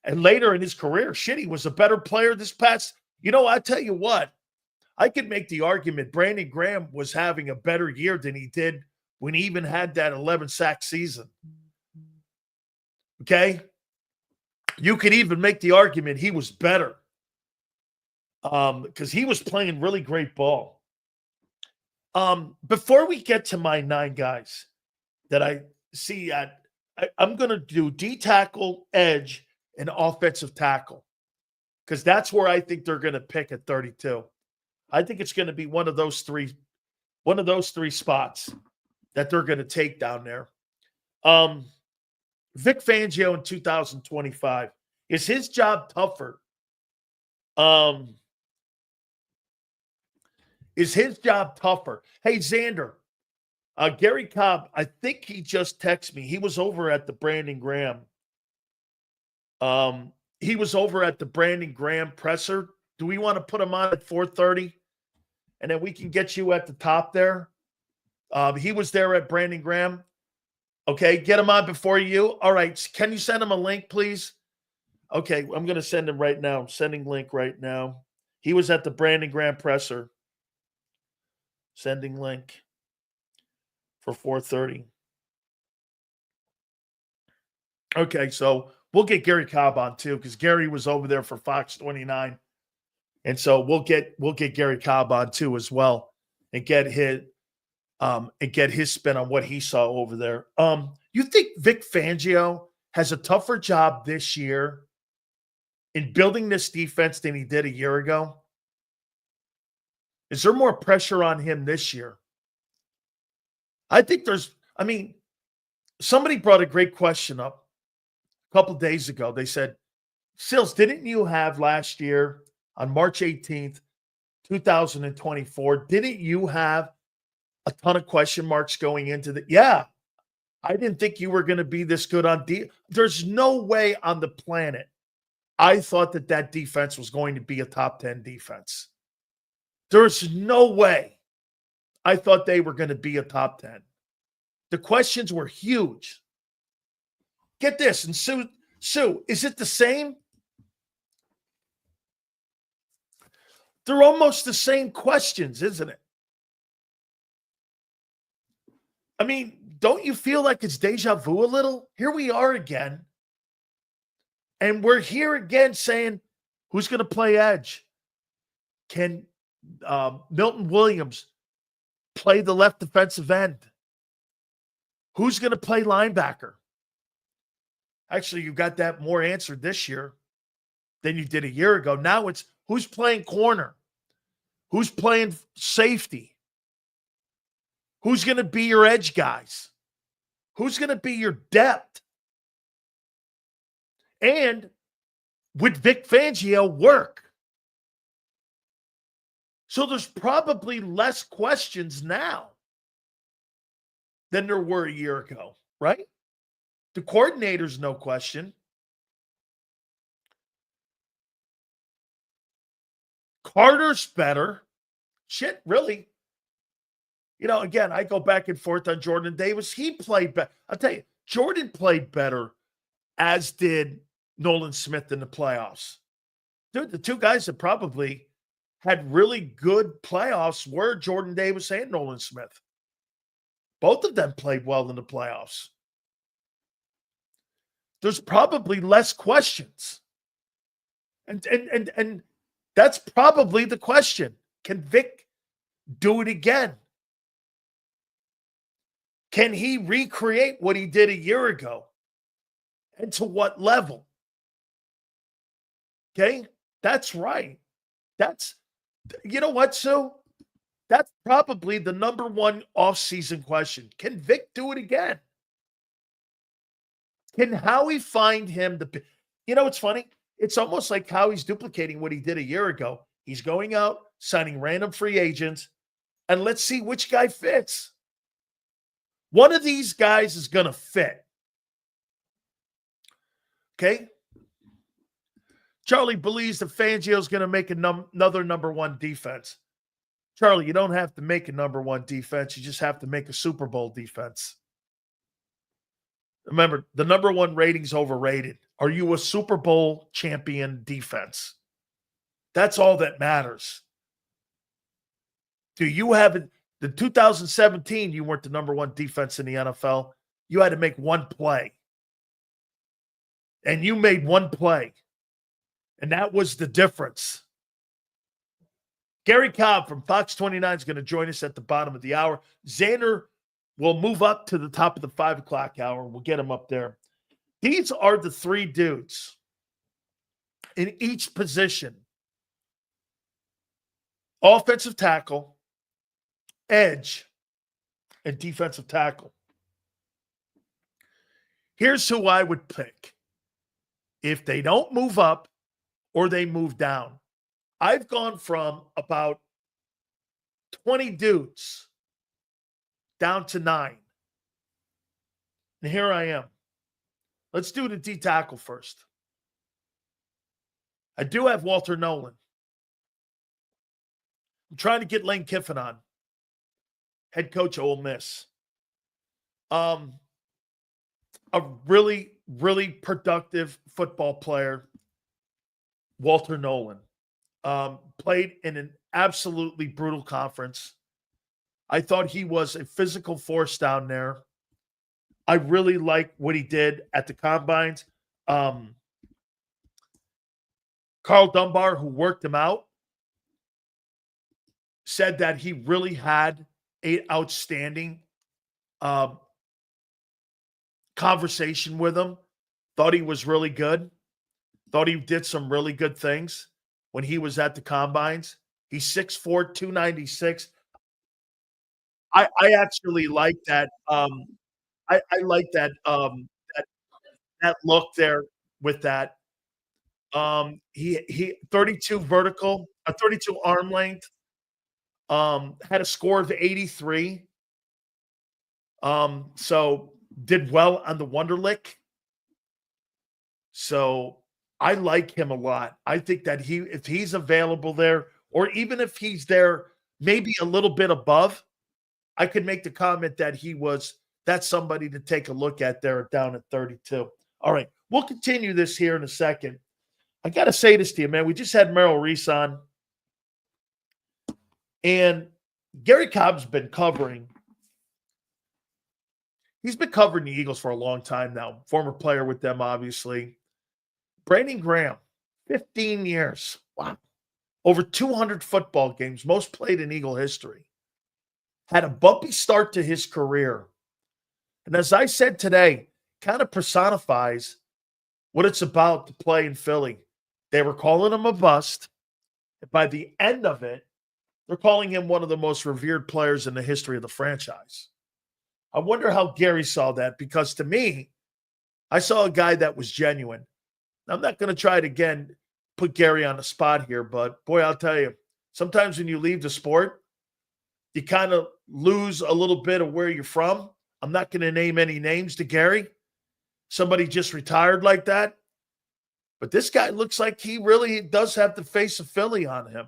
and later in his career, he was a better player this past. I tell you what, I could make the argument Brandon Graham was having a better year than he did when he even had that 11-sack season. Okay? You could even make the argument he was better because he was playing really great ball. Before we get to my 9 guys that I see I'm going to do D-tackle, edge, and offensive tackle because that's where I think they're going to pick at 32. I think it's going to be one of those three spots that they're going to take down there. Vic Fangio in 2025. Is his job tougher? Is his job tougher? Hey, Xander, Gary Cobb, I think he just texted me. He was over at the Brandon Graham. He was over at the Brandon Graham presser. Do we want to put him on at 4:30? And then we can get you at the top there. He was there at Brandon Graham. Okay, get him on before you. All right, can you send him a link, please? Okay, I'm going to send him right now. Sending link right now. He was at the Brandon Graham presser. Sending link for 4:30. Okay, so we'll get Gary Cobb on too because Gary was over there for Fox 29. And so we'll get Gary Cobb on too as well and get his spin on what he saw over there. You think Vic Fangio has a tougher job this year in building this defense than he did a year ago? Is there more pressure on him this year? I think somebody brought a great question up a couple days ago. They said, Sills, didn't you have last year on March 18th, 2024, didn't you have a ton of question marks going into the? Yeah, I didn't think you were going to be this good on D. There's no way on the planet I thought that defense was going to be a top 10 defense. There's no way I thought they were going to be a top 10. The questions were huge. Get this, and Sue, is it the same? They're almost the same questions, isn't it? I mean, don't you feel like it's deja vu a little? Here we are again. And we're here again saying, who's going to play edge? Can Milton Williams play the left defensive end? Who's going to play linebacker? Actually, you got that more answered this year than you did a year ago. Now it's who's playing corner? Who's playing safety? Who's going to be your edge guys? Who's going to be your depth? And would Vic Fangio work? So there's probably less questions now than there were a year ago, right? The coordinator's no question. Carter's better. Shit, really. You know, again, I go back and forth on Jordan Davis. He played better. I'll tell you, Jordan played better, as did Nolan Smith in the playoffs. Dude, the two guys that probably had really good playoffs were Jordan Davis and Nolan Smith. Both of them played well in the playoffs. There's probably less questions. And that's probably the question. Can Vic do it again? Can he recreate what he did a year ago? And to what level? Okay? That's right. You know what, Sue? That's probably the number one offseason question. Can Vic do it again? Can Howie find him you know, it's funny. It's almost like Howie's duplicating what he did a year ago. He's going out, signing random free agents, and let's see which guy fits. One of these guys is going to fit. Okay? Charlie believes that Fangio's going to make another number one defense. Charlie, you don't have to make a number one defense. You just have to make a Super Bowl defense. Remember, the number one rating's overrated. Are you a Super Bowl champion defense? That's all that matters. Do you have it? The 2017, you weren't the number one defense in the NFL. You had to make one play. And you made one play. And that was the difference. Gary Cobb from Fox 29 is going to join us at the bottom of the hour. Xander will move up to the top of the 5 o'clock hour. We'll get him up there. These are the three dudes in each position. Offensive tackle, edge, and defensive tackle. Here's who I would pick. If they don't move up or they move down, I've gone from about 20 dudes down to 9. And here I am. Let's do the D tackle first. I do have Walter Nolan. I'm trying to get Lane Kiffin on. Head coach of Ole Miss. A really, really productive football player, Walter Nolan. Played in an absolutely brutal conference. I thought he was a physical force down there. I really like what he did at the combines. Carl Dunbar, who worked him out, said that he really had an outstanding conversation with him. Thought he was really good. Thought he did some really good things when he was at the combines. He's 6'4", 296. I actually like that. I like that that look there with that. He 32 vertical, a 32 arm length. Had a score of 83. So did well on the Wonderlic. So I like him a lot. I think that if he's available there, or even if he's there maybe a little bit above, I could make the comment that he was that's somebody to take a look at there down at 32. All right, we'll continue this here in a second. I got to say this to you, man. We just had Merrill Reese on, and Gary Cobb's been covering. He's been covering the Eagles for a long time now. Former player with them, obviously. Brandon Graham, 15 years. Wow. Over 200 football games, most played in Eagle history. Had a bumpy start to his career. And as I said today, kind of personifies what it's about to play in Philly. They were calling him a bust. By the end of it, they're calling him one of the most revered players in the history of the franchise. I wonder how Gary saw that, because to me, I saw a guy that was genuine. I'm not going to try to, again, put Gary on the spot here, but boy, I'll tell you, sometimes when you leave the sport, you kind of lose a little bit of where you're from. I'm not going to name any names to Gary. Somebody just retired like that. But this guy looks like he really does have the face of Philly on him.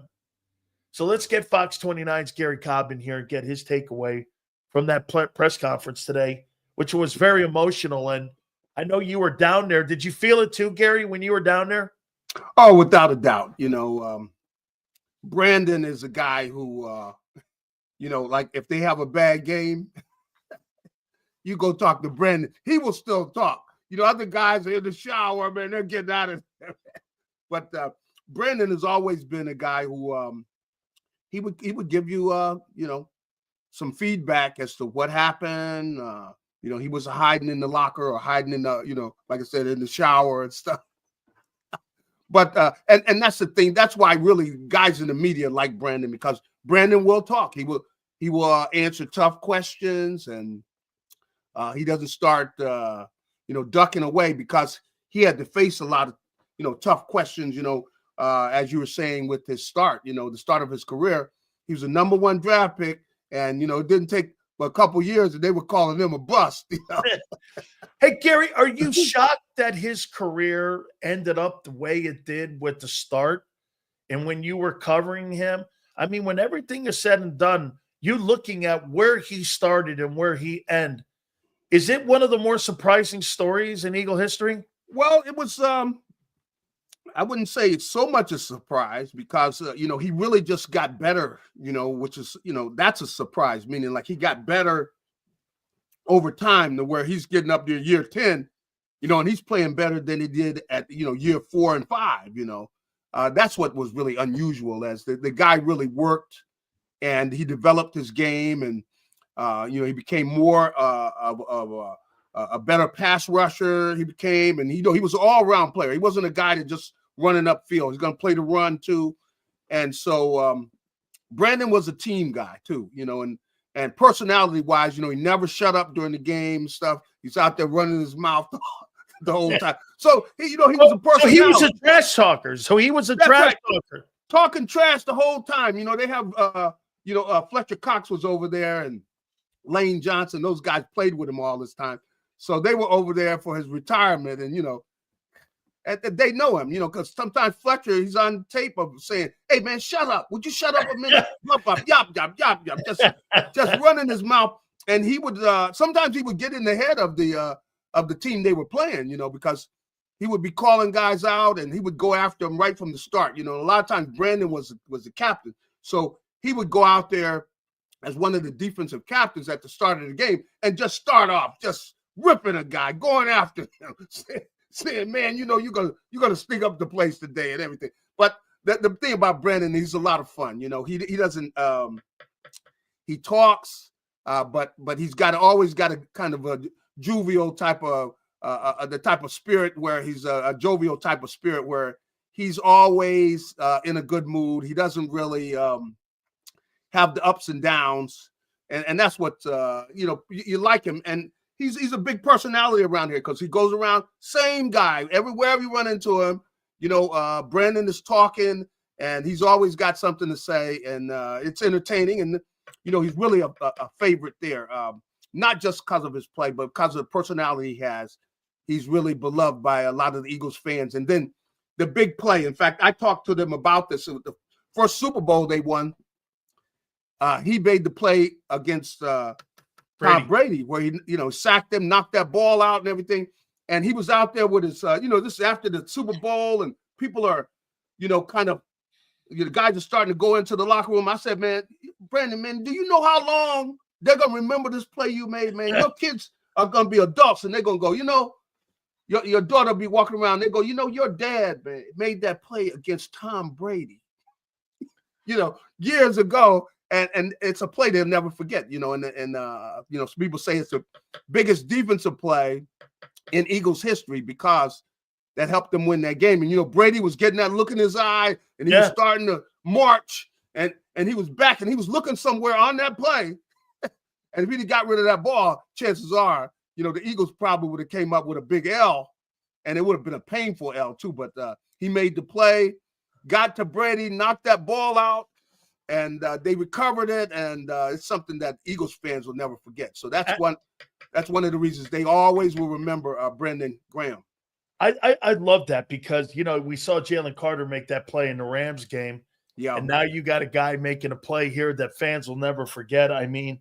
So let's get Fox 29's Gary Cobb in here and get his takeaway from that press conference today, which was very emotional. And I know you were down there. Did you feel it too, Gary, when you were down there? Oh, without a doubt. Brandon is a guy who, like if they have a bad game, you go talk to Brandon. He will still talk. Other guys are in the shower, man, they're getting out of there. But Brandon has always been a guy who he would give you, some feedback as to what happened. He was hiding in the locker or hiding in the, like I said, in the shower and stuff. But and that's the thing. That's why really guys in the media like Brandon, because Brandon will talk. He will answer tough questions, and he doesn't start ducking away, because he had to face a lot of tough questions. As you were saying with his start, the start of his career, he was a number 1 draft pick, and it didn't take but a couple years, and they were calling him a bust. Hey, Gary, are you shocked that his career ended up the way it did with the start? And when you were covering him, I mean, when everything is said and done, you looking at where he started and where he ended, is it one of the more surprising stories in Eagle history? Well, it was, I wouldn't say it's so much a surprise, because, he really just got better, which is, that's a surprise, meaning like he got better over time to where he's getting up to year 10, and he's playing better than he did at, year 4 and 5, That's what was really unusual, as the guy really worked, and he developed his game, and, he became more of a better pass rusher. He became, and he was an all-around player. He wasn't a guy that just running upfield. He's going to play the run too. And so Brandon was a team guy too, and personality-wise, he never shut up during the game and stuff. He's out there running his mouth the whole time. So, he was a personality. So he was a trash talker. Talker. Talking trash the whole time. They have, Fletcher Cox was over there, and Lane Johnson. Those guys played with him all this time. So they were over there for his retirement, and, and they know him, because sometimes Fletcher, he's on tape of saying, "Hey, man, shut up. Would you shut up a minute? Yop, just running his mouth." And he would, sometimes he would get in the head of the team they were playing, because he would be calling guys out, and he would go after them right from the start. A lot of times Brandon was the captain. So he would go out there as one of the defensive captains at the start of the game and just start off, just ripping a guy, going after him, saying, "Man, you're gonna stick up the place today," and everything. But the thing about Brandon, he's a lot of fun. He doesn't he talks, but he's always got a kind of a jovial type of the type of spirit where he's a jovial type of spirit where he's always in a good mood. He doesn't really have the ups and downs, and that's what you like him. And he's a big personality around here, because he goes around, same guy everywhere we run into him. Brandon is talking, and he's always got something to say, and it's entertaining. And he's really a favorite there, not just because of his play, but because of the personality he has. He's really beloved by a lot of the Eagles fans. And then the big play. In fact, I talked to them about this. The first Super Bowl they won, he made the play against Tom Brady, where he, sacked him, knocked that ball out and everything. And he was out there with his, this is after the Super Bowl, and people are, the guys are starting to go into the locker room. I said, man, Brandon, man, do you know how long they're going to remember this play you made, man? Your kids are going to be adults, and they're going to go, your daughter will be walking around. They go, your dad, man, made that play against Tom Brady, years ago. And it's a play they'll never forget, and people say it's the biggest defensive play in Eagles history because that helped them win that game. And, Brady was getting that look in his eye, and he was starting to march, and he was back, and he was looking somewhere on that play. And if he'd got rid of that ball, chances are, the Eagles probably would have came up with a big L, and it would have been a painful L too. But he made the play, got to Brady, knocked that ball out, and they recovered it, and it's something that Eagles fans will never forget. So that's one of the reasons they always will remember Brendan Graham. I love that because, we saw Jalen Carter make that play in the Rams game. Yeah. And now you got a guy making a play here that fans will never forget. I mean,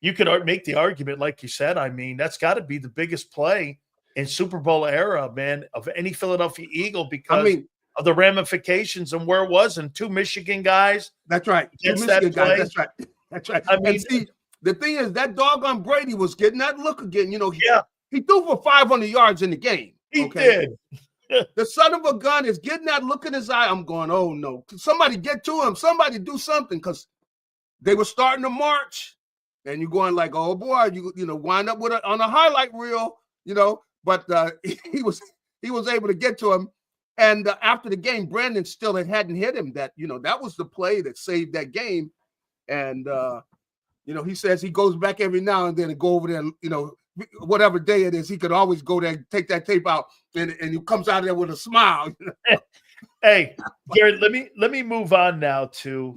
you could make the argument, like you said, that's got to be the biggest play in Super Bowl era, man, of any Philadelphia Eagle because of the ramifications and where it was, and two Michigan guys. That's right. Two Michigan guys. That's right. That's right. And see, the thing is, that doggone Brady was getting that look again. He threw for 500 yards in the game. He did. The son of a gun is getting that look in his eye. I'm going, oh no! Somebody get to him. Somebody do something, because they were starting to march, and you're going like, oh boy, you wind up with on a highlight reel, But he was able to get to him. And after the game, Brandon still hadn't hit him. That that was the play that saved that game. And he says he goes back every now and then and go over there. Whatever day it is, he could always go there, take that tape out, and he comes out of there with a smile. Hey, Garrett, let me move on now to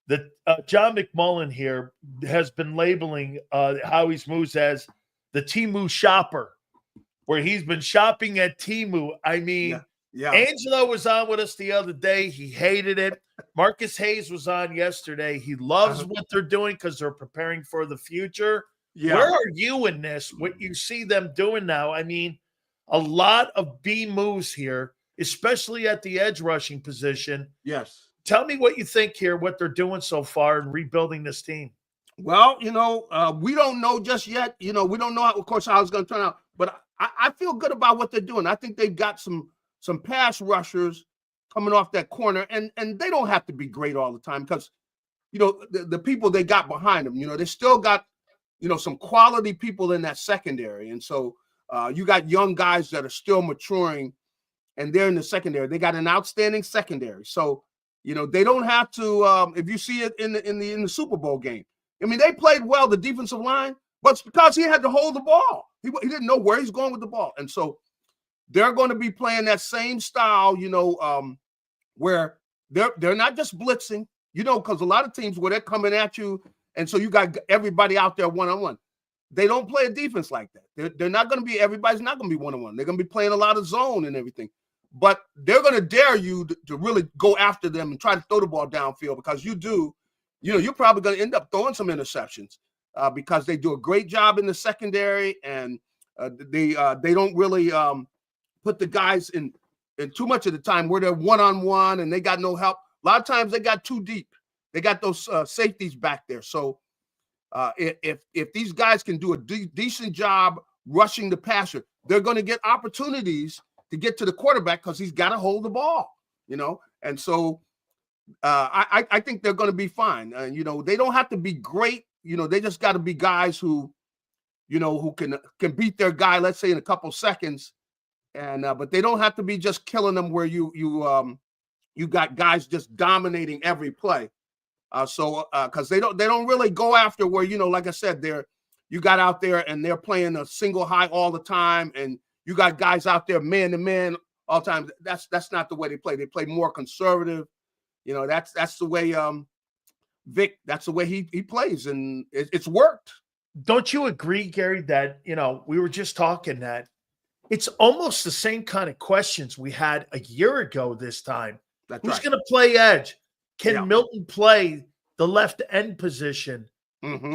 the John McMullen here has been labeling Howie's moves as the Temu shopper, where he's been shopping at Temu. I mean. Yeah. Angelo was on with us the other day. He hated it. Marcus Hayes was on yesterday. He loves what they're doing because they're preparing for the future. Yeah. Where are you in this? What you see them doing now? I mean, a lot of B moves here, especially at the edge rushing position. Yes. Tell me what you think here, what they're doing so far in rebuilding this team. Well, we don't know just yet. We don't know, of course, how it's going to turn out. But I feel good about what they're doing. I think they've got some pass rushers coming off that corner, and they don't have to be great all the time because, the people they got behind them, they still got, some quality people in that secondary. And so you got young guys that are still maturing, and they're in the secondary. They got an outstanding secondary. So, they don't have to, if you see it in the Super Bowl game, they played well, the defensive line, but it's because he had to hold the ball. He didn't know where he's going with the ball. And so they're going to be playing that same style, where they're not just blitzing, because a lot of teams where they're coming at you, and so you got everybody out there one-on-one. They don't play a defense like that. They're not going to be, everybody's not going to be one-on-one. They're going to be playing a lot of zone and everything. But they're going to dare you to really go after them and try to throw the ball downfield, because you're probably going to end up throwing some interceptions because they do a great job in the secondary, and they don't really put the guys in too much of the time where they're one-on-one and they got no help. A lot of times they got too deep. They got those safeties back there. So if these guys can do a decent job rushing the passer, they're going to get opportunities to get to the quarterback because he's got to hold the ball, And so I think they're going to be fine. They don't have to be great. They just got to be guys who can beat their guy, let's say, in a couple seconds. And but they don't have to be just killing them where you got guys just dominating every play. Because they don't really go after where, like I said, you got out there and they're playing a single high all the time, and you got guys out there man to man all the time. That's not the way they play. They play more conservative. That's the way Vic. That's the way he plays, and it's worked. Don't you agree, Gary, that we were just talking that it's almost the same kind of questions we had a year ago this time. Who's going to play edge? Can Milton play the left end position? Mhm.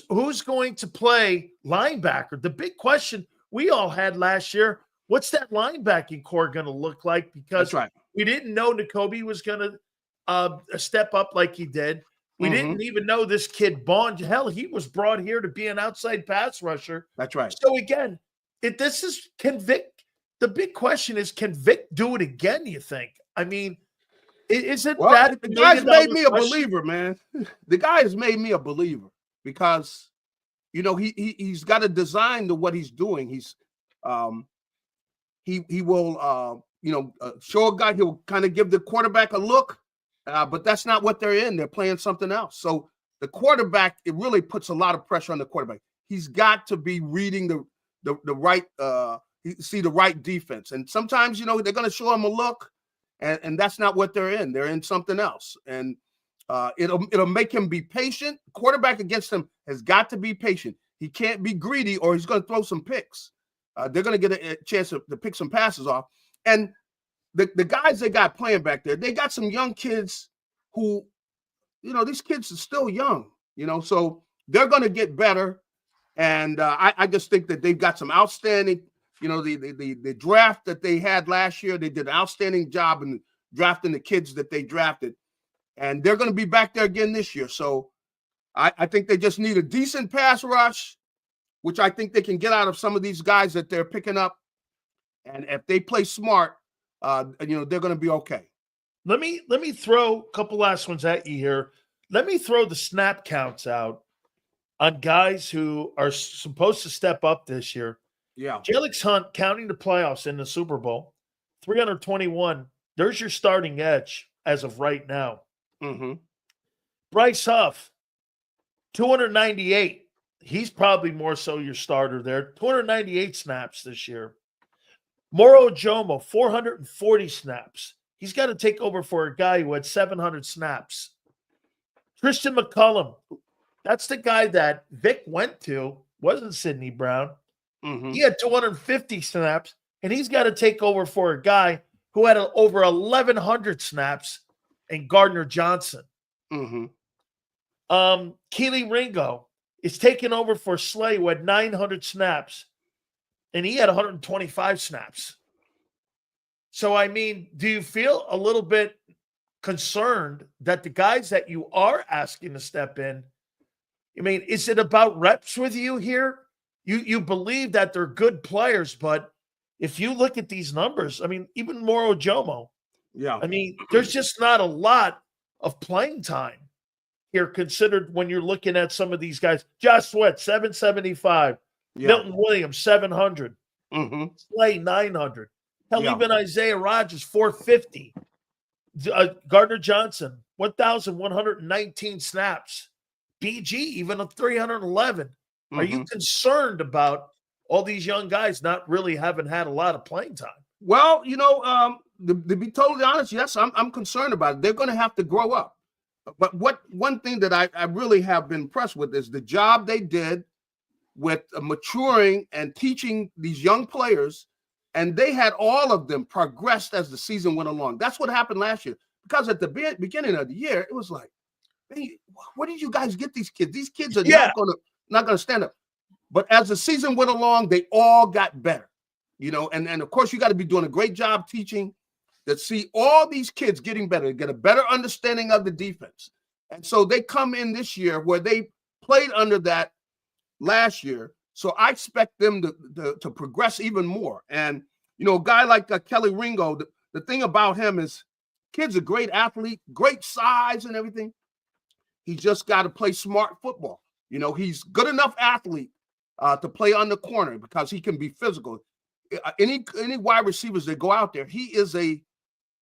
Who's going to play linebacker? The big question we all had last year, what's that linebacking core going to look like? Because That's right. we didn't know Nakobe was going to step up like he did. We Mhm. didn't even know this kid Bond. Hell, he was brought here to be an outside pass rusher. That's right. So again, can Vic? The big question is, can Vic do it again? You think? I mean, is it Well, that the guy's made me a question? believer, man. The guy has made me a believer because, he's got a design to what he's doing. He will show a guy. He'll kind of give the quarterback a look, but that's not what they're in. They're playing something else. So the quarterback, it really puts a lot of pressure on the quarterback. He's got to be reading the right see the right defense. And sometimes they're going to show him a look, and that's not what they're in. They're in something else, and it'll make him be patient. Quarterback against him has got to be patient. He can't be greedy, or he's going to throw some picks. They're going to get a chance to pick some passes off. And the guys they got playing back there, they got some young kids who, these kids are still young, so they're going to get better. And I just think that they've got some outstanding, the draft that they had last year, they did an outstanding job in drafting the kids that they drafted. And they're going to be back there again this year. So I think they just need a decent pass rush, which I think they can get out of some of these guys that they're picking up. And if they play smart, they're going to be okay. Let me throw a couple last ones at you here. Let me throw the snap counts out on guys who are supposed to step up this year. Yeah. Jalix Hunt, counting the playoffs in the Super Bowl, 321. There's your starting edge as of right now. Mm-hmm. Bryce Huff, 298. He's probably more so your starter there. 298 snaps this year. Moro Jomo, 440 snaps. He's got to take over for a guy who had 700 snaps. Christian McCullum, that's the guy that Vic went to, wasn't Sidney Brown. Mm-hmm. He had 250 snaps, and he's got to take over for a guy who had over 1,100 snaps, and Gardner Johnson. Mm-hmm. Keely Ringo is taking over for Slay, who had 900 snaps, and he had 125 snaps. So, I mean, do you feel a little bit concerned that the guys that you are asking to step in, I mean, is it about reps with you here? You believe that they're good players, but if you look at these numbers, I mean, even Moro Jomo, Yeah. I mean, there's just not a lot of playing time here considered when you're looking at some of these guys. Josh Sweat, 775. Yeah. Milton Williams, 700. Mm-hmm. Slay, 900. Hell, Yeah. even Isaiah Rodgers, 450. Gardner Johnson, 1,119 snaps. BG, even a 311. Mm-hmm. Are you concerned about all these young guys not really having had a lot of playing time? Well, to be totally honest, yes, I'm concerned about it. They're going to have to grow up. But one thing that I really have been impressed with is the job they did with maturing and teaching these young players, and they had all of them progressed as the season went along. That's what happened last year, because at the beginning of the year, it was like, hey, where did you guys get these kids? These kids are not going to stand up. But as the season went along, they all got better, and of course, you got to be doing a great job teaching to see all these kids getting better, get a better understanding of the defense. And so they come in this year where they played under that last year. So I expect them to progress even more. And, a guy like Kelly Ringo, the thing about him is kid's a great athlete, great size and everything. He's just got to play smart football. He's good enough athlete to play on the corner because he can be physical. Any wide receivers that go out there, he is a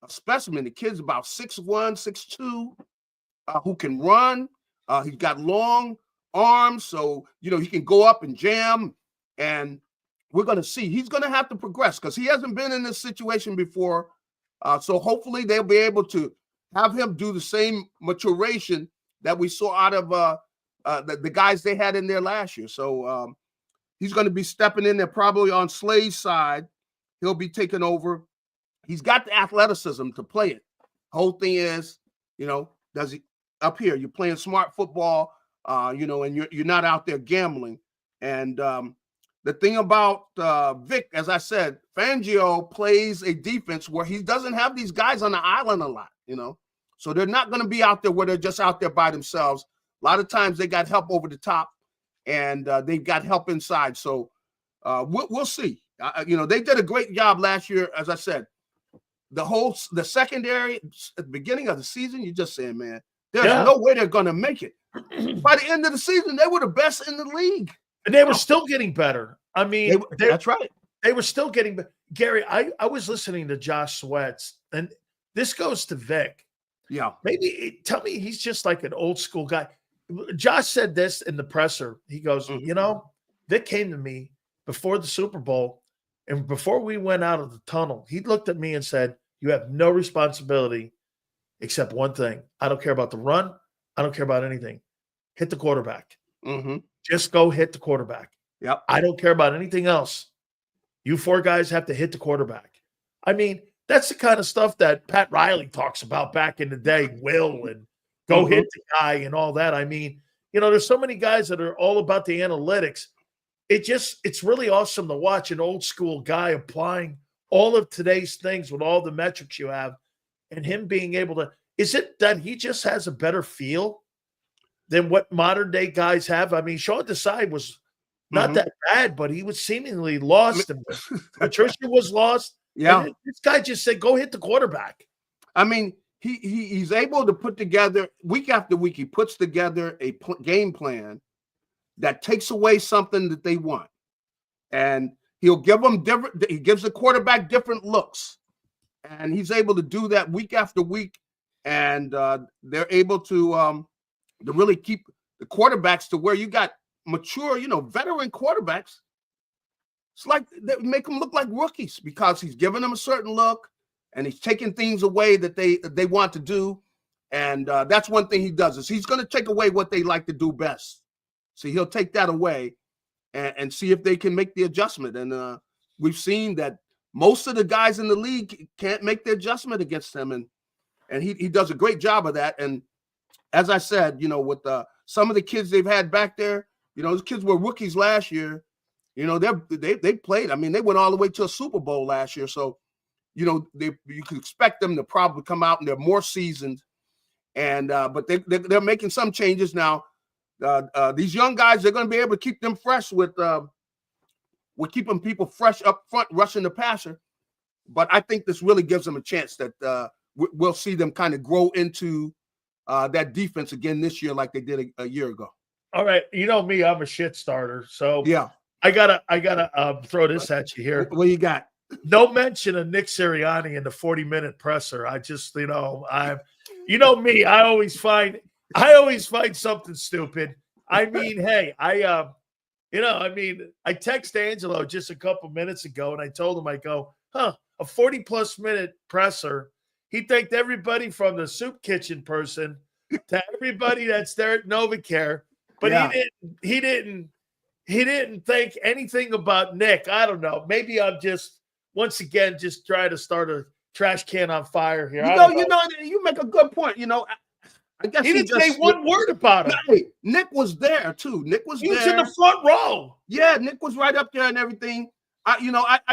specimen. The kid's about 6'1", 6'2", who can run. He's got long arms, so he can go up and jam. And we're going to see. He's going to have to progress because he hasn't been in this situation before. So hopefully they'll be able to have him do the same maturation that we saw out of the guys they had in there last year. So he's going to be stepping in there probably on Slay's side. He'll be taking over. He's got the athleticism to play it. Whole thing is, does he up here? You're playing smart football. you know, and you're not out there gambling. And the thing about Vic, as I said, Fangio plays a defense where he doesn't have these guys on the island a lot, you know. So they're not going to be out there where they're just out there by themselves. A lot of times they got help over the top, and they've got help inside. So we'll see. You know, they did a great job last year, as I said. The secondary at the beginning of the season, you're just saying, man, there's no way they're going to make it. By the end of the season, they were the best in the league. And they were still getting better. I mean, that's right. They were still getting better. Gary, I was listening to Josh Sweats, and this goes to Vic. Yeah. Maybe tell me he's just like an old school guy. Josh said this in the presser. He goes, you know, Vic came to me before the Super Bowl, and before we went out of the tunnel, he looked at me and said, you have no responsibility except one thing. I don't care about the run. I don't care about anything. Hit the quarterback. Just go hit the quarterback. Yep. I don't care about anything else. You 4 guys have to hit the quarterback. I mean, that's the kind of stuff that Pat Riley talks about back in the day, will and go hit the guy and all that. I mean, you know, there's so many guys that are all about the analytics. It's really awesome to watch an old school guy applying all of today's things with all the metrics you have and him being able to, is it that he just has a better feel than what modern day guys have? I mean, Sean Desai was not that bad, but he was seemingly lost. And Patricia was lost. Yeah. And this guy just said, go hit the quarterback. I mean, he's able to put together week after week, he puts together a game plan that takes away something that they want. And he'll give them he gives the quarterback different looks. And he's able to do that week after week. And they're able to really keep the quarterbacks to where you got mature, you know, veteran quarterbacks. It's like they make them look like rookies because he's giving them a certain look and he's taking things away that they want to do. And that's one thing he does is he's going to take away what they like to do best. So he'll take that away and see if they can make the adjustment. And we've seen that most of the guys in the league can't make the adjustment against him. And he does a great job of that. And as I said, you know, with some of the kids they've had back there, you know, those kids were rookies last year. You know, they played. I mean, they went all the way to a Super Bowl last year. So, you know, you could expect them to probably come out and they're more seasoned. And but they're making some changes now. These young guys, they're going to be able to keep them fresh with keeping people fresh up front, rushing the passer. But I think this really gives them a chance that we'll see them kind of grow into that defense again this year, like they did a year ago. All right, you know me, I'm a shit starter, so yeah, I gotta throw this at you here. What you got? No mention of Nick Sirianni in the 40-minute presser. I just, you know me, I always find something stupid. I mean, hey, I text Angelo just a couple minutes ago, and I told him, I go, a 40-plus minute presser. He thanked everybody from the soup kitchen person to everybody that's there at NovaCare. But he didn't think anything about Nick. I don't know. Maybe I'm just once again just trying to start a trash can on fire here. You make a good point. You know, I guess he didn't say one word about him. Hey, Nick was there too. Nick was there. He was in the front row. Yeah, Nick was right up there and everything. I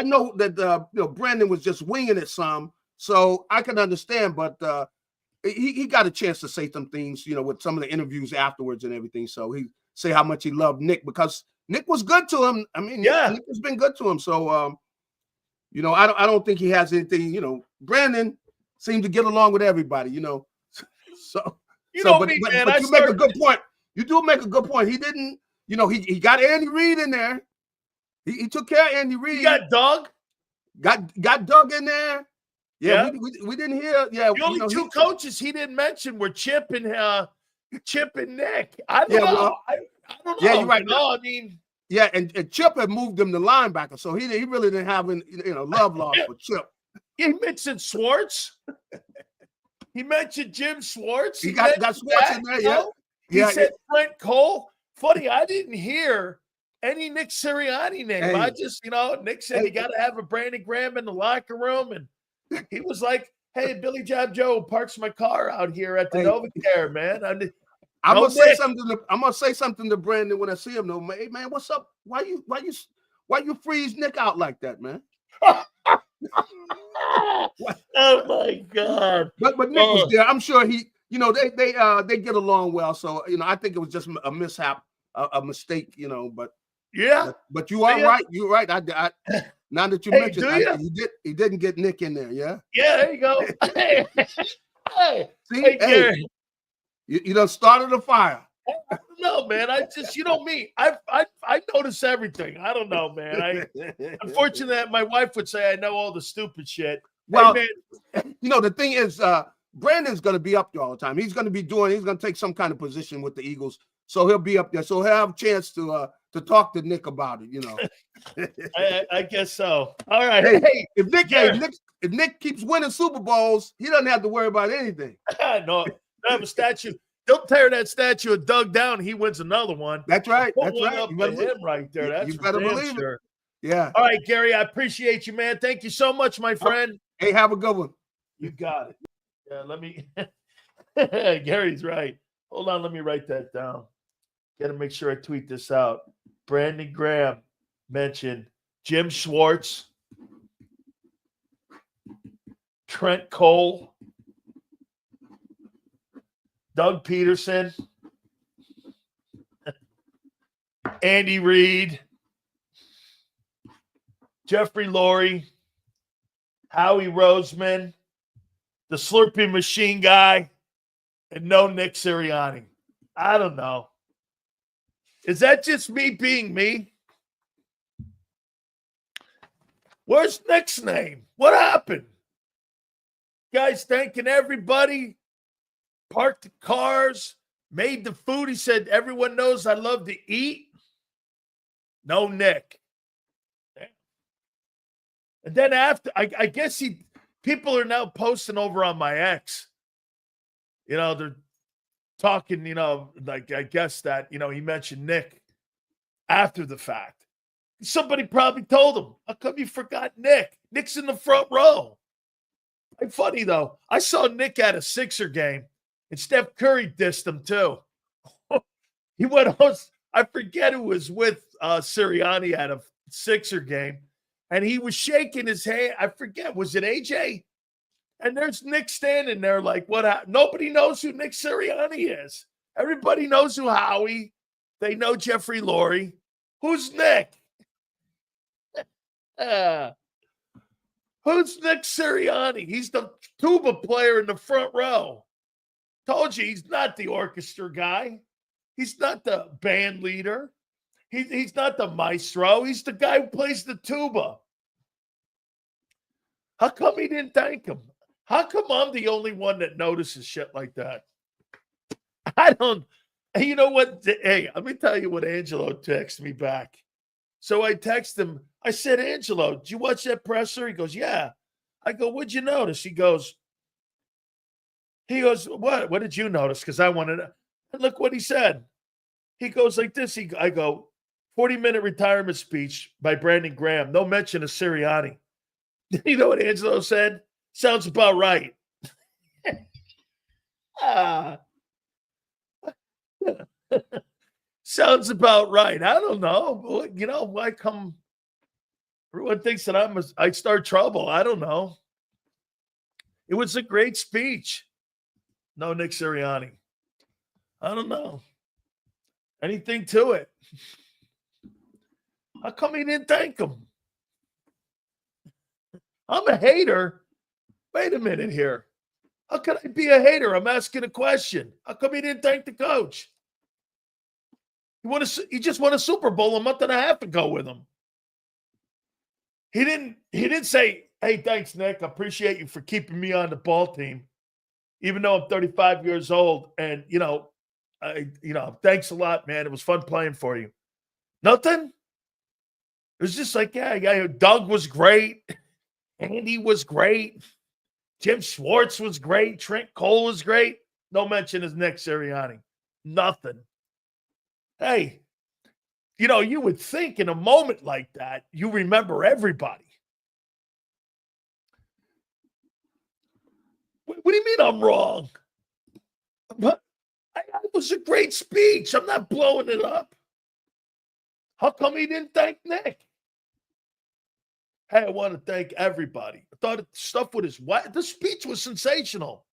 know that Brandon was just winging it some, so I can understand. But he got a chance to say some things, you know, with some of the interviews afterwards and everything. So he say how much he loved Nick because Nick was good to him. I mean, Nick has been good to him. So, you know, I don't think he has anything. You know, Brandon seemed to get along with everybody. You know, so but you make a good point. You do make a good point. He didn't. You know, he got Andy Reid in there. He took care of Andy Reid. He got Doug. Got Doug in there. Yeah. We didn't hear. Yeah, the only two coaches he didn't mention were Chip and Nick. I don't know. Well, I don't know. Yeah, you're right. No, I mean, yeah, and Chip had moved him to linebacker, so he really didn't have any, love lost for Chip. He mentioned Swartz. He mentioned Jim Swartz. He got Swartz in there. Yeah. He said Brent Cole. Funny, I didn't hear any Nick Sirianni name. Hey. I just, Nick said you got to have a Brandon Graham in the locker room, and he was like, "Hey, Billy Job Joe parks my car out here at the NovaCare, man." I'm No gonna say Nick. something. I'm gonna say something to Brandon when I see him. Though, hey man, what's up? Why you freeze Nick out like that, man? Oh my God! But Nick was there. I'm sure he. They get along well. So I think it was just a mishap, a mistake. But Yeah. But you are right. You're right. I now that you mentioned, he didn't get Nick in there. Yeah. Yeah. There you go. See, Gary. You done started a fire. I don't know, man. I just, me. I notice everything. I don't know, man. Unfortunately, my wife would say I know all the stupid shit. Well, hey, man. The thing is, Brandon's going to be up there all the time. He's going to take some kind of position with the Eagles, so he'll be up there. So he'll have a chance to talk to Nick about it. I guess so. All right. Hey, if Nick keeps winning Super Bowls, he doesn't have to worry about anything. No, I have a statue. Don't tear that statue of Doug down. He wins another one. That's right. Put That's one right. up to him right there. That's you better believe sure. it. Yeah. All right, Gary. I appreciate you, man. Thank you so much, my friend. Hey, have a good one. You got it. Yeah, let me. Gary's right. Hold on, let me write that down. Got to make sure I tweet this out. Brandon Graham mentioned Jim Schwartz, Trent Cole, Doug Peterson, Andy Reid, Jeffrey Lurie, Howie Roseman, the Slurpee machine guy, and no Nick Sirianni. I don't know. Is that just me being me? Where's Nick's name? What happened? Guy's thanking everybody, parked the cars, made the food. He said, everyone knows I love to eat. No Nick. And then after, I guess people are now posting over on my ex. They're talking, like I guess that, he mentioned Nick after the fact. Somebody probably told him, how come you forgot Nick? Nick's in the front row. Funny, though. I saw Nick at a Sixer game, and Steph Curry dissed him, too. He went on, I forget who was with Sirianni at a Sixer game, and he was shaking his hand. I forget, was it AJ? And there's Nick standing there like, what? Nobody knows who Nick Sirianni is. Everybody knows who Howie. They know Jeffrey Lurie. Who's Nick? Who's Nick Sirianni? He's the tuba player in the front row. Told you he's not the orchestra guy. He's not the band leader. He's not the maestro. He's the guy who plays the tuba. How come he didn't thank him? How come I'm the only one that notices shit like that? I don't. You know what? Hey, let me tell you what Angelo texted me back. So I text him. I said, Angelo, did you watch that presser? He goes, yeah. I go, what'd you notice? He goes, what? What did you notice? Because I wanted to. And look what he said. He goes like this. I go, 40-minute retirement speech by Brandon Graham. No mention of Sirianni. You know what Angelo said? Sounds about right. Sounds about right. I don't know. Why come? Everyone thinks that I start trouble. I don't know. It was a great speech. No Nick Sirianni. I don't know. Anything to it? How come he didn't thank him? I'm a hater. Wait a minute here. How can I be a hater? I'm asking a question. How come he didn't thank the coach? He just won a Super Bowl a month and a half ago with him. He didn't say, hey, thanks, Nick. I appreciate you for keeping me on the ball team, even though I'm 35 years old. And, thanks a lot, man. It was fun playing for you. Nothing? It was just like, yeah, Doug was great. Andy was great. Jim Schwartz was great. Trent Cole was great. No mention of Nick Sirianni. Nothing. Hey, you would think in a moment like that, you remember everybody. What do you mean I'm wrong? It was a great speech. I'm not blowing it up. How come he didn't thank Nick? Hey, I want to thank everybody. I thought stuff with his wife. The speech was sensational.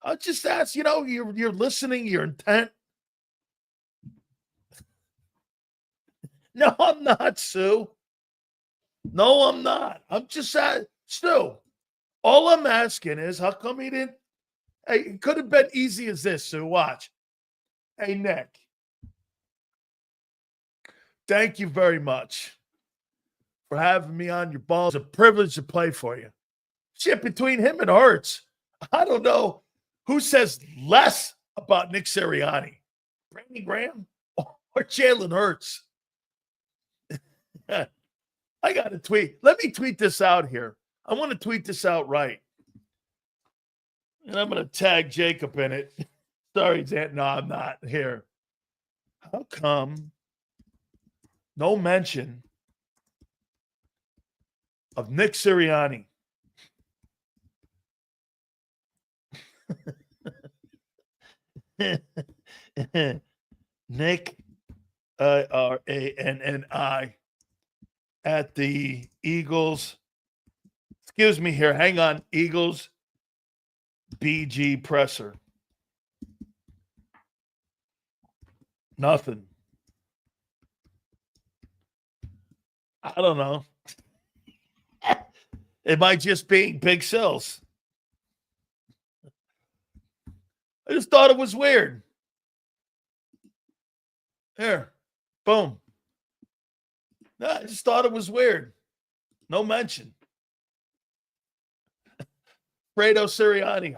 I just asked, you're listening, you're intent. No, I'm not, Sue. No, I'm not. I'm just Stu. All I'm asking is, how come he didn't? Hey, it could have been easy as this, Sue. Watch. Hey, Nick. Thank you very much for having me on your ball. It's a privilege to play for you. Shit, between him and Hurts, I don't know who says less about Nick Sirianni, Brandon Graham or Jalen Hurts. I got to tweet. Let me tweet this out here. I want to tweet this out right. And I'm going to tag Jacob in it. Sorry, Dan. No, I'm not. Here. How come no mention of Nick Sirianni? Nick, Ranni, at the Eagles. Excuse me here. Hang on. Eagles BG presser. Nothing. I don't know. It might just be Big Sills. I just thought it was weird. Here. Boom. No, I just thought it was weird. No mention. Fredo Sirianni.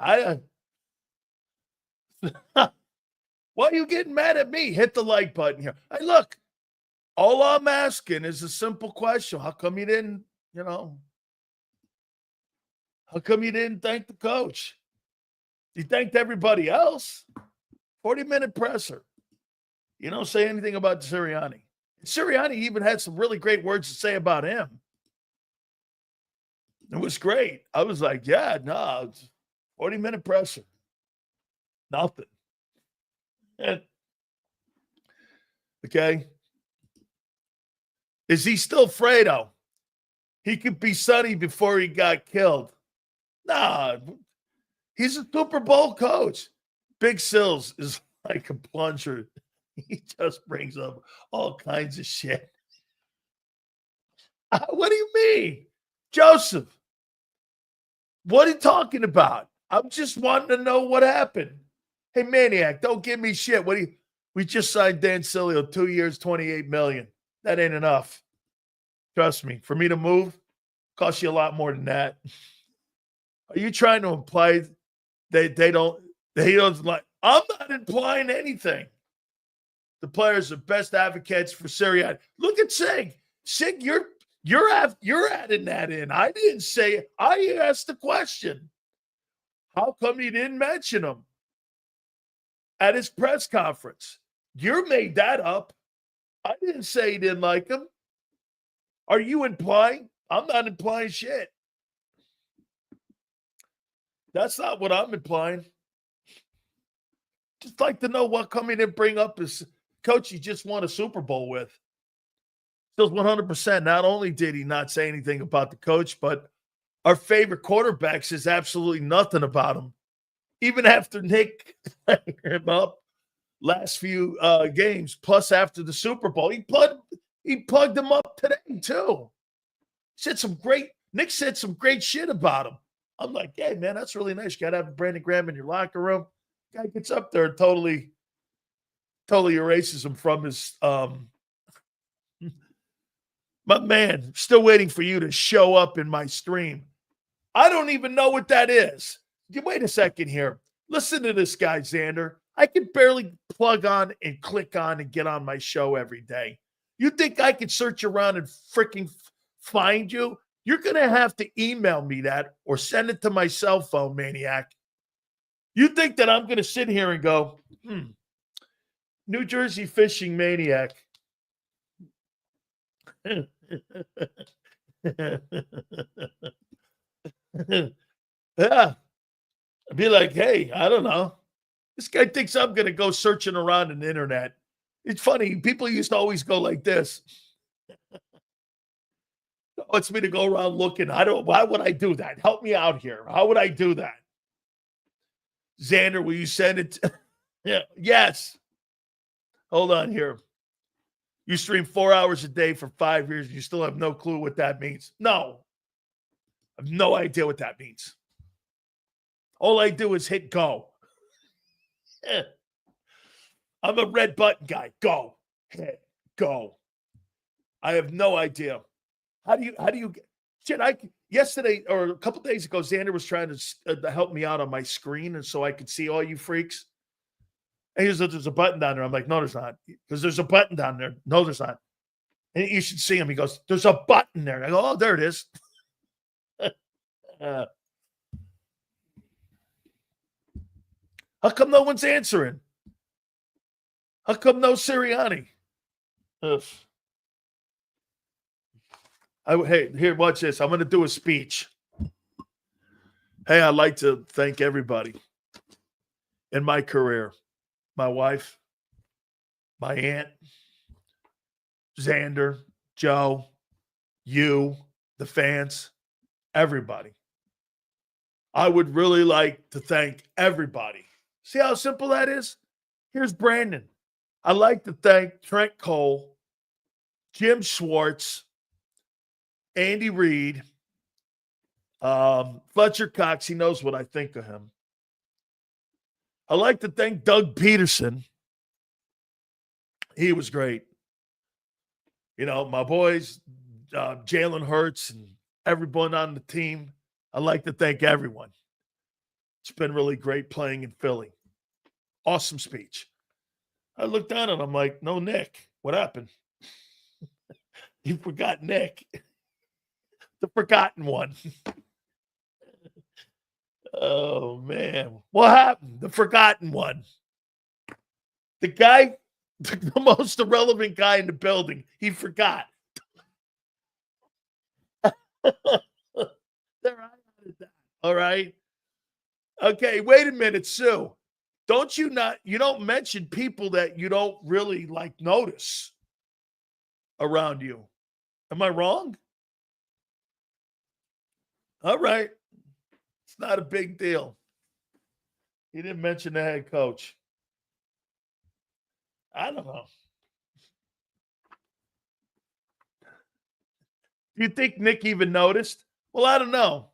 Why are you getting mad at me? Hit the like button here. Hey, look. All I'm asking is a simple question. How come you didn't, how come you didn't thank the coach? You thanked everybody else. 40-minute presser. You don't say anything about Sirianni. Sirianni even had some really great words to say about him. It was great. I was like, yeah, no, it's 40-minute presser. Nothing. Okay. Is he still Fredo? He could be Sonny before he got killed. Nah, he's a Super Bowl coach. Big Sills is like a plunger. He just brings up all kinds of shit. What do you mean? Joseph, what are you talking about? I'm just wanting to know what happened. Hey, Maniac, don't give me shit. We just signed Dan Sileo, 2 years, $28 million. That ain't enough. Trust me. For me to move, costs you a lot more than that. Are you trying to imply they don't like? I'm not implying anything. The players are best advocates for Sirianni. Look at Sig. Sig, you're adding that in. I didn't say it. I asked the question. How come you didn't mention him at his press conference? You made that up. I didn't say he didn't like him. Are you implying? I'm not implying shit. That's not what I'm implying. Just like to know what come in and bring up his coach he just won a Super Bowl with. Still 100%. Not only did he not say anything about the coach, but our favorite quarterback says absolutely nothing about him. Even after Nick played him up last few games, plus after the Super Bowl, he plugged him up today too. Nick said some great shit about him. I'm like, hey man, that's really nice. You gotta have Brandon Graham in your locker room. Guy gets up there and totally erases him from his my man, still waiting for you to show up in my stream. I don't even know what that is. Wait a second here. Listen to this guy, Xander. I can barely plug on and click on and get on my show every day. You think I could search around and freaking find you? You're going to have to email me that or send it to my cell phone, Maniac. You think that I'm going to sit here and go, New Jersey fishing Maniac. Yeah. I'd be like, hey, I don't know. This guy thinks I'm going to go searching around on the internet. It's funny. People used to always go like this. Wants me to go around looking. Why would I do that? Help me out here. How would I do that? Xander, will you send it? Yeah. Yes. Hold on here. You stream 4 hours a day for 5 years. You still have no clue what that means. No. I have no idea what that means. All I do is hit go. I'm a red button guy. Go. Hit. Go. I have no idea. How do you shit? Yesterday or a couple days ago, Xander was trying to help me out on my screen, and so I could see all you freaks. And he said, "There's a button down there." I'm like, "No, there's not." Because there's a button down there. No, there's not. And you should see him. He goes, "There's a button there." I go, "Oh, there it is." How come no one's answering? How come no Sirianni? Ugh. Hey, here, watch this. I'm going to do a speech. Hey, I'd like to thank everybody in my career. My wife, my aunt, Xander, Joe, you, the fans, everybody. I would really like to thank everybody. See how simple that is? Here's Brandon. I'd like to thank Trent Cole, Jim Schwartz, Andy Reid, Fletcher Cox. He knows what I think of him. I'd like to thank Doug Peterson. He was great. You know, my boys, Jalen Hurts and everyone on the team. I'd like to thank everyone. It's been really great playing in Philly. Awesome speech. I looked down and I'm like, no, Nick. What happened? You forgot Nick. The forgotten one. Oh, man. What happened? The forgotten one. The guy, the most irrelevant guy in the building, he forgot. There, I added that. All right. Okay, wait a minute, Sue. You don't mention people that you don't really like notice around you. Am I wrong? All right. It's not a big deal. He didn't mention the head coach. I don't know. Do you think Nick even noticed? Well, I don't know.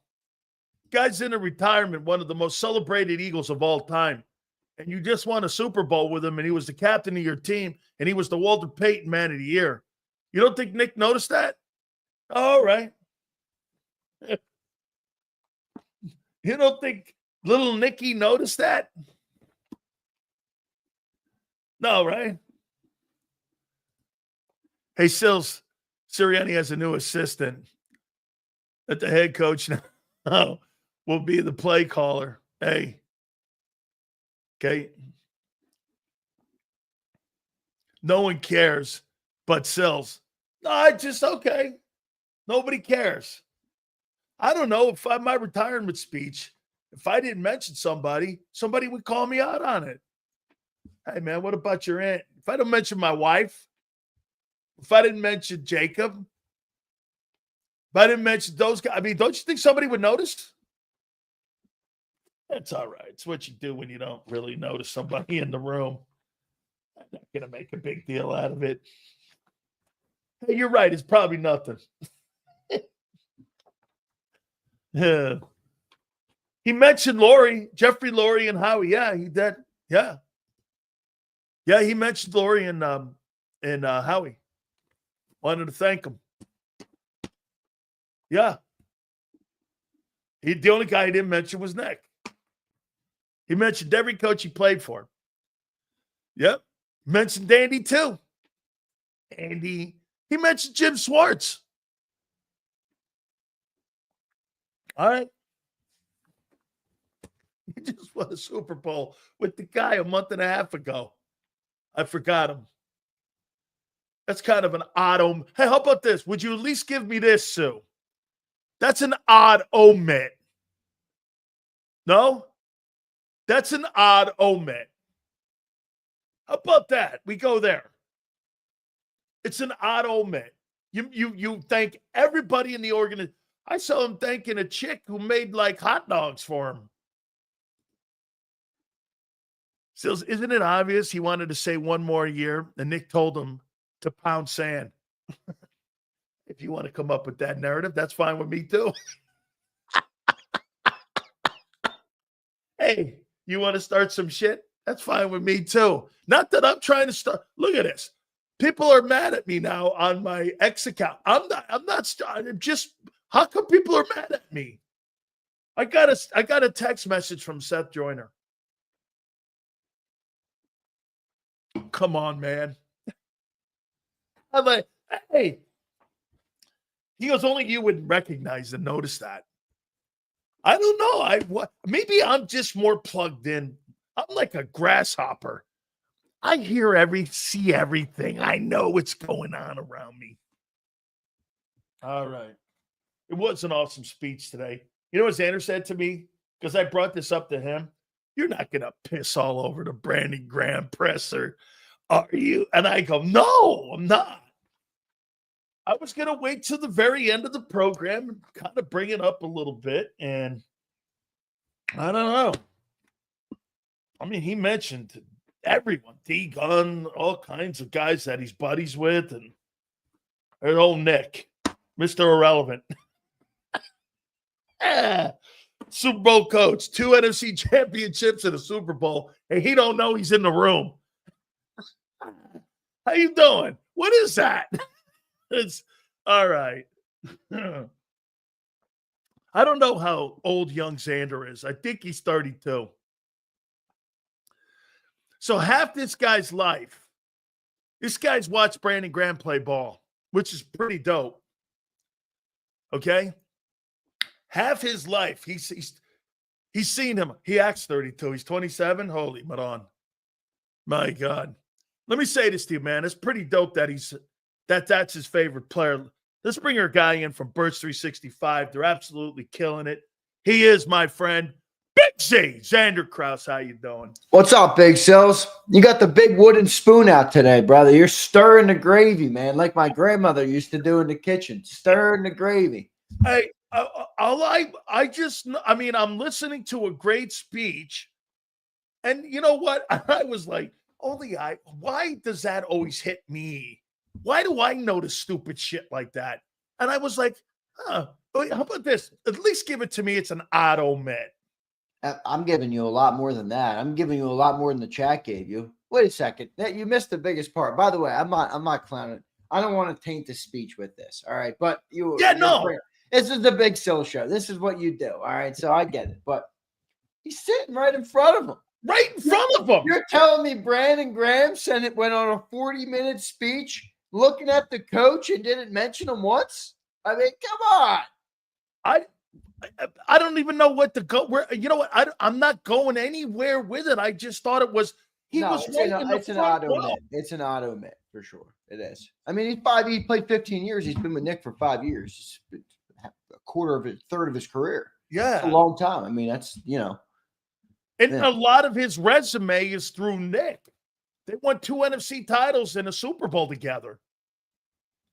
Guy's in a retirement, one of the most celebrated Eagles of all time. And you just won a Super Bowl with him, and he was the captain of your team, and he was the Walter Payton Man of the Year. You don't think Nick noticed that? All right. You don't think little Nicky noticed that? No, right? Hey, Sills, Sirianni has a new assistant that the head coach now will be the play caller. Hey. Okay. No one cares but Sills. No, okay. Nobody cares. I don't know if my retirement speech, if I didn't mention somebody would call me out on it. Hey, man, what about your aunt? If I don't mention my wife, if I didn't mention JAKIB, if I didn't mention those guys, I mean, don't you think somebody would notice? That's all right. It's what you do when you don't really notice somebody in the room. I'm not going to make a big deal out of it. Hey, you're right. It's probably nothing. Yeah. He mentioned Jeffrey Lurie, and Howie. Yeah, he did. Yeah. Yeah, he mentioned Lurie and Howie. Wanted to thank him. Yeah. The only guy he didn't mention was Nick. He mentioned every coach he played for. Yep. Mentioned Andy too. Andy. He mentioned Jim Schwartz. All right. He just won a Super Bowl with the guy a month and a half ago. I forgot him. That's kind of an odd omen. Hey, how about this? Would you at least give me this, Sue? That's an odd omit. No? That's an odd omit. How about that? We go there. It's an odd omen. You thank everybody in the organization. I saw him thanking a chick who made like hot dogs for him. So isn't it obvious he wanted to say one more year? And Nick told him to pound sand. If you want to come up with that narrative, that's fine with me too. Hey, you want to start some shit? That's fine with me too. Not that I'm trying to start. Look at this. People are mad at me now on my X account. I'm not just, how come people are mad at me? I got a text message from Seth Joyner. Come on, man. I'm like, hey. He goes, only you would recognize and notice that. I don't know. Maybe I'm just more plugged in. I'm like a grasshopper. I see everything. I know what's going on around me. All right. It was an awesome speech today. You know what Xander said to me? Because I brought this up to him. You're not going to piss all over the Brandon Graham presser, are you? And I go, no, I'm not. I was going to wait till the very end of the program and kind of bring it up a little bit. And I don't know. I mean, he mentioned everyone, D-Gun, all kinds of guys that he's buddies with. And old Nick, Mr. Irrelevant. Super Bowl coach, 2 NFC championships and a Super Bowl. And he don't know he's in the room. How you doing? What is that? It's all right. I don't know how old young Xander is. I think he's 32. So half this guy's life, this guy's watched Brandon Graham play ball, which is pretty dope. Okay? Half his life, he's seen him. He acts 32. He's 27. Holy Madon. My God. Let me say this to you, man. It's pretty dope that that's his favorite player. Let's bring our guy in from Birds 365. They're absolutely killing it. He is my friend, Big Z. Xander Krause, how you doing? What's up, Big Sills? You got the big wooden spoon out today, brother. You're stirring the gravy, man, like my grandmother used to do in the kitchen. Stirring the gravy. Hey, I'm listening to a great speech, and you know what? I was like, why does that always hit me? Why do I notice stupid shit like that? And I was like, how about this? At least give it to me. It's an odd omen. I'm giving you a lot more than that. I'm giving you a lot more than the chat gave you. Wait a second. You missed the biggest part. By the way, I'm not clowning. I don't want to taint the speech with this. All right. But this is the Big Sill show. This is what you do. All right. So I get it. But he's sitting right in front of him. Right in front of him. You're telling me Brandon Graham went on a 40-minute speech looking at the coach and didn't mention him once? I mean, come on. I don't even know what to go. Where, you know what? I'm not going anywhere with it. I just thought it was it's an auto mitt. It's an auto mitt for sure. It is. I mean, he played 15 years. He's been with Nick for 5 years. A third of his career. Yeah, that's a long time. I mean, that's And a lot of his resume is through Nick. They won 2 NFC titles and a Super Bowl together.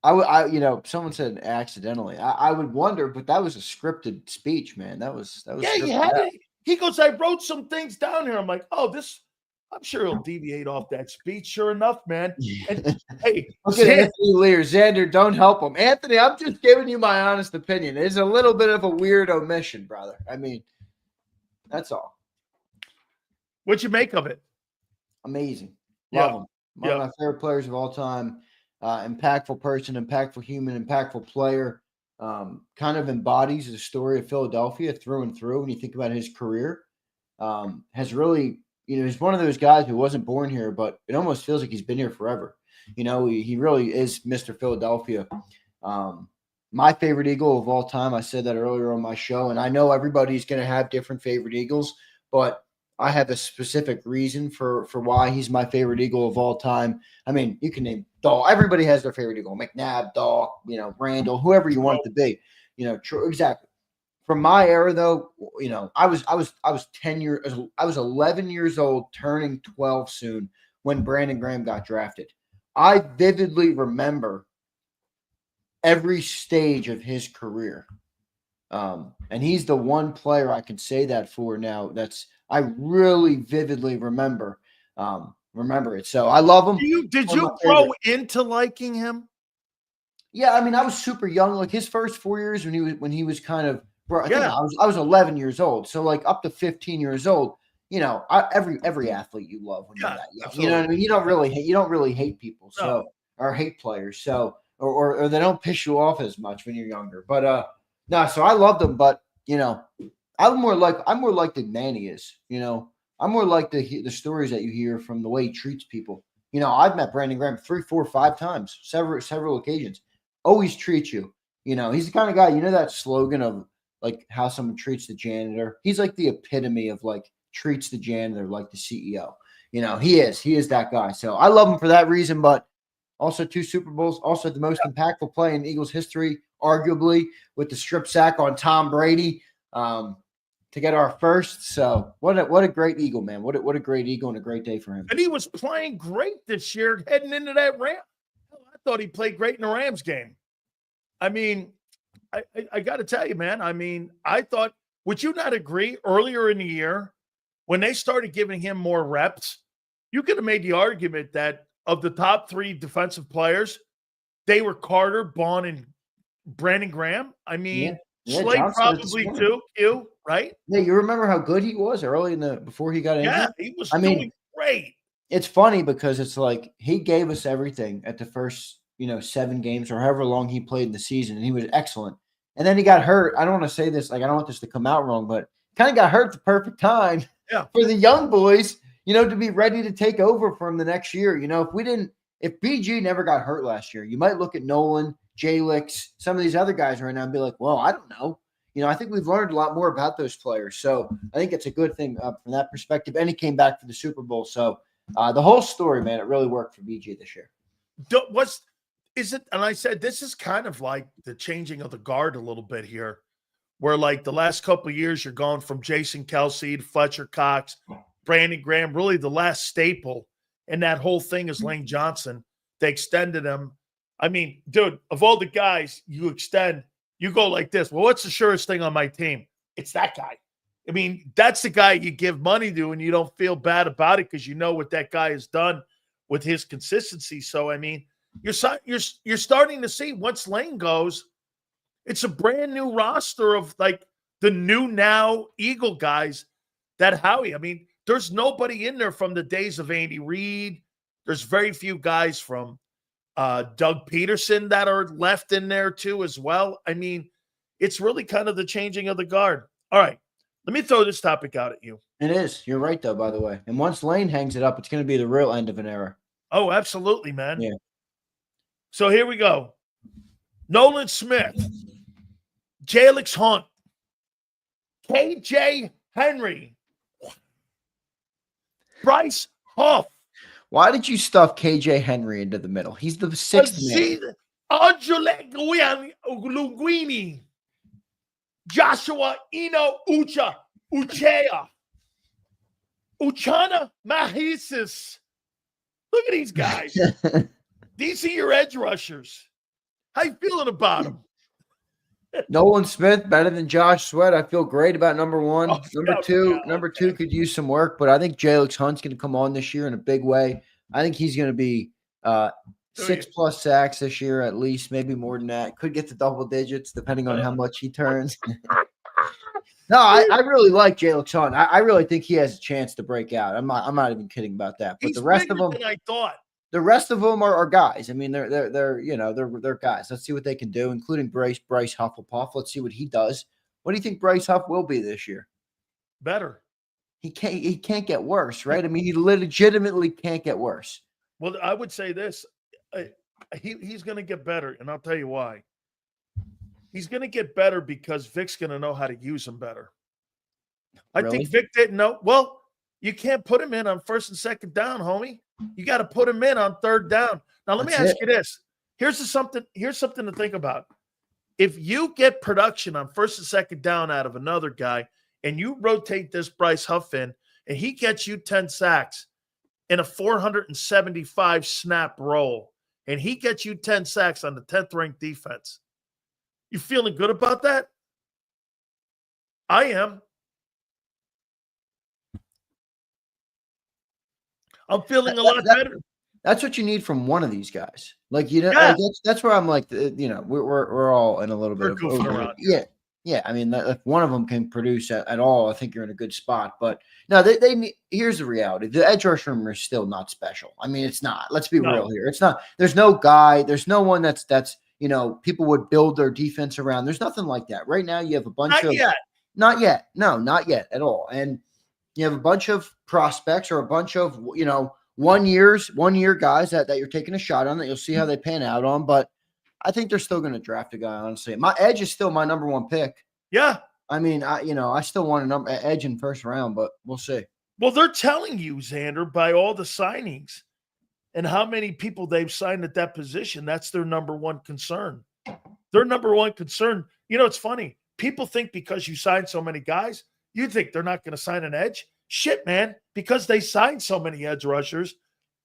Someone said accidentally. I would wonder, but that was a scripted speech, man. That was. Yeah, he had it. He goes, I wrote some things down here. I'm like, I'm sure he'll deviate off that speech. Sure enough, man. And, hey, look at Anthony Lear. Xander, don't help him. Anthony, I'm just giving you my honest opinion. It's a little bit of a weird omission, brother. I mean, that's all. What'd you make of it? Amazing. Love him. One of my favorite players of all time. Impactful person, impactful human, impactful player. Kind of embodies the story of Philadelphia through and through. When you think about his career, has really, he's one of those guys who wasn't born here, but it almost feels like he's been here forever. He really is Mr. Philadelphia. My favorite Eagle of all time. I said that earlier on my show, and I know everybody's going to have different favorite Eagles, but I have a specific reason for why he's my favorite Eagle of all time. I mean, you can name Dahl. Everybody has their favorite Eagle. McNabb, Dahl, Randall, whoever you want it to be. Exactly. From my era, though, I was 11 years old, turning 12 soon when Brandon Graham got drafted. I vividly remember every stage of his career. And he's the one player I can say that for now. I really vividly remember it. So I love him. Did you grow into liking him? Yeah, I mean, I was super young. Like his first 4 years when he was kind of, bro, I was 11 years old. So like up to 15 years old, every athlete you love when you're that young. Absolutely. You know what I mean? You don't really hate people, or hate players. So or they don't piss you off as much when you're younger. But no, so I loved him, but I'm more like than Manny is. I'm more like the stories that you hear from the way he treats people. I've met Brandon Graham 3, 4, 5 times, several occasions. Always treats you. He's the kind of guy. That slogan of like how someone treats the janitor. He's like the epitome of like treats the janitor like the CEO. He is that guy. So I love him for that reason, but also 2 Super Bowls, also the most impactful play in Eagles history, arguably, with the strip sack on Tom Brady to get our first. So what a great Eagle, man. What a great Eagle and a great day for him. And he was playing great this year heading into that Ram. I thought he played great in the Rams game. I mean, I got to tell you, man, I thought, would you not agree earlier in the year when they started giving him more reps, you could have made the argument that of the top 3 defensive players, they were Carter, Bond, and Brandon Graham. Slade probably too, right? Yeah, you remember how good he was before he got injured? Yeah, he was doing great. It's funny because it's like he gave us everything at the first, 7 games or however long he played in the season, and he was excellent. And then he got hurt. I don't want to say this, like I don't want this to come out wrong, but kind of got hurt at the perfect time for the young boys, to be ready to take over for him the next year. If BG never got hurt last year, you might look at Nolan, Jalix, some of these other guys right now and be like, well, I don't know. I think we've learned a lot more about those players. So I think it's a good thing from that perspective. And he came back for the Super Bowl. So the whole story, man, it really worked for BG this year. And I said, this is kind of like the changing of the guard a little bit here, where like the last couple of years, you're going from Jason Kelce to Fletcher Cox, Brandon Graham, really the last staple in that whole thing is Lane Johnson. They extended him. Dude, of all the guys you extend, you go like this. Well, what's the surest thing on my team? It's that guy. That's the guy you give money to and you don't feel bad about it because you know what that guy has done with his consistency. So, you're starting to see once Lane goes, it's a brand new roster of like the new now Eagle guys that Howie. There's nobody in there from the days of Andy Reid. There's very few guys from Doug Peterson that are left in there too as well. It's really kind of the changing of the guard. All right, let me throw this topic out at you. It is. You're right, though, by the way. And once Lane hangs it up, it's going to be the real end of an era. Oh, absolutely, man. Yeah. So here we go. Nolan Smith, Jalix Hunt, KJ Henry, Bryce Huff. Why did you stuff KJ Henry into the middle? He's the 6th man. Ojulari, Joshua Uchea, Uchana Mahisis. Look at these guys. These are your edge rushers. How you feeling about them? Nolan Smith better than Josh Sweat. I feel great about number 1. Number two could use some work, but I think Jalix Hunt's going to come on this year in a big way. I think he's going to be 6+ sacks this year at least, maybe more than that. Could get to double digits depending on how much he turns. No, I really like Jalix Hunt. I really think he has a chance to break out. I'm not even kidding about that. But the rest of them, I thought. The rest of them are guys. They're guys. Let's see what they can do, including Bryce Hufflepuff. Let's see what he does. What do you think Bryce Huff will be this year? Better. He can't get worse, right? He legitimately can't get worse. Well, I would say this. He's going to get better, and I'll tell you why. He's going to get better because Vic's going to know how to use him better. I think Vic didn't know. Well, you can't put him in on 1st and 2nd down, homie. You got to put him in on 3rd down. Now, let me ask you this. Here's something to think about. If you get production on 1st and 2nd down out of another guy, and you rotate this Bryce Huff in, and he gets you 10 sacks, in a 475 snap role, and he gets you 10 sacks on the 10th ranked defense. You feeling good about that? I am. I'm feeling a lot better. That's what you need from one of these guys. Like, you know, Yeah. that's where I'm like, you know, we're all in a little bit of goofing around here. Yeah. I mean, if one of them can produce at all, I think you're in a good spot. But no, they need. Here's the reality: the edge rusher room is still not special. I mean, it's not. Let's be real here. It's not. There's no guy. There's no one that's you know, people would build their defense around. There's nothing like that right now. You have a bunch of not yet. No, not yet at all. And you have a bunch of prospects or a bunch of, you know, 1 year guys that you're taking a shot on that you'll see how they pan out on. But I think they're still going to draft a guy, honestly. My edge is still my number one pick. Yeah. I mean, I still want an edge in first round, but we'll see. Well, they're telling you, Xander, by all the signings and how many people they've signed at that position, that's their number one concern. Their number one concern. You know, it's funny. People think because you signed so many guys, you think they're not going to sign an edge. Shit, man, because they signed so many edge rushers,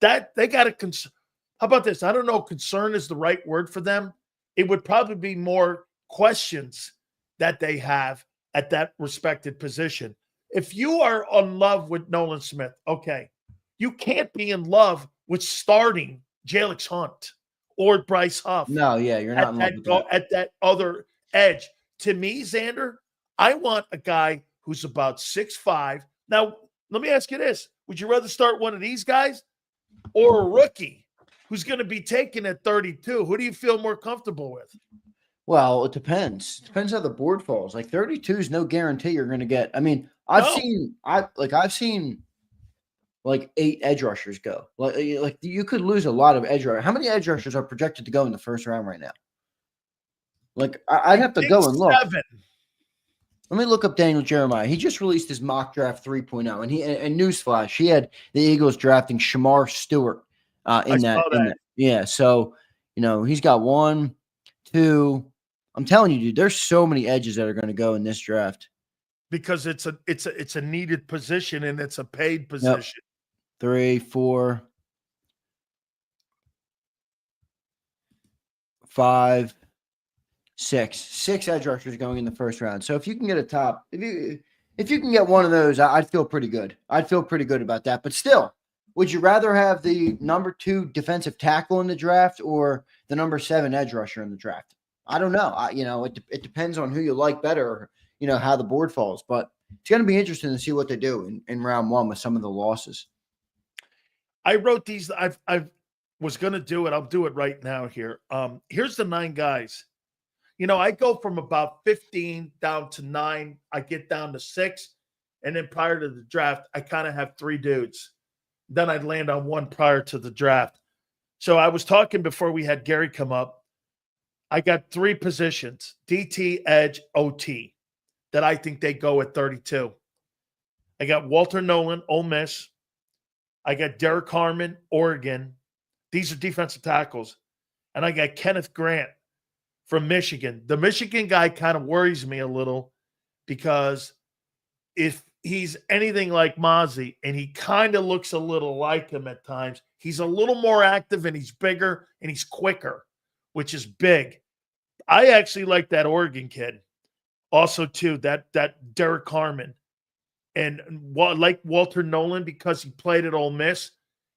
that they got to how about this? I don't know, concern is the right word for them. It would probably be more questions that they have at that respected position. If you are in love with Nolan Smith, okay, you can't be in love with starting Jalix Hunt or Bryce Huff. No, yeah, you're not in love with that. At that other edge. To me, Xander, I want a guy who's about 6'5". Now, let me ask you this. Would you rather start one of these guys or a rookie who's going to be taken at 32? Who do you feel more comfortable with? Well, it depends. Depends how the board falls. Like 32 is no guarantee you're going to get. I mean, I've seen like 8 edge rushers go. Like you could lose a lot of edge rushers. How many edge rushers are projected to go in the first round right now? Like I'd have to go and look. 7. Let me look up Daniel Jeremiah. He just released his mock draft 3.0, and newsflash, he had the Eagles drafting Shamar Stewart in that. Yeah, so you know he's got 1, 2. I'm telling you, dude, there's so many edges that are going to go in this draft because it's a needed position and it's a paid position. Yep. 3, 4, 5, 6 edge rushers going in the first round. So if you can get if you can get one of those, I'd feel pretty good. I'd feel pretty good about that. But still, would you rather have the number 2 defensive tackle in the draft or the number 7 edge rusher in the draft? I don't know. It depends on who you like better, you know, how the board falls. But it's going to be interesting to see what they do in round 1 with some of the losses. I wrote these. I was going to do it. I'll do it right now here. Here's the 9 guys. You know, I go from about 15 down to 9. I get down to 6. And then prior to the draft, I kind of have 3 dudes. Then I'd land on 1 prior to the draft. So I was talking before we had Gary come up. I got 3 positions, DT, edge, OT, that I think they go at 32. I got Walter Nolan, Ole Miss. I got Derek Harmon, Oregon. These are defensive tackles. And I got Kenneth Grant from Michigan. The Michigan guy kind of worries me a little because if he's anything like Mozzie, and he kind of looks a little like him at times, he's a little more active and he's bigger and he's quicker, which is big. I actually like that Oregon kid also too, that Derek Harmon, and like Walter Nolan because he played at Ole Miss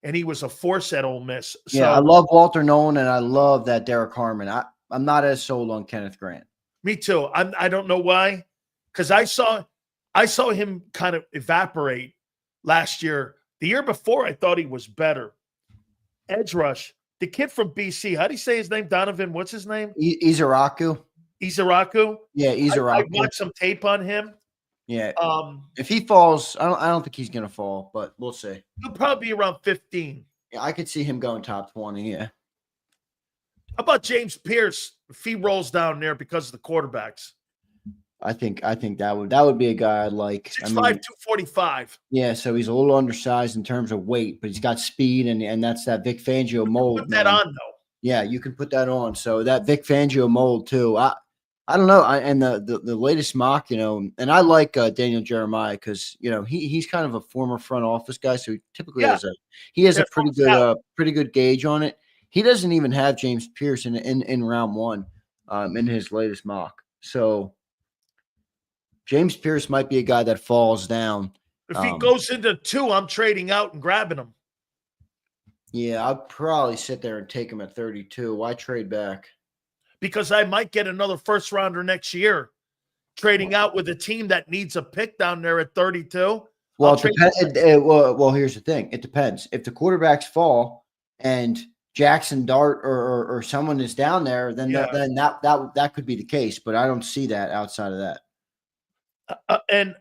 and he was a force at Ole Miss. So, yeah, I love Walter Nolan and I love that Derek Harmon. I'm not as sold on Kenneth Grant. Me too. I don't know why, because I saw him kind of evaporate last year. The year before, I thought he was better. Edge rush. The kid from BC, how do you say his name? Donovan, what's his name? Izaraku. Izaraku? Yeah, Izaraku. I watched some tape on him. Yeah. If he falls, I don't think he's gonna fall, but we'll see. He'll probably be around 15. Yeah, I could see him going top 20, yeah. How about James Pierce if he rolls down there because of the quarterbacks? I think that would be a guy I'd like. 6'5", 245. Yeah, so he's a little undersized in terms of weight, but he's got speed, and that's that Vic Fangio mold. Put that on though. Yeah, you can put that on. So that Vic Fangio mold too. I don't know. And the latest mock, and I like Daniel Jeremiah because he's kind of a former front office guy, so he typically Yeah. has a from pretty good gauge on it. He doesn't even have James Pierce in round one, in his latest mock. So James Pierce might be a guy that falls down. If he goes into 2, I'm trading out and grabbing him. Yeah, I'd probably sit there and take him at 32. Why trade back? Because I might get another first rounder next year, trading out with a team that needs a pick down there at 32. Well, well, here's the thing. It depends. If the quarterbacks fall and Jackson Dart or someone is down there, then that could be the case. But I don't see that outside of that. And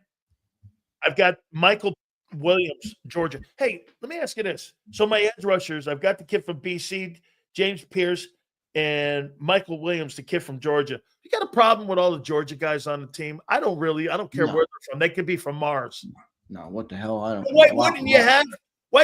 I've got Michael Williams, Georgia. Hey, let me ask you this. So my edge rushers, I've got the kid from BC, James Pierce, and Michael Williams, the kid from Georgia. You got a problem with all the Georgia guys on the team? I don't care where they're from. They could be from Mars. No, what the hell? I don't. Why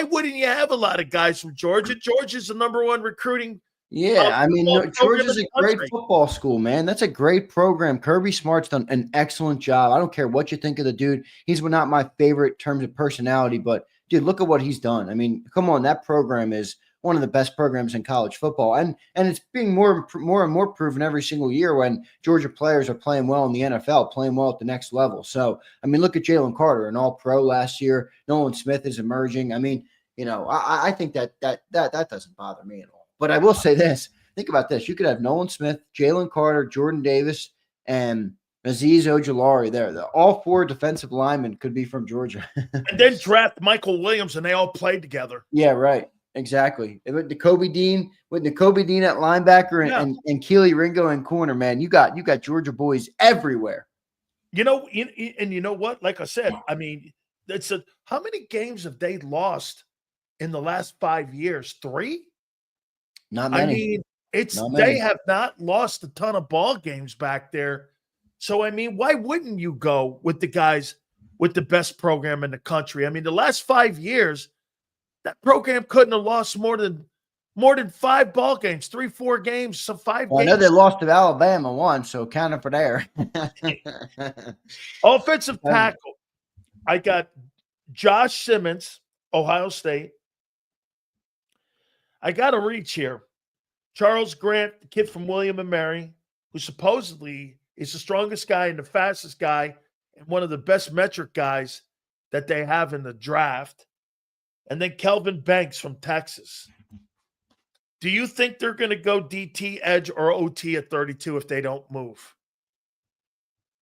wouldn't you have a lot of guys from Georgia? Georgia's the number one recruiting. Yeah, I mean, Georgia's a great football school, man. That's a great program. Kirby Smart's done an excellent job. I don't care what you think of the dude. He's not my favorite in terms of personality, but dude, look at what he's done. I mean, come on, that program is one of the best programs in college football, and it's being more and more proven every single year when Georgia players are playing well in the NFL, playing well at the next level. So, I mean, look at Jalen Carter, an All-Pro last year. Nolan Smith is emerging. I mean, I think that doesn't bother me at all. But I will say this. Think about this. You could have Nolan Smith, Jalen Carter, Jordan Davis, and Azeez Ojulari there. All 4 defensive linemen could be from Georgia. And then draft Michael Williams, and they all played together. Yeah, right. Exactly. With N'Kobe Dean at linebacker and Keely Ringo in corner, man, you got Georgia boys everywhere. And you know what? Like I said, I mean, how many games have they lost in the last 5 years? 3? Not many. I mean, they have not lost a ton of ball games back there. So, I mean, why wouldn't you go with the guys with the best program in the country? I mean, the last 5 years, that program couldn't have lost more than 5 ball games, 3-4 games, so 5 games. I know they lost to Alabama once, so count it for there. Offensive tackle. I got Josh Simmons, Ohio State. I got to reach here. Charles Grant, the kid from William & Mary, who supposedly is the strongest guy and the fastest guy and one of the best metric guys that they have in the draft. And then Kelvin Banks from Texas. Do you think they're going to go DT, edge, or OT at 32 if they don't move?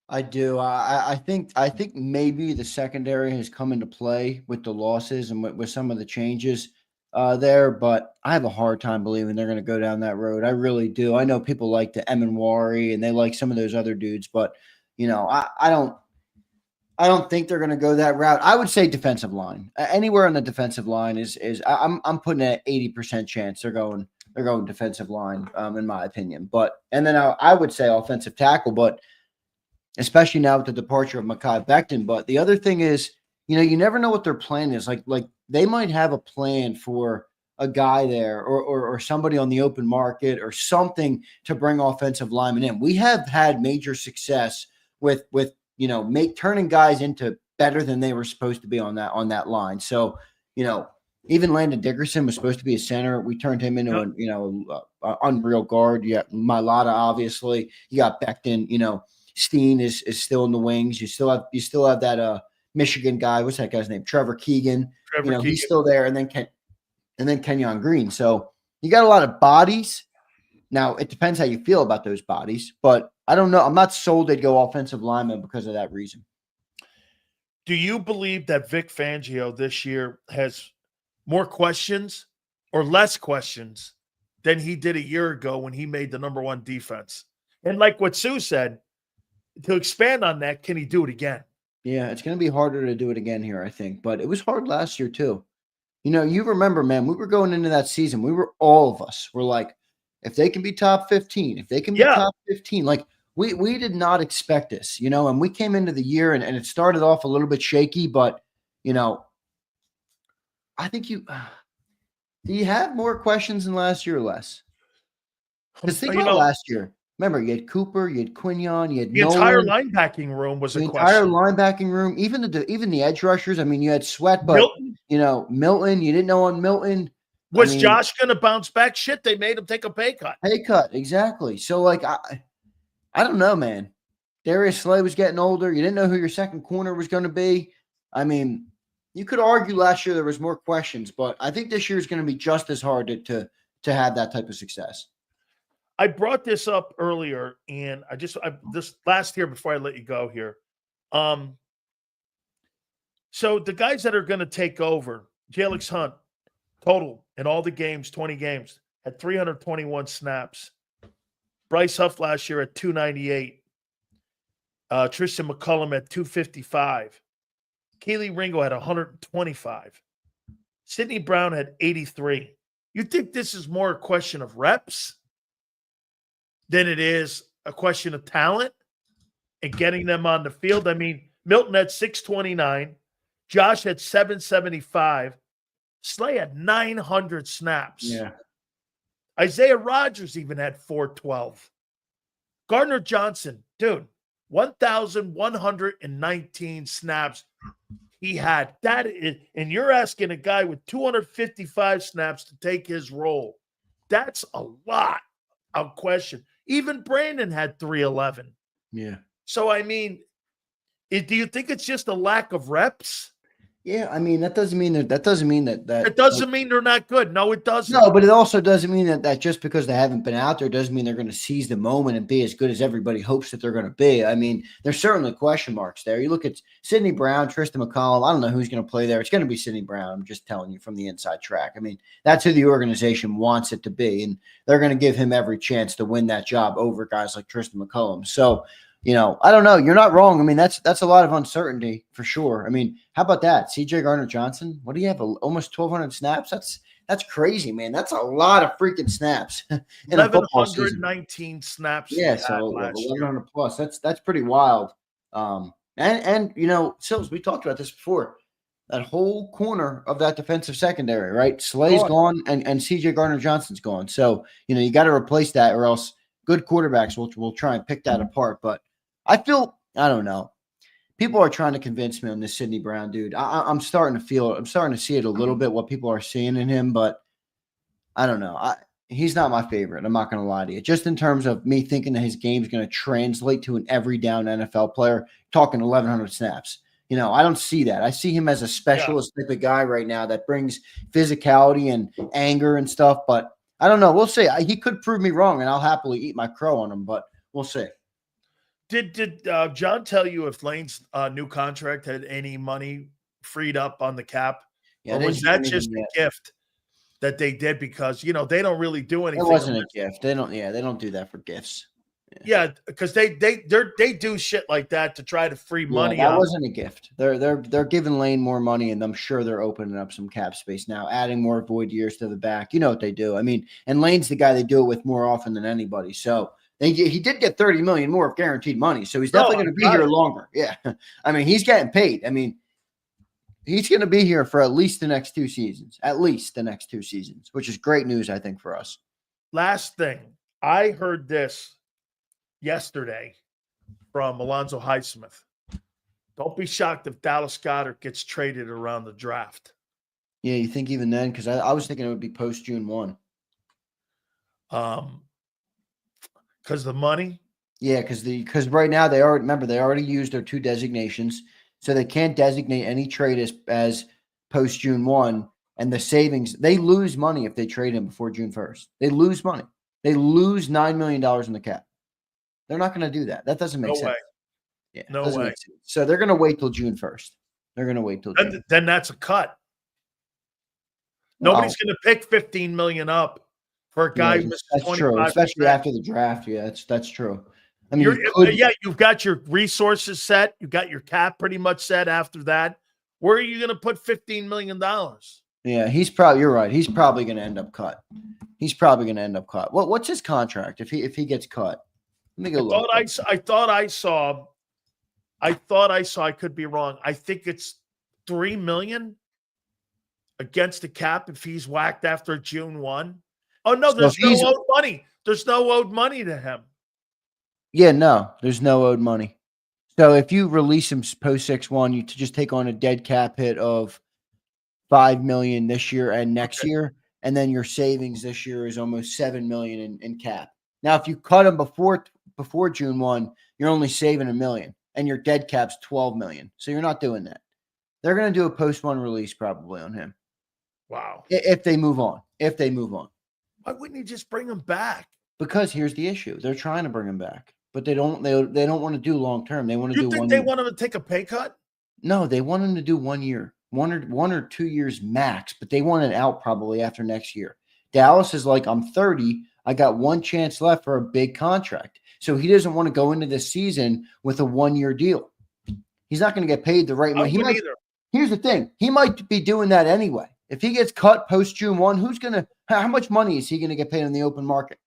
I do. I think maybe the secondary has come into play with the losses and with some of the changes there, but I have a hard time believing they're going to go down that road. I really do. I know people like the Eminwari and they like some of those other dudes, but I don't think they're going to go that route. I would say defensive line. Anywhere on the defensive line is I'm putting an 80% chance they're going defensive line in my opinion. And then I would say offensive tackle, but especially now with the departure of Mekhi Becton. But the other thing is, you never know what their plan is. Like they might have a plan for a guy there or somebody on the open market or something to bring offensive linemen in. We have had major success with turning guys into better than they were supposed to be on that line. So, even Landon Dickerson was supposed to be a center. We turned him into an unreal guard. You got Mailata, obviously. You got Becton. Steen is still in the wings. You still have that Michigan guy. What's that guy's name? Trevor Keegan. He's still there. And then Kenyon Green. So you got a lot of bodies. Now it depends how you feel about those bodies, but I don't know. I'm not sold they'd go offensive lineman because of that reason. Do you believe that Vic Fangio this year has more questions or less questions than he did a year ago when he made the number 1 defense? And like what Sue said, to expand on that, can he do it again? Yeah, it's going to be harder to do it again here, I think. But it was hard last year too. You remember, man, we were going into that season. All of us were like, if they can be top 15, if they can be top 15, like we did not expect this, and we came into the year and it started off a little bit shaky, but, I think do you have more questions than last year or less? Because think about last year. remember, you had Cooper, you had Quinion, you had The entire Nolan. linebacking room was The a entire question. linebacking room, even the edge rushers. I mean, you had Sweat, but Milton, Milton. You didn't know on Milton. I was mean, Josh going to bounce back? Shit, they made him take a pay cut. pay cut, exactly. So, like, I don't know, man. Darius Slay was getting older. You didn't know who your second corner was going to be. I mean, you could argue last year there was more questions, but I think this year is going to be just as hard to have that type of success. I brought this up earlier, and this last year before I let you go here. So the guys that are going to take over, Jalix Hunt, total in all the games, 20 games, had 321 snaps. Bryce Huff last year at 298. Tristan McCullum at 255. Keely Ringo had 125. Sidney Brown had 83. You think this is more a question of reps than it is a question of talent and getting them on the field? I mean, Milton had 629. Josh had 775. Slay had 900 snaps. Yeah. Isaiah Rodgers even had 412. Gardner Johnson, dude, 1,119 snaps he had. That is, and you're asking a guy with 255 snaps to take his role. That's a lot of question. Even Brandon had 311. Yeah. So, I mean, do you think it's just a lack of reps? Yeah, I mean, that doesn't mean that It doesn't mean they're not good. No, it doesn't. No, but it also doesn't mean that just because they haven't been out there doesn't mean they're going to seize the moment and be as good as everybody hopes that they're going to be. I mean, there's certainly question marks there. You look at Sidney Brown, Tristan McCollum. I don't know who's going to play there. It's going to be Sidney Brown. I'm just telling you from the inside track. I mean, that's who the organization wants it to be, and they're going to give him every chance to win that job over guys like Tristan McCollum. So, I don't know. You're not wrong. I mean, that's a lot of uncertainty for sure. I mean, how about that? CJ Gardner-Johnson, what do you have? Almost 1,200 snaps? That's crazy, man. That's a lot of freaking snaps in a football season. 1,119 snaps. Yeah, so 1,100 plus. That's pretty wild. Sills, we talked about this before. That whole corner of that defensive secondary, right? Slay's gone and CJ Gardner-Johnson's gone. So, you got to replace that, or else good quarterbacks will try and pick that apart. But I don't know. People are trying to convince me on this Sidney Brown dude. I'm starting to feel it. I'm starting to see it a little bit, what people are seeing in him, but I don't know. He's not my favorite. I'm not going to lie to you. Just in terms of me thinking that his game is going to translate to an every down NFL player, talking 1,100 snaps. I don't see that. I see him as a specialist type of guy right now that brings physicality and anger and stuff, but I don't know. We'll see. He could prove me wrong, and I'll happily eat my crow on him, but we'll see. Did John tell you if Lane's new contract had any money freed up on the cap? Yeah, or was that just a gift that they did because, they don't really do anything? It wasn't a gift. They don't do that for gifts. Yeah, because they do shit like that to try to free money. That wasn't a gift. They're giving Lane more money, and I'm sure they're opening up some cap space now, adding more void years to the back. You know what they do. I mean, and Lane's the guy they do it with more often than anybody. So he did get $30 million more of guaranteed money, so he's definitely going to be here longer. Yeah, I mean, he's getting paid. I mean, he's going to be here for at least the next 2 seasons. At least the next 2 seasons, which is great news, I think, for us. Last thing, I heard this yesterday from Alonzo Highsmith. Don't be shocked if Dallas Goedert gets traded around the draft. Yeah, you think even then? Because I was thinking it would be post June 1. Because the money? Yeah, because right now they already used their 2 designations, so they can't designate any trade as post June 1. And the savings, they lose money if they trade him before June 1st. They lose money. They lose $9 million in the cap. They're not going to do that. That doesn't make sense. Way. Yeah, no way. So they're going to wait till June 1st. They're going to wait till June. Then that's a cut. Nobody's going to pick $15 million up for a guy who misses 25%. That's true, especially after the draft. Yeah, that's true. I mean, you've got your resources set. You've got your cap pretty much set after that. Where are you going to put $15 million? Yeah, you're right. He's probably going to end up cut. What's his contract if he gets cut? Let me go look. I thought I saw. I could be wrong. I think it's $3 million against the cap if he's whacked after June 1. Oh no, there's no owed money. There's no owed money to him. Yeah, no, there's no owed money. So if you release him post 6-1, you to just take on a dead cap hit of $5 million this year and next year, and then your savings this year is almost $7 million in cap. Now, if you cut him before June 1, you're only saving $1 million, and your dead cap's $12 million. So you're not doing that. They're going to do a post 1 release probably on him. Wow. If they move on. Why wouldn't you just bring him back? Because here's the issue: they're trying to bring him back, but they don't. They don't want to do long term. They want to do. You think 1 they year. want him to take a pay cut? No, they want him to do 1 year, one or 2 years max. But they want it out probably after next year. Dallas is like, I'm 30. I got one chance left for a big contract, so he doesn't want to go into this season with a 1 year deal. He's not going to get paid the right money. Here's the thing: he might be doing that anyway. If he gets cut post June 1, how much money is he going to get paid in the open market?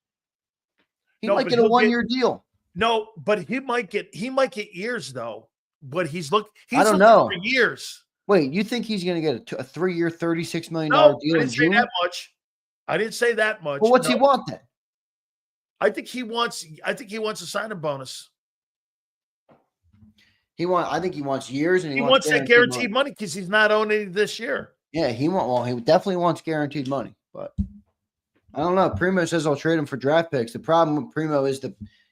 He might get a 1 year deal. No, but he might get years though. But he's looking know. for years. Wait, you think he's going to get a 3 year, $36 million deal in June? I didn't say that much. Well, what's he want then? I think he wants a signing bonus. I think he wants years, and he wants that guaranteed money because he's not owning it this year. Yeah, he definitely wants guaranteed money, but I don't know. Primo says I'll trade him for draft picks. The problem with Primo is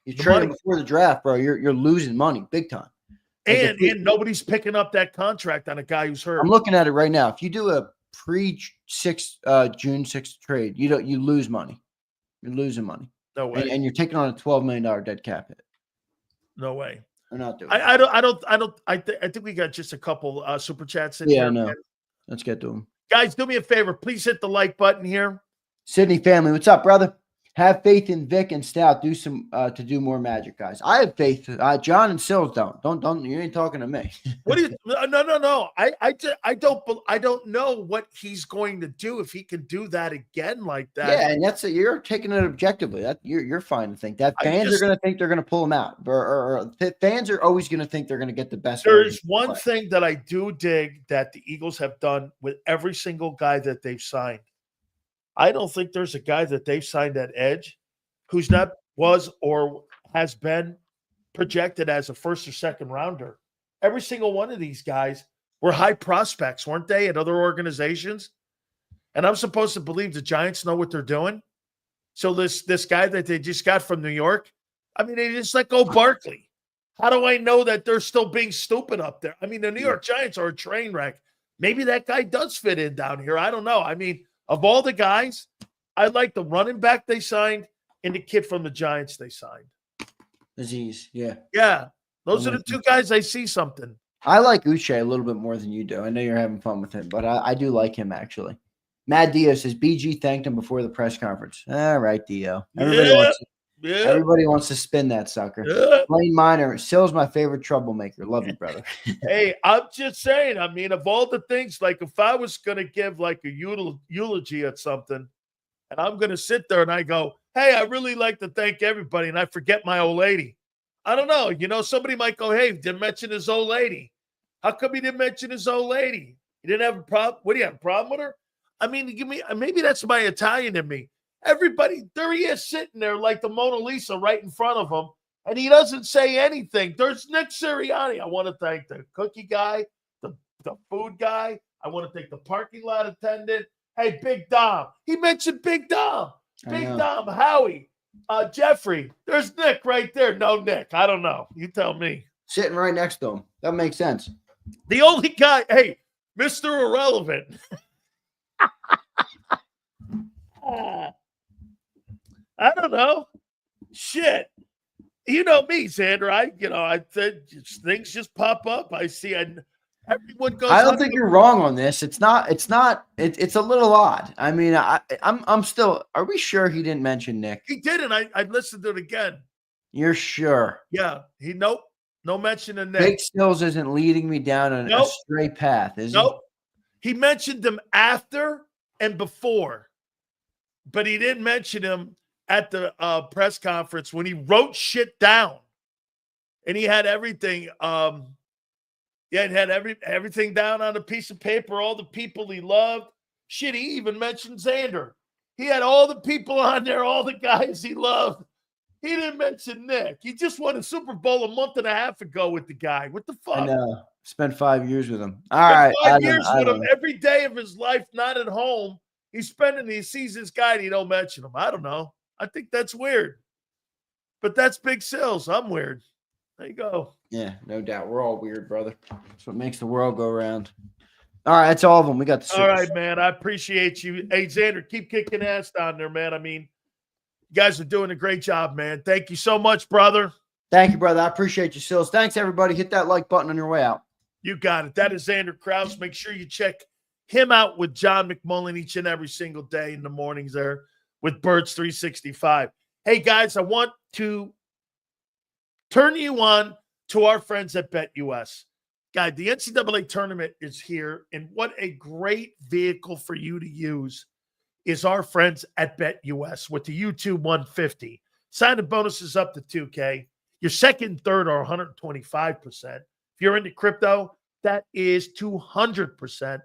you trade him before the draft, bro. You're losing money big time. And nobody's picking up that contract on a guy who's hurt. I'm looking at it right now. If you do a June 6th trade, you lose money. You're losing money. No way. And you're taking on a $12 million dead cap hit. No way. They're not doing I think we got just a couple super chats in here. Yeah, no. Let's get to them. Guys, do me a favor. Please hit the like button here. Sydney family, what's up, brother? Have faith in Vic and Stout. Do some to do more magic, guys. I have faith. John and Sills don't. Don't. You ain't talking to me. What do you? No. I don't know what he's going to do if he can do that again like that. Yeah, and you're taking it objectively. That you're fine to think that fans are going to think they're going to pull him out, or fans are always going to think they're going to get the best. There's one thing that I do dig that the Eagles have done with every single guy that they've signed. I don't think there's a guy that they've signed at edge who's not was or has been projected as a first or second rounder. Every single one of these guys were high prospects, weren't they, at other organizations? And I'm supposed to believe the Giants know what they're doing. So this guy that they just got from New York, I mean, they just let go Barkley. How do I know that they're still being stupid up there? I mean, the New York Giants are a train wreck. Maybe that guy does fit in down here. I don't know. I mean, of all the guys, I like the running back they signed and the kid from the Giants they signed. Azeez, yeah. Yeah. Those are the two guys I see something. I like Uche a little bit more than you do. I know you're having fun with him, but I do like him, actually. Mad Dio says BG thanked him before the press conference. All right, Dio. Everybody wants to spin that sucker. Blaine Miner, Sill's my favorite troublemaker. Love you, brother. Hey, I'm just saying, I mean, of all the things, like if I was going to give like a eulogy at something, and I'm going to sit there and I go, hey, I really like to thank everybody, and I forget my old lady. I don't know. You know, somebody might go, hey, didn't mention his old lady. How come he didn't mention his old lady? He didn't have a problem. What do you have a problem with her? I mean, maybe that's my Italian in me. Everybody, there he is sitting there like the Mona Lisa right in front of him, and he doesn't say anything. There's Nick Sirianni. I want to thank the cookie guy, the food guy. I want to thank the parking lot attendant. Hey, Big Dom. He mentioned Big Dom. Big Dom, Howie, Jeffrey. There's Nick right there. No, Nick. I don't know. You tell me. Sitting right next to him. That makes sense. The only guy, hey, Mr. Irrelevant. I don't know. Shit. You know me, Xander. I said things just pop up. I see everyone goes. I don't think you're wrong on this. It's a little odd. I mean, I'm still, are we sure he didn't mention Nick? He didn't. I listened to it again. You're sure? Yeah. No mention of Nick. Big Stills isn't leading me down a straight path, is he? He mentioned him after and before, but he didn't mention him at the press conference when he wrote shit down, and he had everything. He had everything down on a piece of paper. All the people he loved. Shit, he even mentioned Xander. He had all the people on there, all the guys he loved. He didn't mention Nick. He just won a Super Bowl a month and a half ago with the guy. What the fuck? I know. Spent 5 years with him. All Spent right. 5 years with him every day of his life, not at home. He's spending, he sees this guy and he don't mention him. I don't know. I think that's weird. But that's Big Sills. I'm weird. There you go. Yeah, no doubt. We're all weird, brother. That's what makes the world go round. All right, that's all of them. We got the all right, man. I appreciate you. Hey, Xander, keep kicking ass down there, man. I mean, you guys are doing a great job, man. Thank you so much, brother. Thank you, brother. I appreciate you, Sills. Thanks, everybody. Hit that like button on your way out. You got it. That is Xander Krause. Make sure you check him out with John McMullen each and every single day in the mornings there with Birds 365. Hey, guys, I want to turn you on to our friends at BetUS. Guy, the NCAA tournament is here, and what a great vehicle for you to use is our friends at BetUS with the YouTube 150. Sign-up bonuses up to $2K. Your second and third are 125%. If you're into crypto, that is 200%.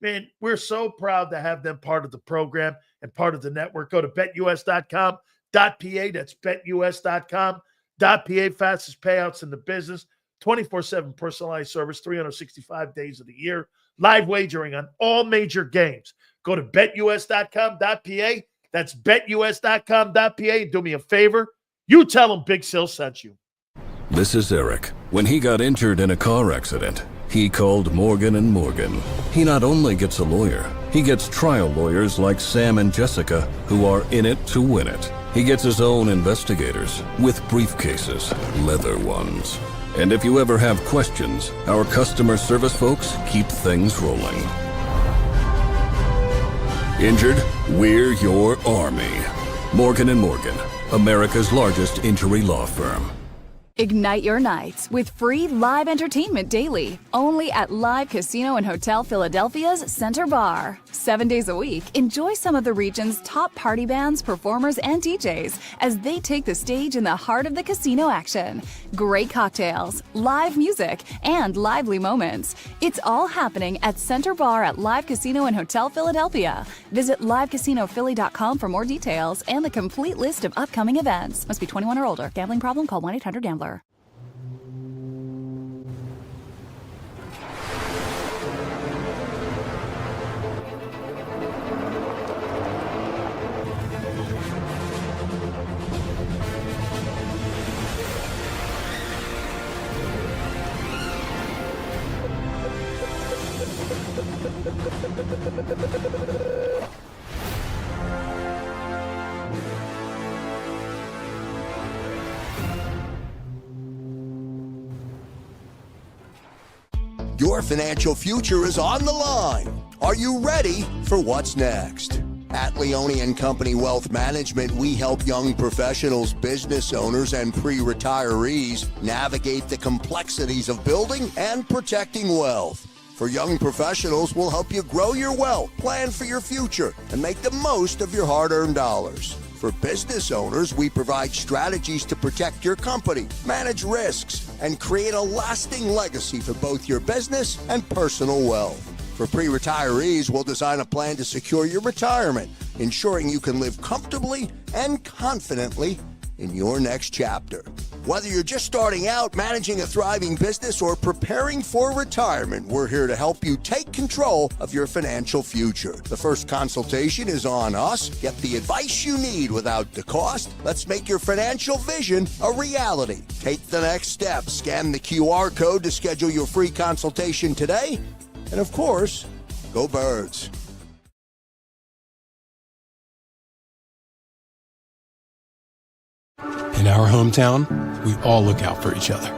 Man, we're so proud to have them part of the program and part of the network. Go to betus.com.pa. That's betus.com.pa. Fastest payouts in the business. 24/7 personalized service, 365 days of the year. Live wagering on all major games. Go to betus.com.pa. That's betus.com.pa. Do me a favor. You tell them Big Sill sent you. This is Eric. When he got injured in a car accident, he called Morgan & Morgan. He not only gets a lawyer, he gets trial lawyers like Sam and Jessica, who are in it to win it. He gets his own investigators with briefcases, leather ones. And if you ever have questions, our customer service folks keep things rolling. Injured? We're your army. Morgan & Morgan, America's largest injury law firm. Ignite your nights with free live entertainment daily, only at Live Casino and Hotel Philadelphia's Center Bar. 7 days a week, enjoy some of the region's top party bands, performers, and DJs as they take the stage in the heart of the casino action. Great cocktails, live music, and lively moments. It's all happening at Center Bar at Live Casino and Hotel Philadelphia. Visit livecasinophilly.com for more details and the complete list of upcoming events. Must be 21 or older. Gambling problem? Call 1-800-GAMBLER. Your financial future is on the line. Are you ready for what's next? At Leone & Company Wealth Management, we help young professionals, business owners, and pre-retirees navigate the complexities of building and protecting wealth. For young professionals, we'll help you grow your wealth, plan for your future, and make the most of your hard-earned dollars. For business owners, we provide strategies to protect your company, manage risks, and create a lasting legacy for both your business and personal wealth. For pre-retirees, we'll design a plan to secure your retirement, ensuring you can live comfortably and confidently in your next chapter. Whether you're just starting out, managing a thriving business, or preparing for retirement, we're here to help you take control of your financial future. The first consultation is on us. Get the advice you need without the cost. Let's make your financial vision a reality. Take the next step. Scan the QR code to schedule your free consultation today. And of course, go Birds. In our hometown, we all look out for each other.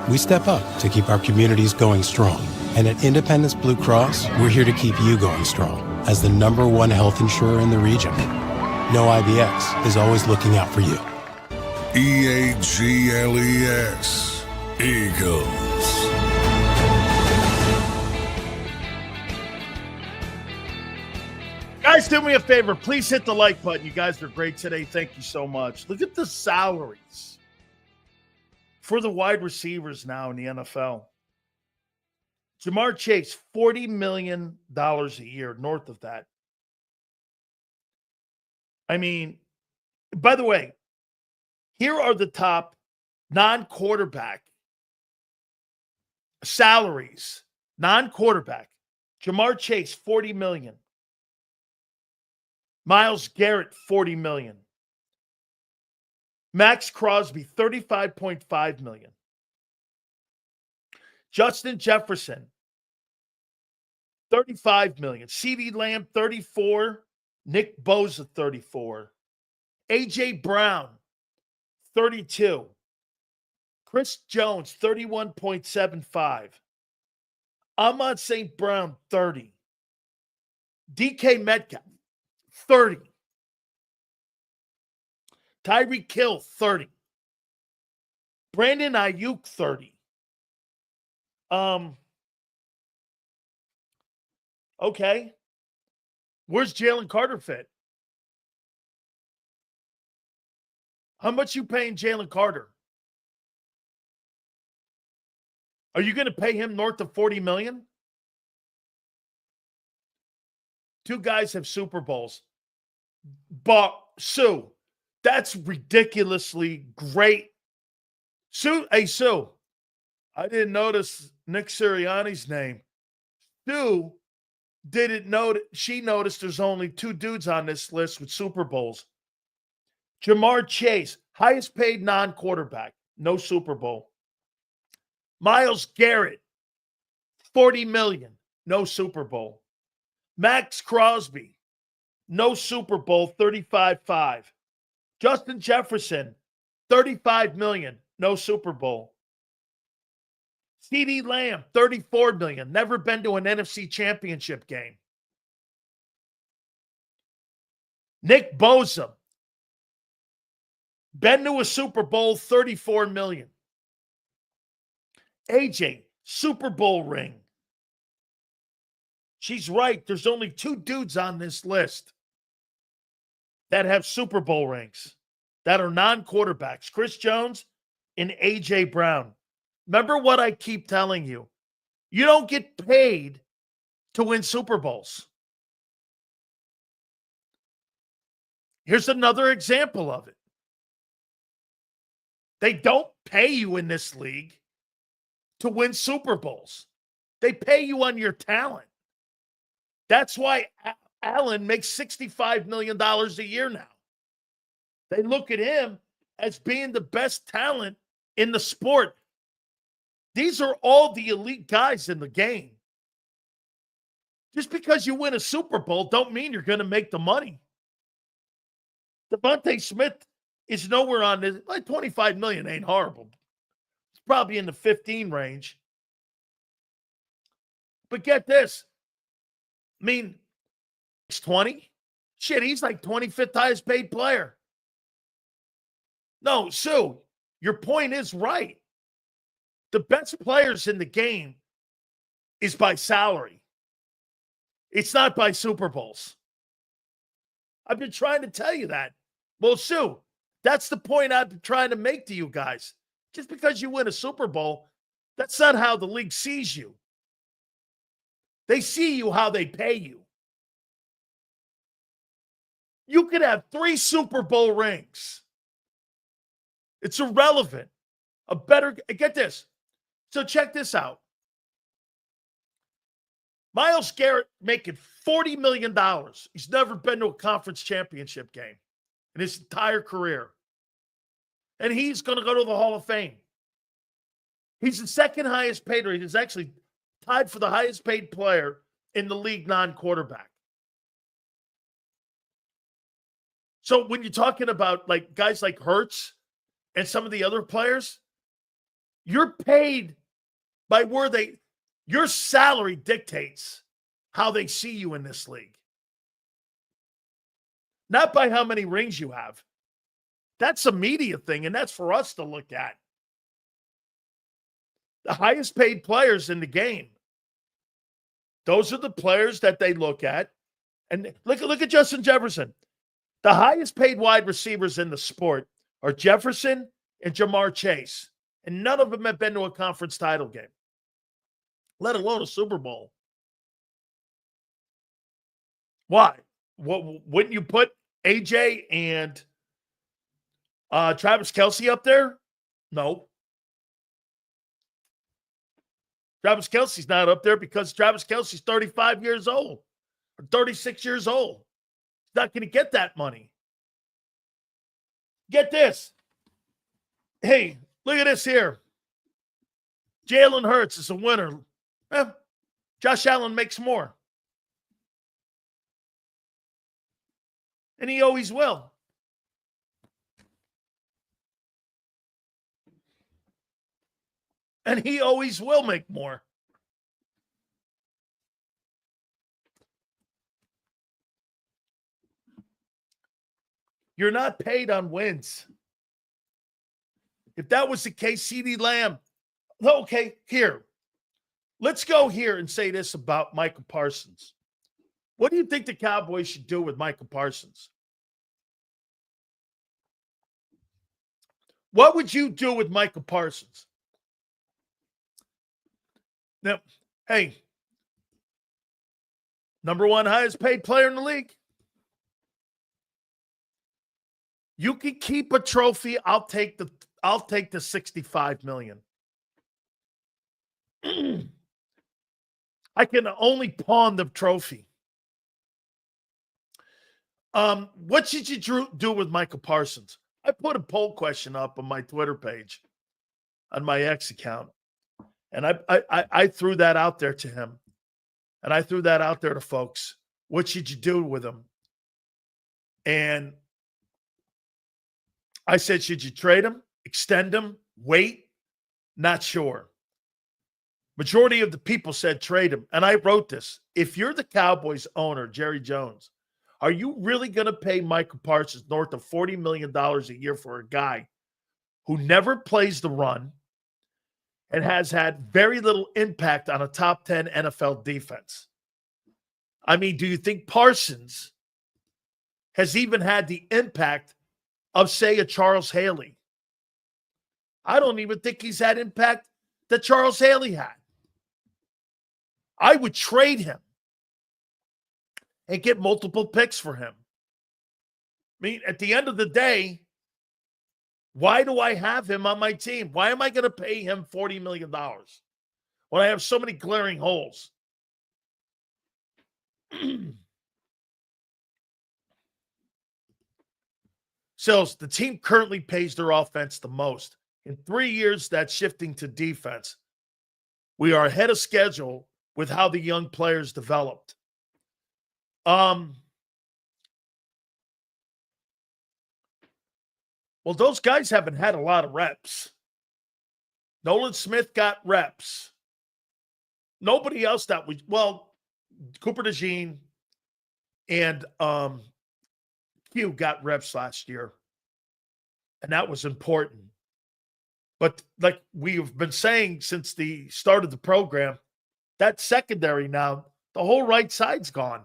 We step up to keep our communities going strong. And at Independence Blue Cross, we're here to keep you going strong as the #1 health insurer in the region. No IBX is always looking out for you. EAGLES. Eagles. Guys, do me a favor. Please hit the like button. You guys are great today. Thank you so much. Look at the salaries for the wide receivers now in the NFL. Jamar Chase, $40 million a year, north of that. I mean, by the way, Here are the top non-quarterback salaries. Non-quarterback. Jamar Chase, $40 million. Myles Garrett, $40 million. Max Crosby, $35.5 million. Justin Jefferson, $35 million. CeeDee Lamb, $34. Nick Bosa, $34. A.J. Brown, $32. Chris Jones, $31.75. Ahmad St. Brown, $30. DK Metcalf, $30. Tyreek Hill, $30. Brandon Ayuk, $30. Okay. Where's Jalen Carter fit? How much you paying Jalen Carter? Are you going to pay him north of $40 million? Two guys have Super Bowls. But Sue, that's ridiculously great. Sue, hey Sue, I didn't notice Nick Sirianni's name. Sue didn't notice. She noticed there's only two dudes on this list with Super Bowls. Jamar Chase, highest paid non-quarterback, no Super Bowl. Myles Garrett, $40 million, no Super Bowl. Max Crosby, no Super Bowl, $35.5. Justin Jefferson, $35 million, no Super Bowl. CeeDee Lamb, $34 million, never been to an NFC championship game. Nick Bosa, been to a Super Bowl, $34 million. AJ, Super Bowl ring. She's right. There's only two dudes on this list that have Super Bowl rings that are non-quarterbacks, Chris Jones and A.J. Brown. Remember what I keep telling you. You don't get paid to win Super Bowls. Here's another example of it. They don't pay you in this league to win Super Bowls. They pay you on your talent. That's why Allen makes $65 million a year now. They look at him as being the best talent in the sport. These are all the elite guys in the game. Just because you win a Super Bowl don't mean you're going to make the money. Devontae Smith is nowhere on this. Like $25 million ain't horrible. It's probably in the 15 range. But get this. I mean, he's 20. Shit, he's like 25th highest paid player. No, Sue, your point is right. The best players in the game is by salary. It's not by Super Bowls. I've been trying to tell you that. Well, Sue, that's the point I've been trying to make to you guys. Just because you win a Super Bowl, that's not how the league sees you. They see you how they pay you. You could have 3 Super Bowl rings. It's irrelevant. Get this. So check this out. Myles Garrett making $40 million. He's never been to a conference championship game in his entire career. And he's going to go to the Hall of Fame. He's the second highest paid, or he's actually tied for the highest paid player in the league non-quarterback. So when you're talking about like guys like Hurts and some of the other players, you're paid by your salary dictates how they see you in this league. Not by how many rings you have. That's a media thing, and that's for us to look at. The highest paid players in the game. Those are the players that they look at. And look at Justin Jefferson. The highest paid wide receivers in the sport are Jefferson and Jamar Chase. And none of them have been to a conference title game, let alone a Super Bowl. Why? Wouldn't you put AJ and Travis Kelce up there? No. Travis Kelce's not up there because Travis Kelce's 35 years old or 36 years old. He's not going to get that money. Get this. Hey, look at this here. Jalen Hurts is a winner. Josh Allen makes more. And he always will. And he always will make more. You're not paid on wins. If that was the case, CeeDee Lamb, okay, here. Let's go here and say this about Michael Parsons. What do you think the Cowboys should do with Michael Parsons? What would you do with Michael Parsons? Now, hey, number one highest paid player in the league. You can keep a trophy. I'll take the $65 million. I can only pawn the trophy. What should you do with Michael Parsons? I put a poll question up on my Twitter page, on my X account, and I threw that out there to him, and I threw that out there to folks. What should you do with him? And I said, should you trade him, extend him, wait? Not sure. Majority of the people said trade him. And I wrote this. If you're the Cowboys owner, Jerry Jones, are you really going to pay Michael Parsons north of $40 million a year for a guy who never plays the run and has had very little impact on a top 10 NFL defense? I mean, do you think Parsons has even had the impact of, say, a Charles Haley? I don't even think he's had impact that Charles Haley had. I would trade him and get multiple picks for him. I mean, at the end of the day, why do I have him on my team? Why am I going to pay him $40 million when I have so many glaring holes? Sills, the team currently pays their offense the most. In 3 years, that's shifting to defense. We are ahead of schedule with how the young players developed. Well, those guys haven't had a lot of reps. Nolan Smith got reps. Nobody else that we, well, Cooper DeJean and Q got reps last year. And that was important. But like we've been saying since the start of the program, that secondary now, the whole right side's gone.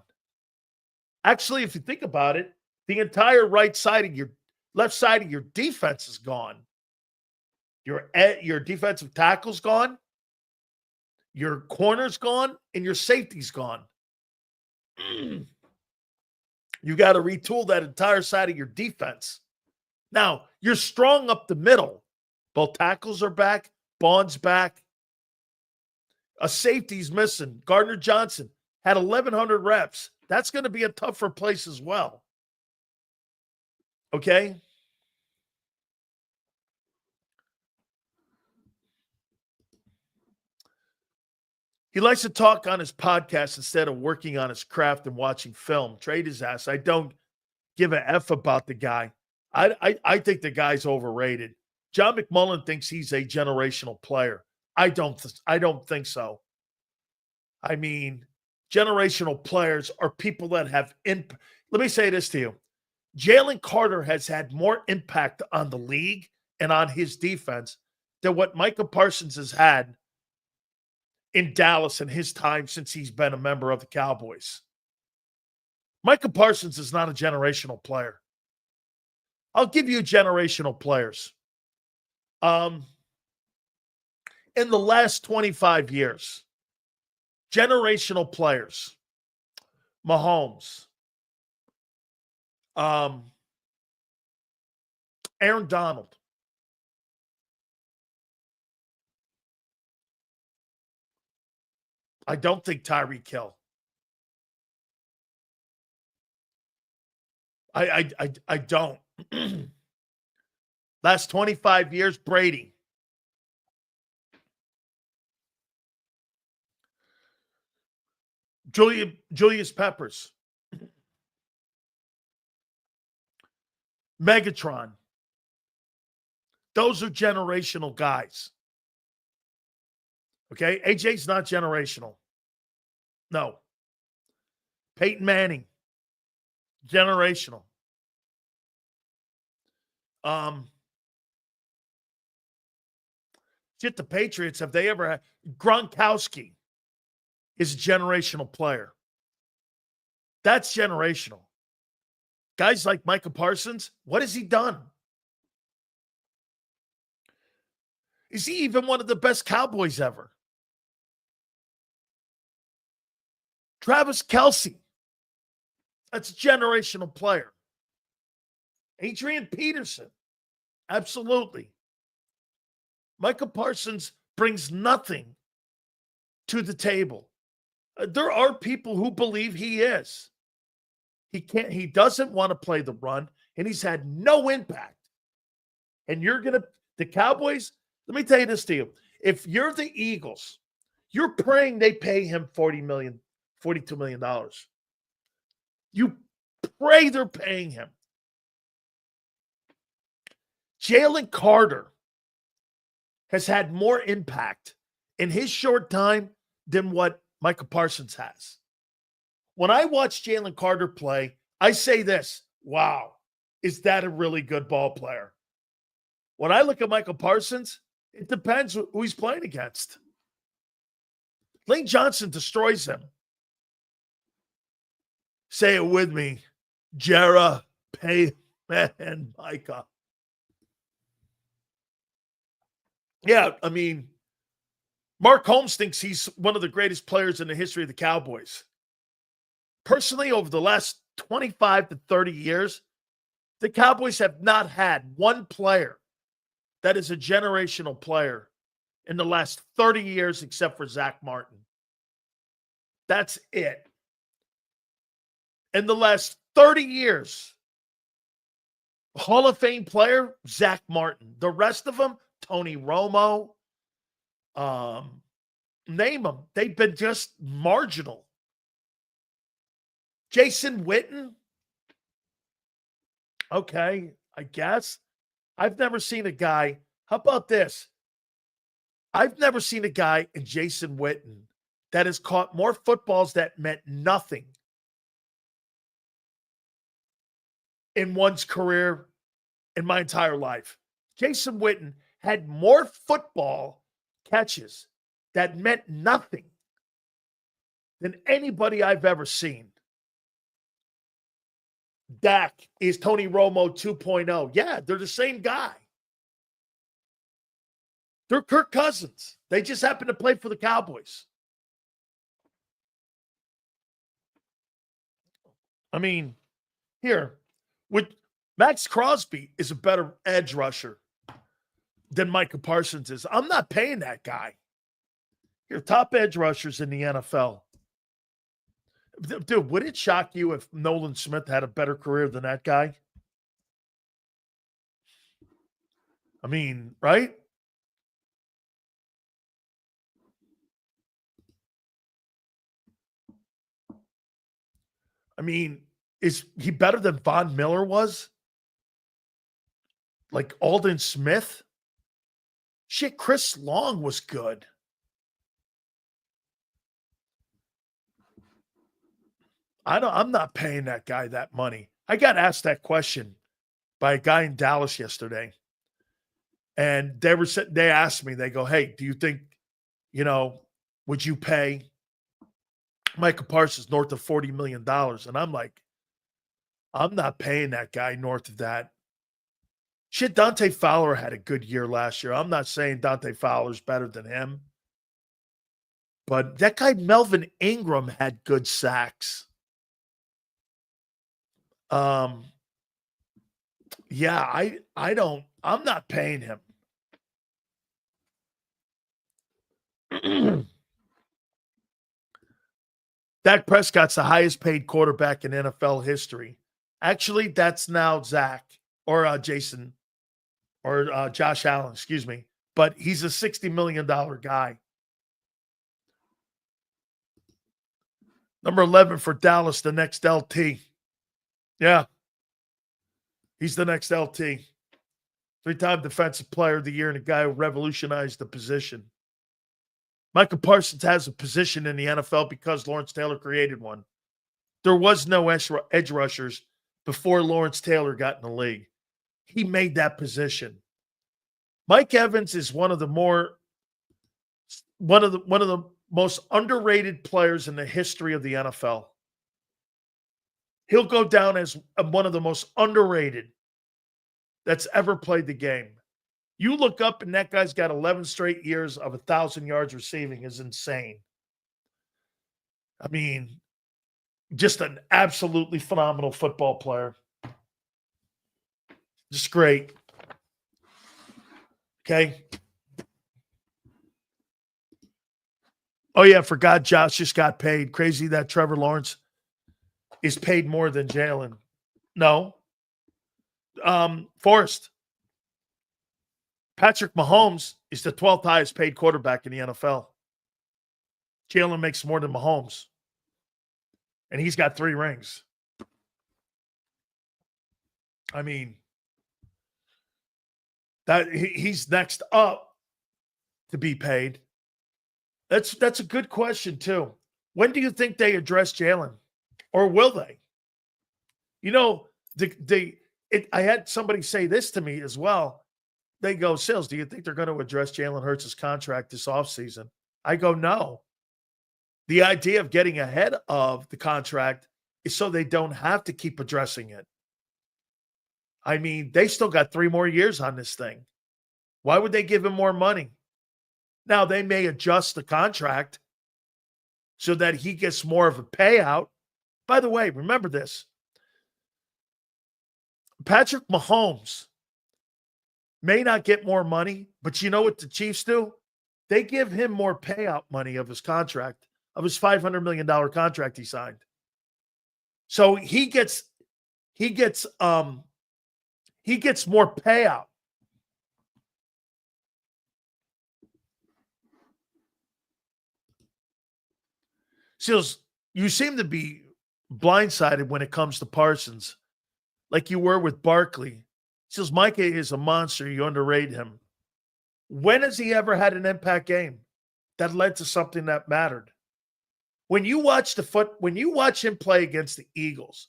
Actually, if you think about it, the entire right side of your left side of your defense is gone. Your defensive tackle's gone, your corner's gone, and your safety's gone. You got to retool that entire side of your defense. Now, you're strong up the middle. Both tackles are back. Bond's back. A safety's missing. Gardner Johnson had 1,100 reps. That's going to be a tougher place as well. Okay? He likes to talk on his podcast instead of working on his craft and watching film. Trade his ass. I don't give a F about the guy. I think the guy's overrated. John McMullen thinks he's a generational player. I don't think so. I mean, generational players are people that have let me say this to you. Jalen Carter has had more impact on the league and on his defense than what Micah Parsons has had in Dallas in his time since he's been a member of the Cowboys. Micah Parsons is not a generational player. I'll give you generational players. In the last 25 years, generational players, Mahomes, Aaron Donald. I don't think Tyreek Hill. I don't. Last 25 years, Brady. Julius Peppers. Megatron. Those are generational guys. Okay? AJ's not generational. No. Peyton Manning. Generational. Shit, the Patriots, have they ever had? Gronkowski is a generational player. That's generational. Guys like Micah Parsons, what has he done? Is he even one of the best Cowboys ever? Travis Kelce, that's a generational player. Adrian Peterson, absolutely. Micah Parsons brings nothing to the table. There are people who believe he is. He doesn't want to play the run, and he's had no impact. And the Cowboys, let me tell you this to you. If you're the Eagles, you're praying they pay him $42 million. You pray they're paying him. Jalen Carter has had more impact in his short time than what Micah Parsons has. When I watch Jalen Carter play, I say this, wow, is that a really good ball player? When I look at Micah Parsons, it depends who he's playing against. Lane Johnson destroys him. Say it with me. Jera, Pay, and Micah. Yeah, I mean, Mark Holmes thinks he's one of the greatest players in the history of the Cowboys. Personally, over the last 25 to 30 years, the Cowboys have not had one player that is a generational player in the last 30 years except for Zach Martin. That's it. In the last 30 years, Hall of Fame player, Zach Martin. The rest of them, Tony Romo, name them. They've been just marginal. Jason Witten. Okay, I guess. I've never seen a guy. How about this? I've never seen a guy in Jason Witten that has caught more footballs that meant nothing in one's career in my entire life. Jason Witten had more football catches that meant nothing than anybody I've ever seen. Dak is Tony Romo 2.0. Yeah, they're the same guy. They're Kirk Cousins. They just happen to play for the Cowboys. I mean, Max Crosby is a better edge rusher than Micah Parsons is. I'm not paying that guy. Your top edge rushers in the NFL. Dude, would it shock you if Nolan Smith had a better career than that guy? I mean, right? I mean, is he better than Von Miller was? Like Aldon Smith? Shit, Chris Long was good. I'm not paying that guy that money. I got asked that question by a guy in Dallas yesterday. And they asked me, they go, hey, do you think, would you pay Micah Parsons north of $40 million? And I'm like, I'm not paying that guy north of that. Shit, Dante Fowler had a good year last year. I'm not saying Dante Fowler's better than him. But that guy Melvin Ingram had good sacks. Yeah, I'm not paying him. Dak Prescott's the highest paid quarterback in NFL history. Actually, that's now Zach or Jason or Josh Allen, excuse me. But he's a $60 million guy. Number 11 for Dallas, the next LT. Yeah. He's the next LT. 3-time Defensive Player of the Year and a guy who revolutionized the position. Michael Parsons has a position in the NFL because Lawrence Taylor created one. There was no edge rushers before Lawrence Taylor got in the league. He made that position. Mike Evans is one of the most underrated players in the history of the NFL. He'll go down as one of the most underrated that's ever played the game. You look up and that guy's got 11 straight years of 1,000 yards receiving is insane. I mean, just an absolutely phenomenal football player. Just great. Okay. Oh, yeah, forgot Josh just got paid. Crazy that Trevor Lawrence is paid more than Jalen. No. Forrest. Patrick Mahomes is the 12th highest paid quarterback in the NFL. Jalen makes more than Mahomes. And he's got 3 rings. I mean, that he's next up to be paid. That's a good question, too. When do you think they address Jalen? Or will they? You know, I had somebody say this to me as well. They go, Sills, do you think they're going to address Jalen Hurts' contract this offseason? I go, no. The idea of getting ahead of the contract is so they don't have to keep addressing it. I mean, they still got 3 more years on this thing. Why would they give him more money? Now, they may adjust the contract so that he gets more of a payout. By the way, remember this. Patrick Mahomes may not get more money, but you know what the Chiefs do? They give him more payout money of his contract, of his $500 million contract he signed. So he gets more payout. Seals, you seem to be blindsided when it comes to Parsons, like you were with Barkley. Seals, Micah is a monster. You underrate him. When has he ever had an impact game that led to something that mattered? When you watch him play against the Eagles,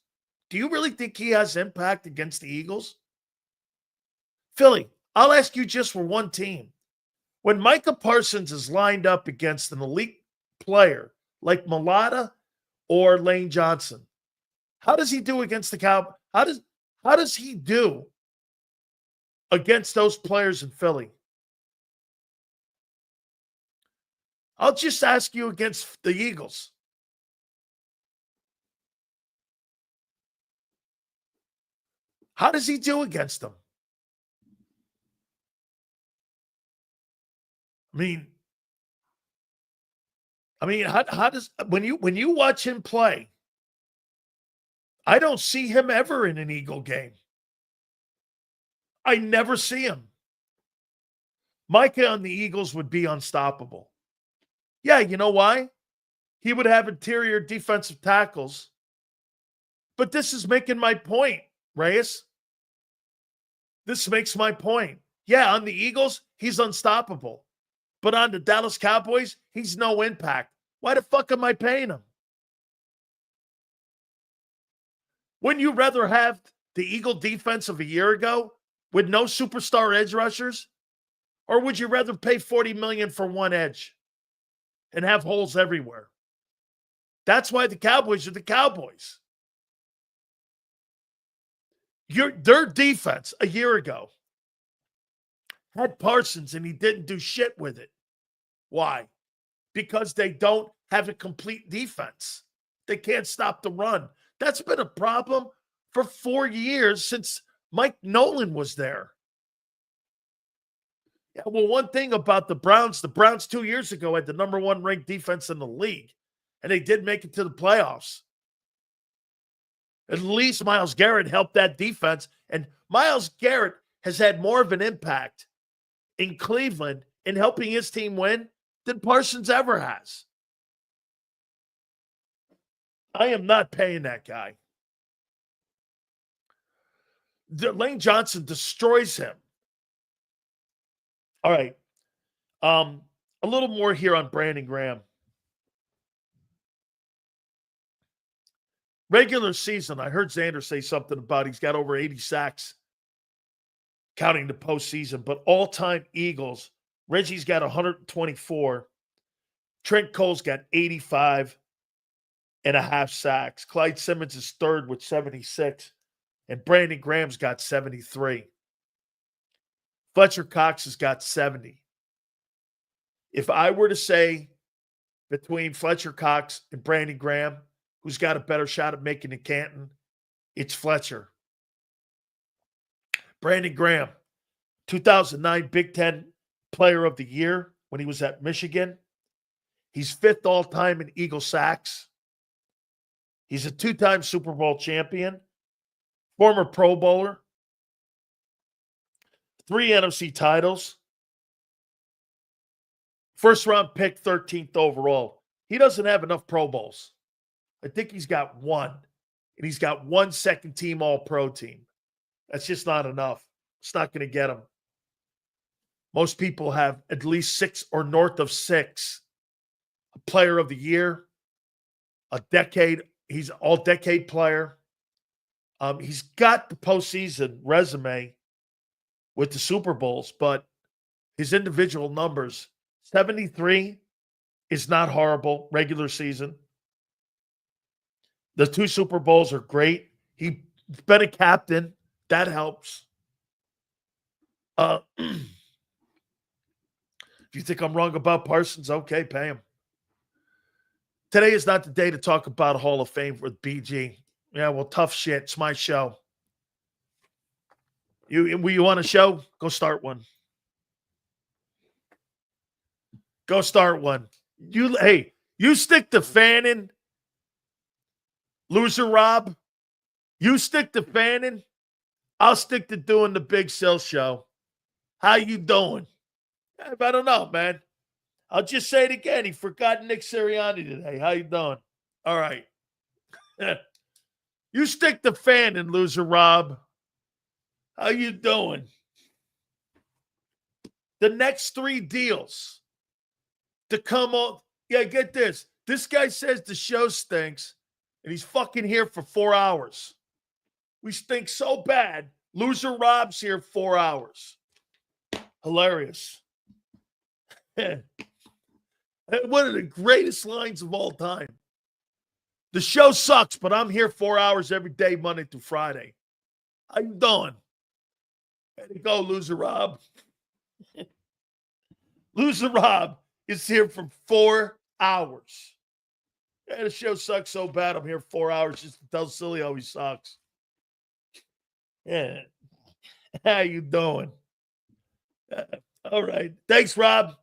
do you really think he has impact against the Eagles? Philly, I'll ask you just for one team. When Micah Parsons is lined up against an elite player like Mulata or Lane Johnson, how does he do against the Cowboys? How does he do against those players in Philly? I'll just ask you against the Eagles. How does he do against them? I mean, how does when you watch him play, I don't see him ever in an Eagle game. I never see him. Micah on the Eagles would be unstoppable. Yeah, you know why? He would have interior defensive tackles. But this is making my point, Reyes. This makes my point. Yeah, on the Eagles, he's unstoppable. But on the Dallas Cowboys, he's no impact. Why the fuck am I paying him? Wouldn't you rather have the Eagle defense of a year ago with no superstar edge rushers? Or would you rather pay $40 million for one edge and have holes everywhere? That's why the Cowboys are the Cowboys. Their defense a year ago had Parsons and he didn't do shit with it. Why? Because they don't have a complete defense. They can't stop the run. That's been a problem for 4 years since Mike Nolan was there. Yeah, well, one thing about the Browns 2 years ago had the number 1 ranked defense in the league, and they did make it to the playoffs. At least Myles Garrett helped that defense, and Myles Garrett has had more of an impact in Cleveland in helping his team win than Parsons ever has. I am not paying that guy. Lane Johnson destroys him. All right. A little more here on Brandon Graham. Regular season, I heard Xander say something about he's got over 80 sacks, counting the postseason. But all-time Eagles, Reggie's got 124. Trent Cole's got 85 and a half sacks. Clyde Simmons is third with 76. And Brandon Graham's got 73. Fletcher Cox has got 70. If I were to say between Fletcher Cox and Brandon Graham, who's got a better shot at making it Canton, it's Fletcher. Brandon Graham, 2009 Big Ten Player of the Year when he was at Michigan. He's 5th all-time in Eagle sacks. He's a 2-time Super Bowl champion, former Pro Bowler, 3 NFC titles, first-round pick, 13th overall. He doesn't have enough Pro Bowls. I think he's got 1, and he's got 1 second-team All-Pro team. That's just not enough. It's not going to get him. Most people have at least 6 or north of 6. A Player of the Year, a decade. He's an all-decade player. He's got the postseason resume with the Super Bowls, but his individual numbers, 73 is not horrible regular season. The 2 Super Bowls are great. He's been a captain. That helps. If you think I'm wrong about Parsons, okay, pay him. Today is not the day to talk about a Hall of Fame with BG. Yeah, well, tough shit. It's my show. You want a show? Go start one. Go start one. You stick the fan in. Loser Rob. You stick the fan in. I'll stick to doing the Big Sale show. How you doing? I don't know, man. I'll just say it again. He forgot Nick Sirianni today. How you doing? All right. You stick the fan in, Loser Rob. How you doing? The next 3 deals to come on. Yeah, get this. This guy says the show stinks, and he's fucking here for 4 hours. We stink so bad. Loser Rob's here 4 hours. Hilarious. One of the greatest lines of all time. The show sucks, but I'm here 4 hours every day, Monday through Friday. How you doing? There you go, Loser Rob. Loser Rob is here for 4 hours. Yeah, the show sucks so bad, I'm here 4 hours just to tell Sileo he sucks. Yeah. How you doing? All right. Thanks, Rob.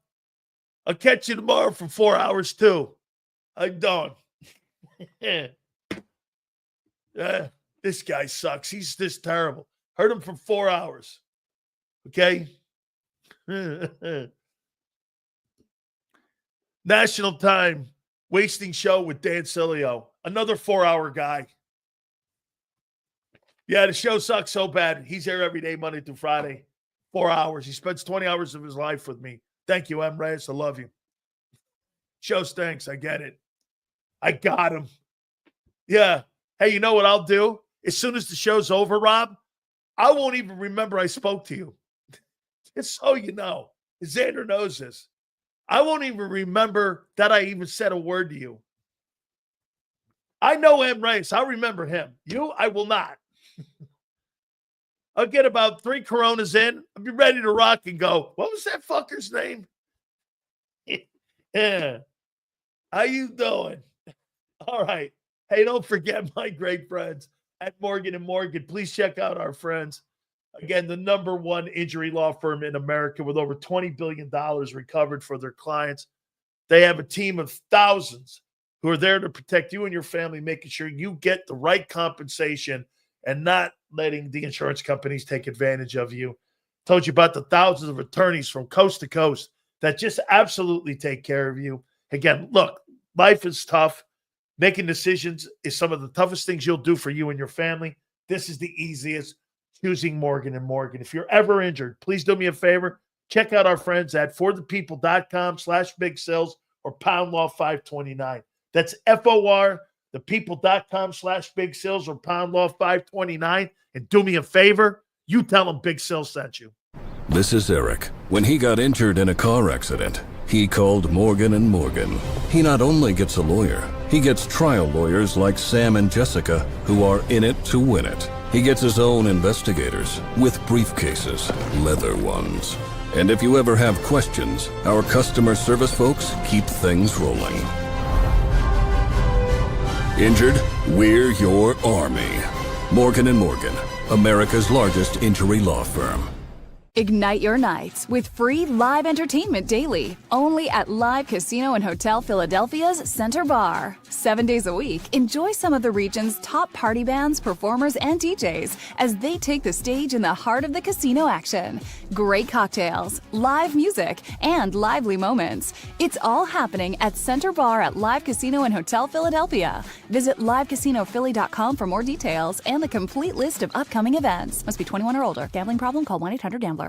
I'll catch you tomorrow for 4 hours, too. How you doing? This guy sucks. He's this terrible. Heard him for 4 hours. Okay? National Time Wasting Show with Dan Sileo. Another 4-hour guy. Yeah, the show sucks so bad. He's here every day, Monday through Friday. 4 hours. He spends 20 hours of his life with me. Thank you, M. Reyes. I love you. Show stinks. I get it. I got him. Yeah. Hey, you know what I'll do? As soon as the show's over, Rob, I won't even remember I spoke to you. Just so you know. Xander knows this. I won't even remember that I even said a word to you. I know M. Reyes. I'll remember him. You, I will not. I'll get about 3 Coronas in. I'll be ready to rock and go, what was that fucker's name? Yeah. How you doing? All right. Hey, don't forget my great friends at Morgan & Morgan. Please check out our friends Again, the number one injury law firm in America with over $20 billion recovered for their clients. They have a team of thousands who are there to protect you and your family, making sure you get the right compensation and not letting the insurance companies take advantage of you. Told you about the thousands of attorneys from coast to coast that just absolutely take care of you. Again, look, life is tough. Making decisions is some of the toughest things you'll do for you and your family. This is the easiest, choosing Morgan & Morgan. If you're ever injured, please do me a favor. Check out our friends at forthepeople.com/big sales or pound law 529. That's FOR, thepeople.com/big sales or pound law 529. And do me a favor, you tell them Big Sales sent you. This is Eric. When he got injured in a car accident, he called Morgan & Morgan. He not only gets a lawyer, he gets trial lawyers like Sam and Jessica who are in it to win it. He gets his own investigators with briefcases, leather ones. And if you ever have questions, our customer service folks keep things rolling. Injured? We're your army. Morgan & Morgan, America's largest injury law firm. Ignite your nights with free live entertainment daily, only at Live Casino and Hotel Philadelphia's Center Bar. 7 days a week, enjoy some of the region's top party bands, performers, and DJs as they take the stage in the heart of the casino action. Great cocktails, live music, and lively moments. It's all happening at Center Bar at Live Casino and Hotel Philadelphia. Visit livecasinophilly.com for more details and the complete list of upcoming events. Must be 21 or older. Gambling problem? Call 1-800-GAMBLER.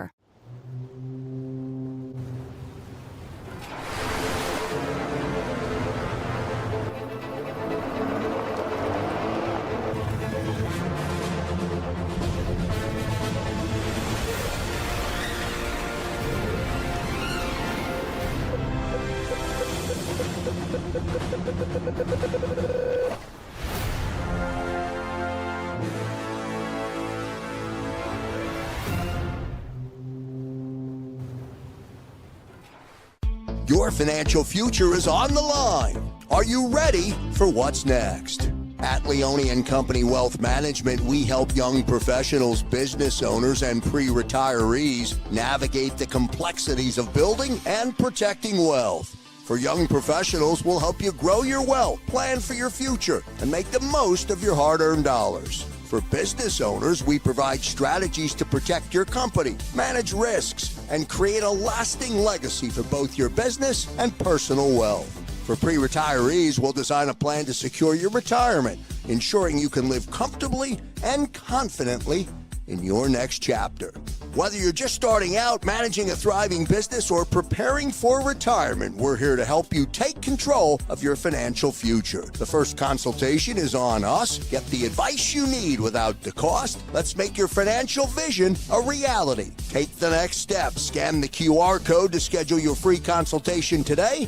Your financial future is on the line. Are you ready for what's next? At Leone & Company Wealth Management, we help young professionals, business owners, and pre-retirees navigate the complexities of building and protecting wealth. For young professionals, we'll help you grow your wealth, plan for your future, and make the most of your hard-earned dollars. For business owners, we provide strategies to protect your company, manage risks, and create a lasting legacy for both your business and personal wealth. For pre-retirees, we'll design a plan to secure your retirement, ensuring you can live comfortably and confidently in your next chapter. Whether you're just starting out, managing a thriving business, or preparing for retirement, we're here to help you take control of your financial future. The first consultation is on us. Get the advice you need without the cost. Let's make your financial vision a reality. Take the next step. Scan the QR code to schedule your free consultation today.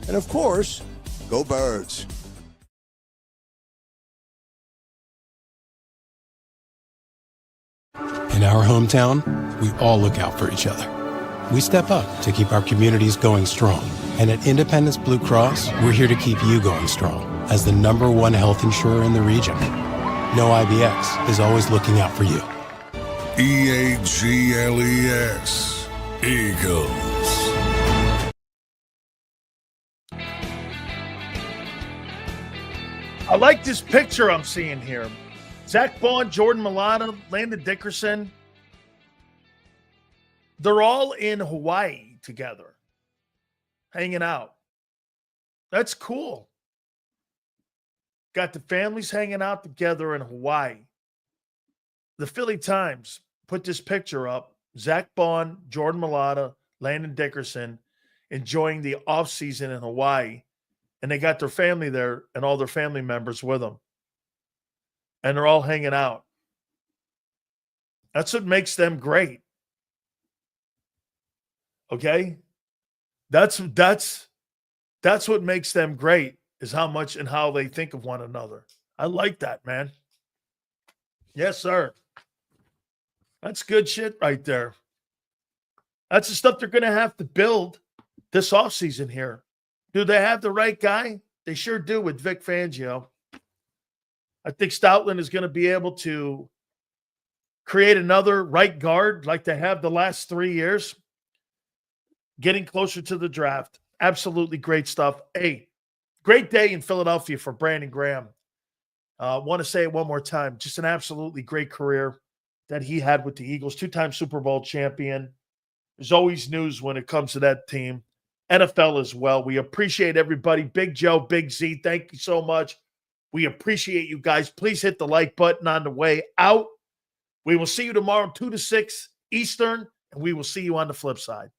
And of course, go Birds. In our hometown, we all look out for each other. We step up to keep our communities going strong. And at Independence Blue Cross, we're here to keep you going strong as the #1 health insurer in the region. No IBX is always looking out for you. EAGLES. Eagles. I like this picture I'm seeing here. Zach Bond, Jordan Mailata, Landon Dickerson. They're all in Hawaii together, hanging out. That's cool. Got the families hanging out together in Hawaii. The Philly Times put this picture up. Zach Bond, Jordan Mailata, Landon Dickerson enjoying the offseason in Hawaii. And they got their family there and all their family members with them. And they're all hanging out. That's what makes them great. Okay? That's what makes them great, is how much and how they think of one another. I like that, man. Yes, sir. That's good shit right there. That's the stuff they're going to have to build this offseason here. Do they have the right guy? They sure do with Vic Fangio. I think Stoutland is going to be able to create another right guard like they have the last 3 years. Getting closer to the draft. Absolutely great stuff. Hey, great day in Philadelphia for Brandon Graham. Want to say it one more time. Just an absolutely great career that he had with the Eagles. 2-time Super Bowl champion. There's always news when it comes to that team. NFL as well. We appreciate everybody. Big Joe, Big Z, thank you so much. We appreciate you guys. Please hit the like button on the way out. We will see you tomorrow, 2 to 6 Eastern, and we will see you on the flip side.